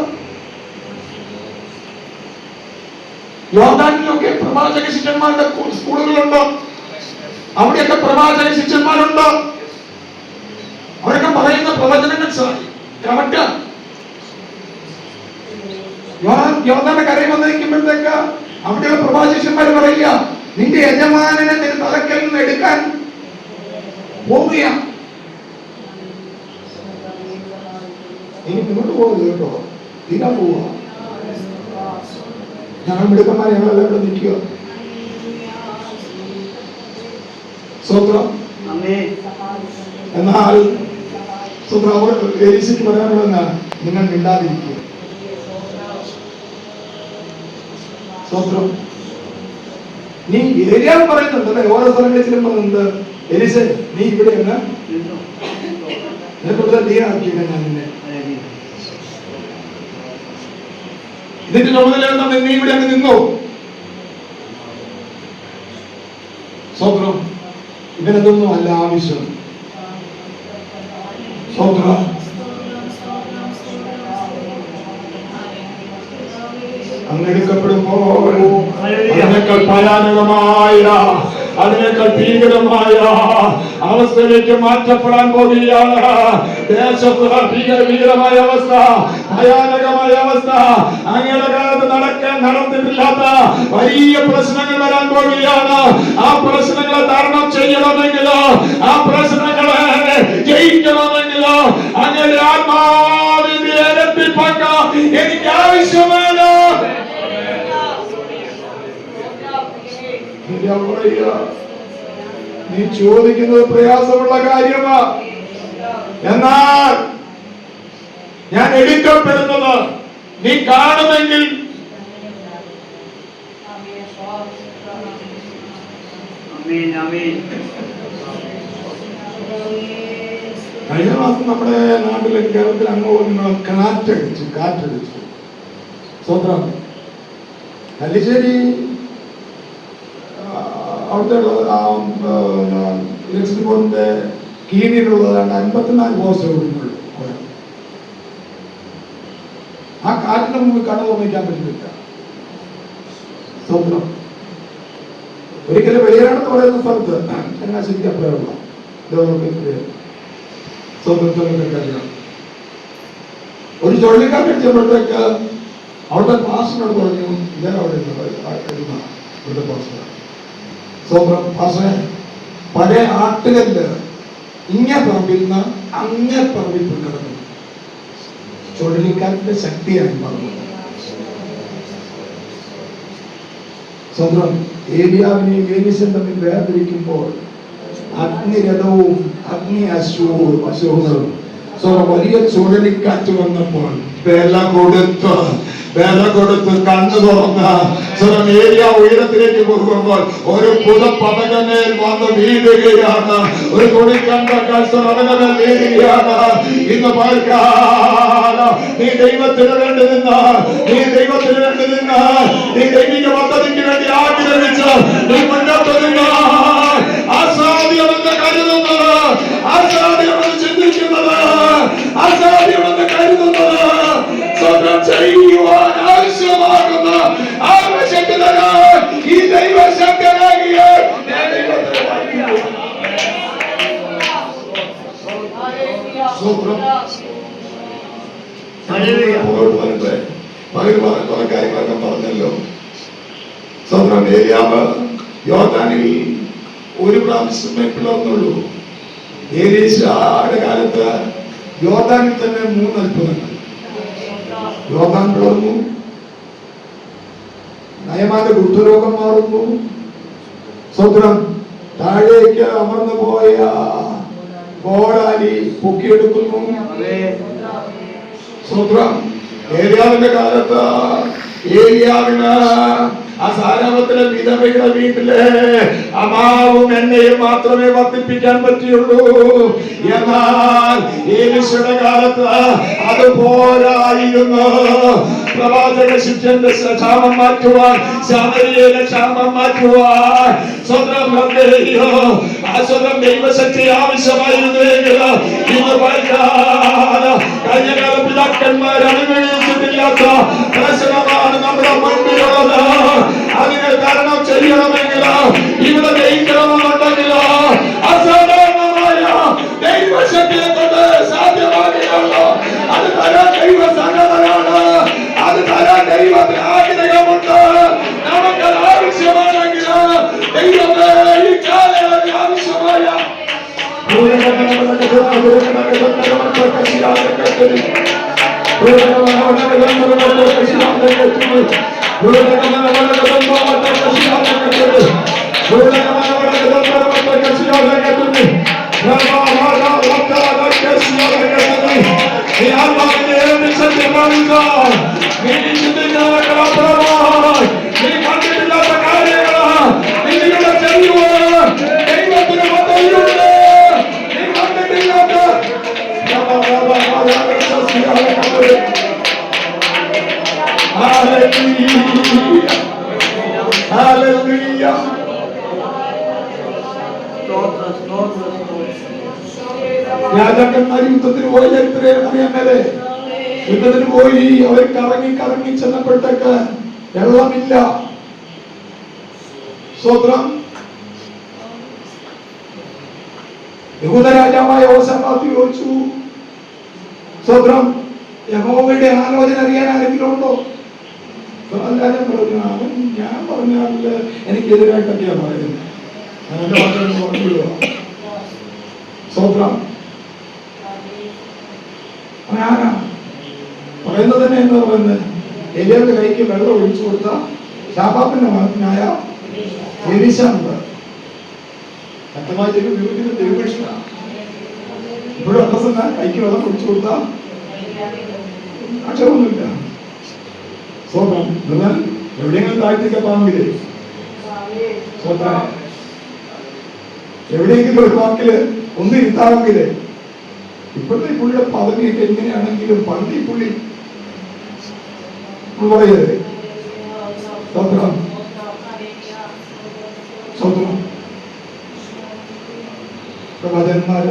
യോർദാനിലൊക്കെ പ്രവാചക ശിഷ്യന്മാരുടെ സ്കൂളുകളുണ്ട്. അവിടെയൊക്കെ പ്രവാചക ശിഷ്യന്മാരുണ്ട്. അവരൊക്കെ പറയുന്ന പ്രവചനങ്ങൾ കറക്റ്റ്. യോർദാന്റെ കരയിൽ വന്നിരിക്കുമ്പോഴത്തേക്ക് അവിടെയുള്ള പ്രവാചകന്മാർ പറയുക, നിന്റെ യജമാനനെ നിന്റെ തലക്കൽ നിന്ന് എടുക്കാൻ പോവുകയാണ്. ഇനി മുന്നോട്ട് പോകരുത് കേട്ടോ, തീരാൻ പോവുക. ഞങ്ങൾ മിടുക്കന്മാർ ഞങ്ങളെല്ലാം ഇവിടെ നിൽക്കുക. സ്വന്തം എന്നാൽ എലീശയ്ക്ക് പറയാനുള്ളതെന്നാണ്, നിങ്ങൾ മിണ്ടാതിരിക്കുക. സ്വന്തം നീ ഏരിയാവ് പറയുന്നുണ്ടല്ലേ, ഓരോ സ്ഥലങ്ങളിൽ ചെല്ലുമ്പോൾ എന്ത് എലീശ നീ ഇവിടെ നീയാക്കിയില്ല ഞാൻ നിന്നെ. ഇതിന്റെ ചുമതല എന്താണ്? നീ ഇവിടെ അങ്ങ് നിന്നോ. സ്വന്തം ഇവനതൊന്നും അല്ല ആവശ്യം. സ്വന്തം അങ്ങെടുക്കപ്പെടുമ്പോൾ അതിനേക്കാൾ ഭയാനകമായ, അതിനേക്കാൾ ഭീകരമായ അവസ്ഥയിലേക്ക് മാറ്റപ്പെടാൻ പോകുകയാണ്. ദേശത്ത് ഭീകരമായ അവസ്ഥ, ഭയാനകമായ അവസ്ഥ, അങ്ങയുടെ കാലത്ത് നടന്നിട്ടില്ലാത്ത വലിയ പ്രശ്നങ്ങൾ വരാൻ പോകുകയാണ്. ആ പ്രശ്നങ്ങളെ തരണം ചെയ്യണമെങ്കിലോ, ആ പ്രശ്നങ്ങളെ ജയിക്കണമെങ്കിലോ അങ്ങയുടെ ആത്മാവിന്റെ ഇരട്ടിപ്പങ്ക എനിക്ക് ആവശ്യമാണ്. നീ ചോദിക്കുന്നത് പ്രയാസമുള്ള കാര്യമാണ്. എന്നാൽ ഞാൻ എടുക്കപ്പെടുന്നത് നീ കാണുമെങ്കിൽ കഴിഞ്ഞ മാസം നമ്മുടെ നാട്ടിലെ കേരളത്തിൽ അങ്ങോട്ട് കാറ്റടിച്ചു സ്വന്തം കല്ലിശ്ശേരി അവിടുത്തെ ഇലക്ട്രിസിറ്റി ബോർഡിന്റെ കീഴിലുള്ളതാണ് 54 പോസ്റ്റ് കൊടുക്കുന്നുള്ളൂ. ആ കാറ്റിന്റെ മുമ്പിൽ കണ്ണു തുറന്നിക്കാൻ പറ്റില്ല. സ്വപ്നം ഒരിക്കലും വെളിയാണെന്ന് പറയുന്ന സ്ഥലത്ത് ചങ്ങനാശ്ശേരിക്ക് അപ്പുറമുള്ള സ്വന്തം ഒരു ചുഴലിക്കാറ്റ് അടിച്ചപ്പോഴത്തേക്ക് അവിടുത്തെ പാസ്റ്ററിനോട് പറഞ്ഞു, ഞാൻ അവിടെ ഇവിടുത്തെ പാസ്റ്റർ സ്വന്തം പാസ്റ്ററെ പഴയ ആട്ടുകല്ല് ഇങ്ങേ പറമ്പിൽ നിന്ന് അങ്ങേ പറമ്പിൽ കിടന്നു. ചുഴലിക്കാറ്റിന്റെ ശക്തിയായി പറഞ്ഞു. സ്വന്തം ഏലിയാവിനെയും ഏലീശയും തമ്മിൽ വേർതിരിക്കുമ്പോൾ അഗ്നിരഥവും അഗ്നി അശ്വങ്ങളും വലിയ ചുഴലിക്കാറ്റ് വന്നപ്പോൾ വില കൊടുത്ത് കണ്ണു തുറന്ന ഏരിയ ഉയരത്തിലേക്ക് പോകുമ്പോൾ ഒരു പുതപ്പതകമേൽ വന്ന് വീഴുകയാണ്. ഒരു തുണിക്കണ്ടമേൽ വീഴുകയാണ്. ഇന്ന് പൽക്കാലം നീ ദൈവത്തിന് വേണ്ടി നിന്നാൽ, നീ ദൈവിക പദ്ധതിക്ക് വേണ്ടി ആഗ്രഹിച്ച് നീ മുന്നോട്ട് നിന്നാൽ അസാധ്യമെന്ന് കരുതുന്നത്, അസാധ്യമെന്ന് ചിന്തിക്കുന്നത്, അസാധ്യമെന്ന് കരുതുന്നത് സ്വന്തം ചെയ്യുവാൻ ആവശ്യമാകുന്ന ആവശ്യത്തിനായി ഈ ദൈവശക്തനാകിയ കാര്യങ്ങളൊക്കെ പറഞ്ഞല്ലോ. സ്വന്തം ഏലിയാവ് യോർദാനിൽ ഒരു പ്രാവശ്യമേ പിളർന്നുള്ളൂ. ഏലീശയുടെ കാലത്ത് യോർദാനിൽ തന്നെ 3 അത്ഭുതങ്ങൾ. യോർദാൻ പിളർന്നു, നയമാന്റെ ഗുരുരോഗം മാറുന്നു, സ്വന്തം താഴേക്ക് അമർന്നു പോയ ഗോഡാലി പൊക്കിയെടുക്കുന്നു. സ്വന്തം ഏലിയാവിന്റെ കാലത്ത് ഏലിയാവിന് ആ സാരാപത്തിലെ വിധവയുടെ വീട്ടിലെ അമാവും എണ്ണയും മാത്രമേ വർദ്ധിപ്പിക്കാൻ പറ്റിയുള്ളൂ. എന്നാൽ ഏലീശയുടെ കാലത്ത് അത് പോരായിരുന്നു. പ്രവാചക ശിഷ്യന്റെ ക്ഷാമം മാറ്റുവാൻ, ശമരിയയിലെ ക്ഷാമം മാറ്റുവാൻ സ്വന്തം ദൈവശക്തി ആവശ്യമായിരുന്നെങ്കിൽ ഇന്ന് കഴിഞ്ഞ കാല പിതാക്കന്മാർ അനുഭവിച്ചിട്ടില്ലാത്ത പ്രശ്നമാണ് നമ്മുടെ മുൻപിലുള്ളത്. അതിനെ തരണം ചെയ്യണമെങ്കിൽ, ഇവിടെ ജയിക്കണമെന്നുണ്ടെങ്കിൽ അസാധാരണമായ ദൈവശക്തിയെ കൊണ്ട് സാധ്യമാകുകയുള്ളൂ. അത് തരാൻ ദൈവ സന്നദ്ധനാണ്, അത് തരാൻ ദൈവത്തിന് ആഗ്രഹമുണ്ട്. നമുക്കത് ആവശ്യമാണെങ്കിൽ ദൈവത്തെ ഈ കാലയളവിൽ ആവശ്യമായ കണ്ടിട്ടില്ലാത്ത കാര്യങ്ങളാ നിങ്ങളുടെ ചെയ്യുവാൻ ദൈവത്തിന് പദ്ധതിയുണ്ട്. നീ കണ്ടിട്ടില്ലാത്ത രാജാക്കന്മാർ യുദ്ധത്തിന് പോയി അറിയാമല്ലേ? യുദ്ധത്തിന് പോയി അവർ കറങ്ങി ചെന്നപ്പോഴത്തേക്ക് വെള്ളമില്ല. സ്വത്രം യഹൂദ രാജാവായ യോശാഫാത്ത് ചോദിച്ചു, സ്വത്രം യഹോവയുടെ ആലോചന അറിയാൻ ആരെങ്കിലും ഉണ്ടോ? രാജാൻ പറഞ്ഞു, അവൻ ഞാൻ പറഞ്ഞാല് എനിക്കെതിരായിട്ടൊക്കെയാ പറയുന്നത്. സ്വത്രം ആരാ പറയുന്നത് തന്നെ എന്താ പറയുന്നത്? എലിയാവിന്റെ കൈക്ക് വെള്ളം ഒഴിച്ചു കൊടുത്ത ശാപാപ്പിന്റെ മകനായ എലീശാണ്ട് ശക്തമായ ദൈവപരീക്ഷണ ഇപ്പോഴും അഡ്രസ് കൈക്ക് വെള്ളം ഒഴിച്ചു കൊടുത്ത അക്ഷരമൊന്നുമില്ല. സ്വന്തം എന്നാൽ എവിടെയെങ്കിലും താഴ്ത്തിക്കെത്താമെങ്കിലേ സ്വന്തം എവിടെയെങ്കിലും ഒരു വാക്കില് ഒന്നിരുത്താമെങ്കിലേ ഇപ്പോഴത്തെ പുള്ളിയുടെ പദവിയൊക്കെ എങ്ങനെയാണെങ്കിലും പണ്ട് ഈ പുള്ളി പറയരുത്. സ്വന്തം സ്വന്തം അതെന്നാൽ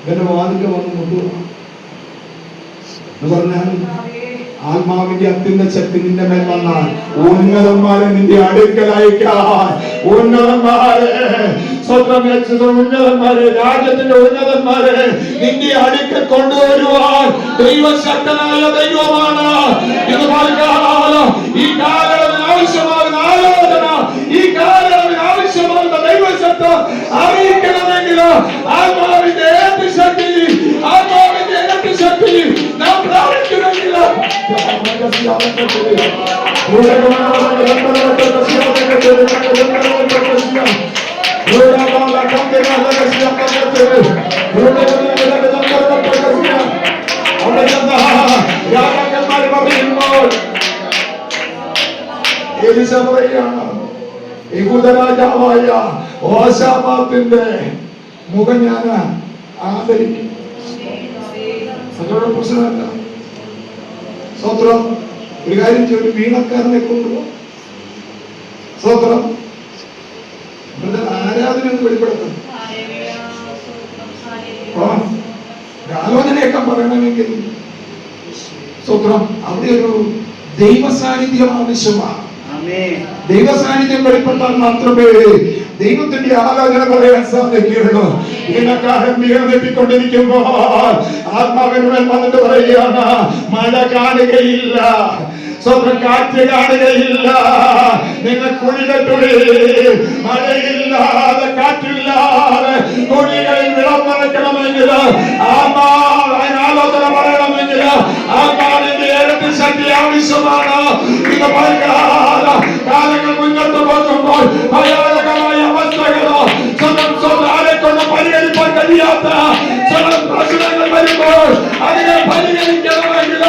ഇവന്റെ വാതിൽ വന്ന് മുട്ടുക എന്ന് പറഞ്ഞാൽ ആത്മാവിന്റെ അത്യന്ത ശക്തി നിന്റെ മേൽ വന്നാൽ ഉന്നതന്മാരെ നിന്റെ അടുക്കൽ അയക്കാൻ ഉന്നതന്മാരെ ഉന്നതന്മാരെ രാജ്യത്തിന്റെ ഉന്നതന്മാരെ നിന്റെ അടുക്കൽ കൊണ്ടുവരുവാൻ ദൈവശക്തനായ ദൈവമാണ് എന്ന് പറഞ്ഞാൽ ഈ കാലയളവിന് ആവശ്യമാകുന്ന ആലോചന, ഈ കാലയളവിന് ആവശ്യമാകുന്ന ദൈവശക്തി അറിയിക്കണമെങ്കിൽ ആത്മാവിന്റെ ഏത് ശക്തി, ആത്മാവിന്റെ ഏത് ശക്തി നാം പ്രാപിക്കണമെങ്കിൽ രാജാക്കന്മാർ പറയുമ്പോൾ എലീശ പറയുകയാണ് യഹൂദരാജാവായ യോശാഫാത്തിന്റെ മുഖം ഞാൻ ആദരിക്കും. അതോടെ പ്രശ്നമല്ല. സ്വത്രം ഒരു കാര്യം ചെയ്യും, ഒരു വീണക്കാരനെ കൊണ്ടുപോകും. സ്വത്രം ആരാധന എന്ന് വെളിപ്പെടുത്തും. ആലോചനയൊക്കെ പറയണമെങ്കിൽ സ്വത്രം അവിടെ ഒരു ദൈവ സാന്നിധ്യം ആവശ്യമാണ്. ദൈവ സാന്നിധ്യം വെളിപ്പെട്ടാൽ മാത്രമേ ദൈവത്തിന്റെ ആലോചന പറയാൻ സാധിക്കുകയുള്ളൂ. വീണക്കാരൻ വീണെത്തിക്കൊണ്ടിരിക്കുമ്പോൾ ആത്മാവിനുമേൽ വന്നിട്ട് പറയുകയാണ്, മഴ കാണുകയില്ല, സ്വന്തം കാറ്റ് കാണുകയില്ല, നിങ്ങൾ കുഴി കെട്ടുകി, മഴയില്ലാതെ കാറ്റില്ലാതെ കുഴികളിൽ വെള്ളം നിറയ്ക്കണമെങ്കിൽ ആലോചന പറയണമെങ്കിൽ ആത്മാവിന്റെ ഇരട്ടി ശക്തി ആവശ്യമാണ്. ഇത് കാലങ്ങൾ മുന്നോട്ട് പോകുമ്പോൾ ഭയാനകമായ അവസ്ഥകളോ ആരെക്കൊണ്ട് പരിഹരിക്കാൻ കഴിയാത്ത ചില പ്രശ്നങ്ങൾ വരുമ്പോൾ അതിനെ പരിഹരിക്കണമെങ്കിൽ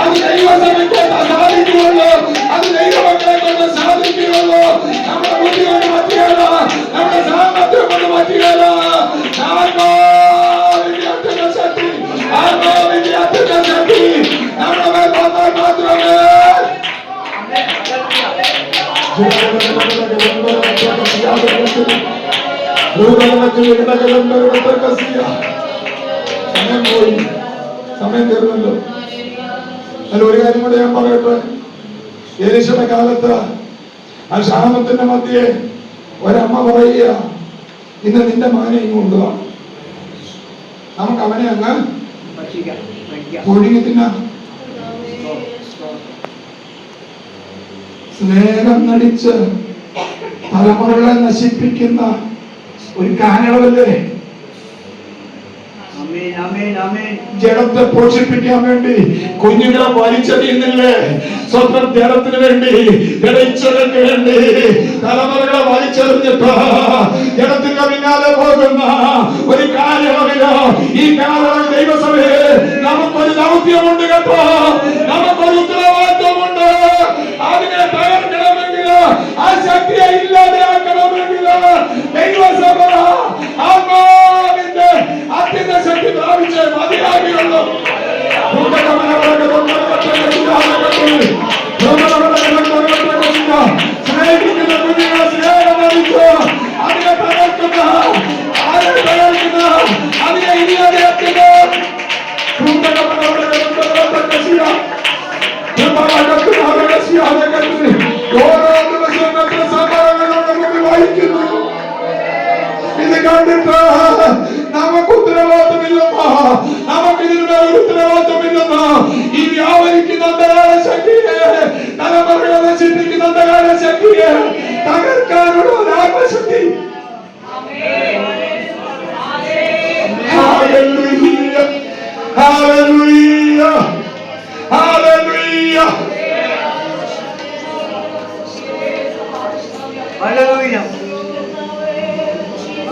അത് ദൈവസഭയ്ക്ക് സാധിക്കുകയുള്ളൂ, അത് ദൈവമക്കളെ കൊണ്ട് സാധിക്കുകയുള്ളൂ. നമ്മുടെ ബുദ്ധി കൊണ്ട് പറ്റുകയില്ല, നമ്മുടെ സാമ്പത്തികം കൊണ്ട് പറ്റുകയില്ല. ആത്മാവിന്റെ അത്യന്ത ശക്തി, ആത്മാവിന്റെ അത്യന്ത ശക്തി നമ്മുടെ മേൽ വന്നാൽ മാത്രമേ സമയം തീർന്നല്ലോ. അതിൽ ഒരു കാര്യം കൂടെ ഞാൻ പറയട്ടെ. എലീശയുടെ കാലത്ത് ആ ക്ഷാമത്തിന്റെ മധ്യേ ഒരമ്മ പറയുക, ഇന്ന് നിന്റെ മകനെ ഇങ്ങ് കൊണ്ടുവാ, നമുക്ക് അവനെ അങ്ങ് പുഴുങ്ങി തിന്നാം. സ്നേഹം നടിച്ച് തലമുറകളെ നശിപ്പിക്കുന്ന ഒരു കാലയളവല്ലേ. ജഡത്തെ പോഷിപ്പിക്കാൻ വേണ്ടി കുഞ്ഞുങ്ങളെ വലിച്ചെറിയുന്നില്ലേ? സ്വന്തം ജഡത്തിന് വേണ്ടി, ജഡയിച്ചവർക്ക് വേണ്ടി തലമുറകളെ വലിച്ചെറിഞ്ഞിട്ട് ജഡത്തിന്റെ പിന്നാലെ പോകുന്ന ഒരു കാലയളവിലോ ഈ കാലയളവ് ദൈവസഭയെ നമുക്കൊരു ദൗത്യമുണ്ട് കേട്ടോ, നമുക്കൊരു ഉത്തരവാദിത്വമുണ്ട്. അതിനെ തകർക്കണമെങ്കിൽ, ആ ശക്തിയെ ഇല്ലാതെയാക്കണമെങ്കിൽ ദൈവസഭ ആത്മാവിന്റെ അത്യന്ത ശക്തി പ്രാപിച്ച് മതിയാകുള്ളൂ. സ്നേഹിക്കുന്ന കുഞ്ഞുങ്ങളെ സ്നേഹം അറിയിച്ചു അതിനെ തകർക്കുന്ന, അതിനെ ഇല്ലാതെയാക്കുന്ന ഓരോ ദിവസവും എത്ര സംഭവങ്ങളോട് കൂടി വായിക്കുന്നു. ഇത് കണ്ടിട്ട് നമുക്ക് ഉത്തരവാദിത്തമില്ലെന്നോ, നമുക്ക് ഇതിനുള്ള ഒരു ഉത്തരവാദിത്തമില്ലെന്നോ, ഈ വ്യാപരിക്കുന്ന അന്ധകാര ശക്തിയെ, തലമുറകളെ നശിപ്പിക്കുന്ന അന്ധകാര ശക്തിയെ തകർക്കാനുള്ള ഒരു ആത്മശക്തി. Hallelujah, hallelujah, hallelujah, hallelujah.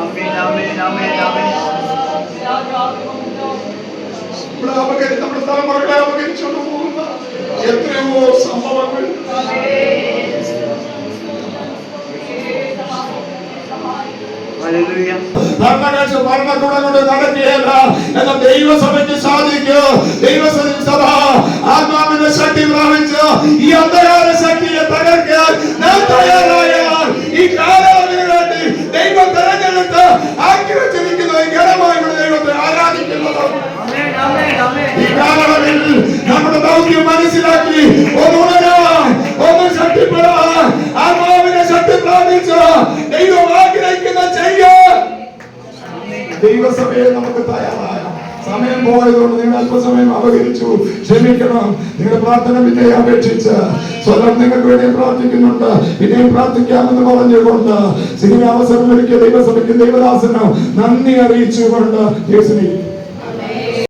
Amen, amen, amen, amen. നമ്മുടെ തലമുറകളെ അപകരിച്ചുകൊണ്ട് പോകുന്ന എത്രയോ സംഭവങ്ങൾ ഹല്ലേലൂയ. ഭരണകൂടം കൊണ്ട് നടക്കുകയല്ല എന്ന ദൈവസഭയ്ക്ക് സാധിക്കൂ. ദൈവസഭ ആത്മാവിന്റെ ശക്തി പ്രാപിച്ച് ഈ അന്ധകാര ശക്തിയെ തകർക്കാൻ നാം തയ്യാറായാൽ ഈ കാലയളവിന് വേണ്ടി ദൈവം തെരഞ്ഞെടുത്ത് ആക്കി വെച്ചിരിക്കുന്ന ഈ ഘനമായി ദൈവത്തെ ആരാധിക്കുന്നത് ആമേൻ, ആമേൻ, ആമേൻ. ഈ കാലയളവിൽ നമ്മുടെ ദൗത്യം മനസ്സിലാക്കി ഒന്ന് ശക്തിപ്പെടാൻ ആത്മാവിനെ ശക്തി പ്രാപിച്ച് ദൈവം ആഗ്രഹിക്കുന്ന ചെയ്യാൻ ദൈവസഭയെ നമുക്ക് തയ്യാറായ സമയം പോയതുകൊണ്ട് നിങ്ങൾ അല്പസമയം അപകരിച്ചു, ക്ഷമിക്കണം. നിങ്ങളുടെ പ്രാർത്ഥന പിന്നെ അപേക്ഷിച്ച് സ്വന്തം നിങ്ങൾക്ക് വേണ്ടി പ്രാർത്ഥിക്കുന്നുണ്ട്. പിന്നെയും പ്രാർത്ഥിക്കാമെന്ന് പറഞ്ഞുകൊണ്ട് സിനിമ അവസരം ഒരുക്കിയ ദൈവസഭയ്ക്ക് ദൈവദാസനും നന്ദി അറിയിച്ചുകൊണ്ട് യേശുവിനെ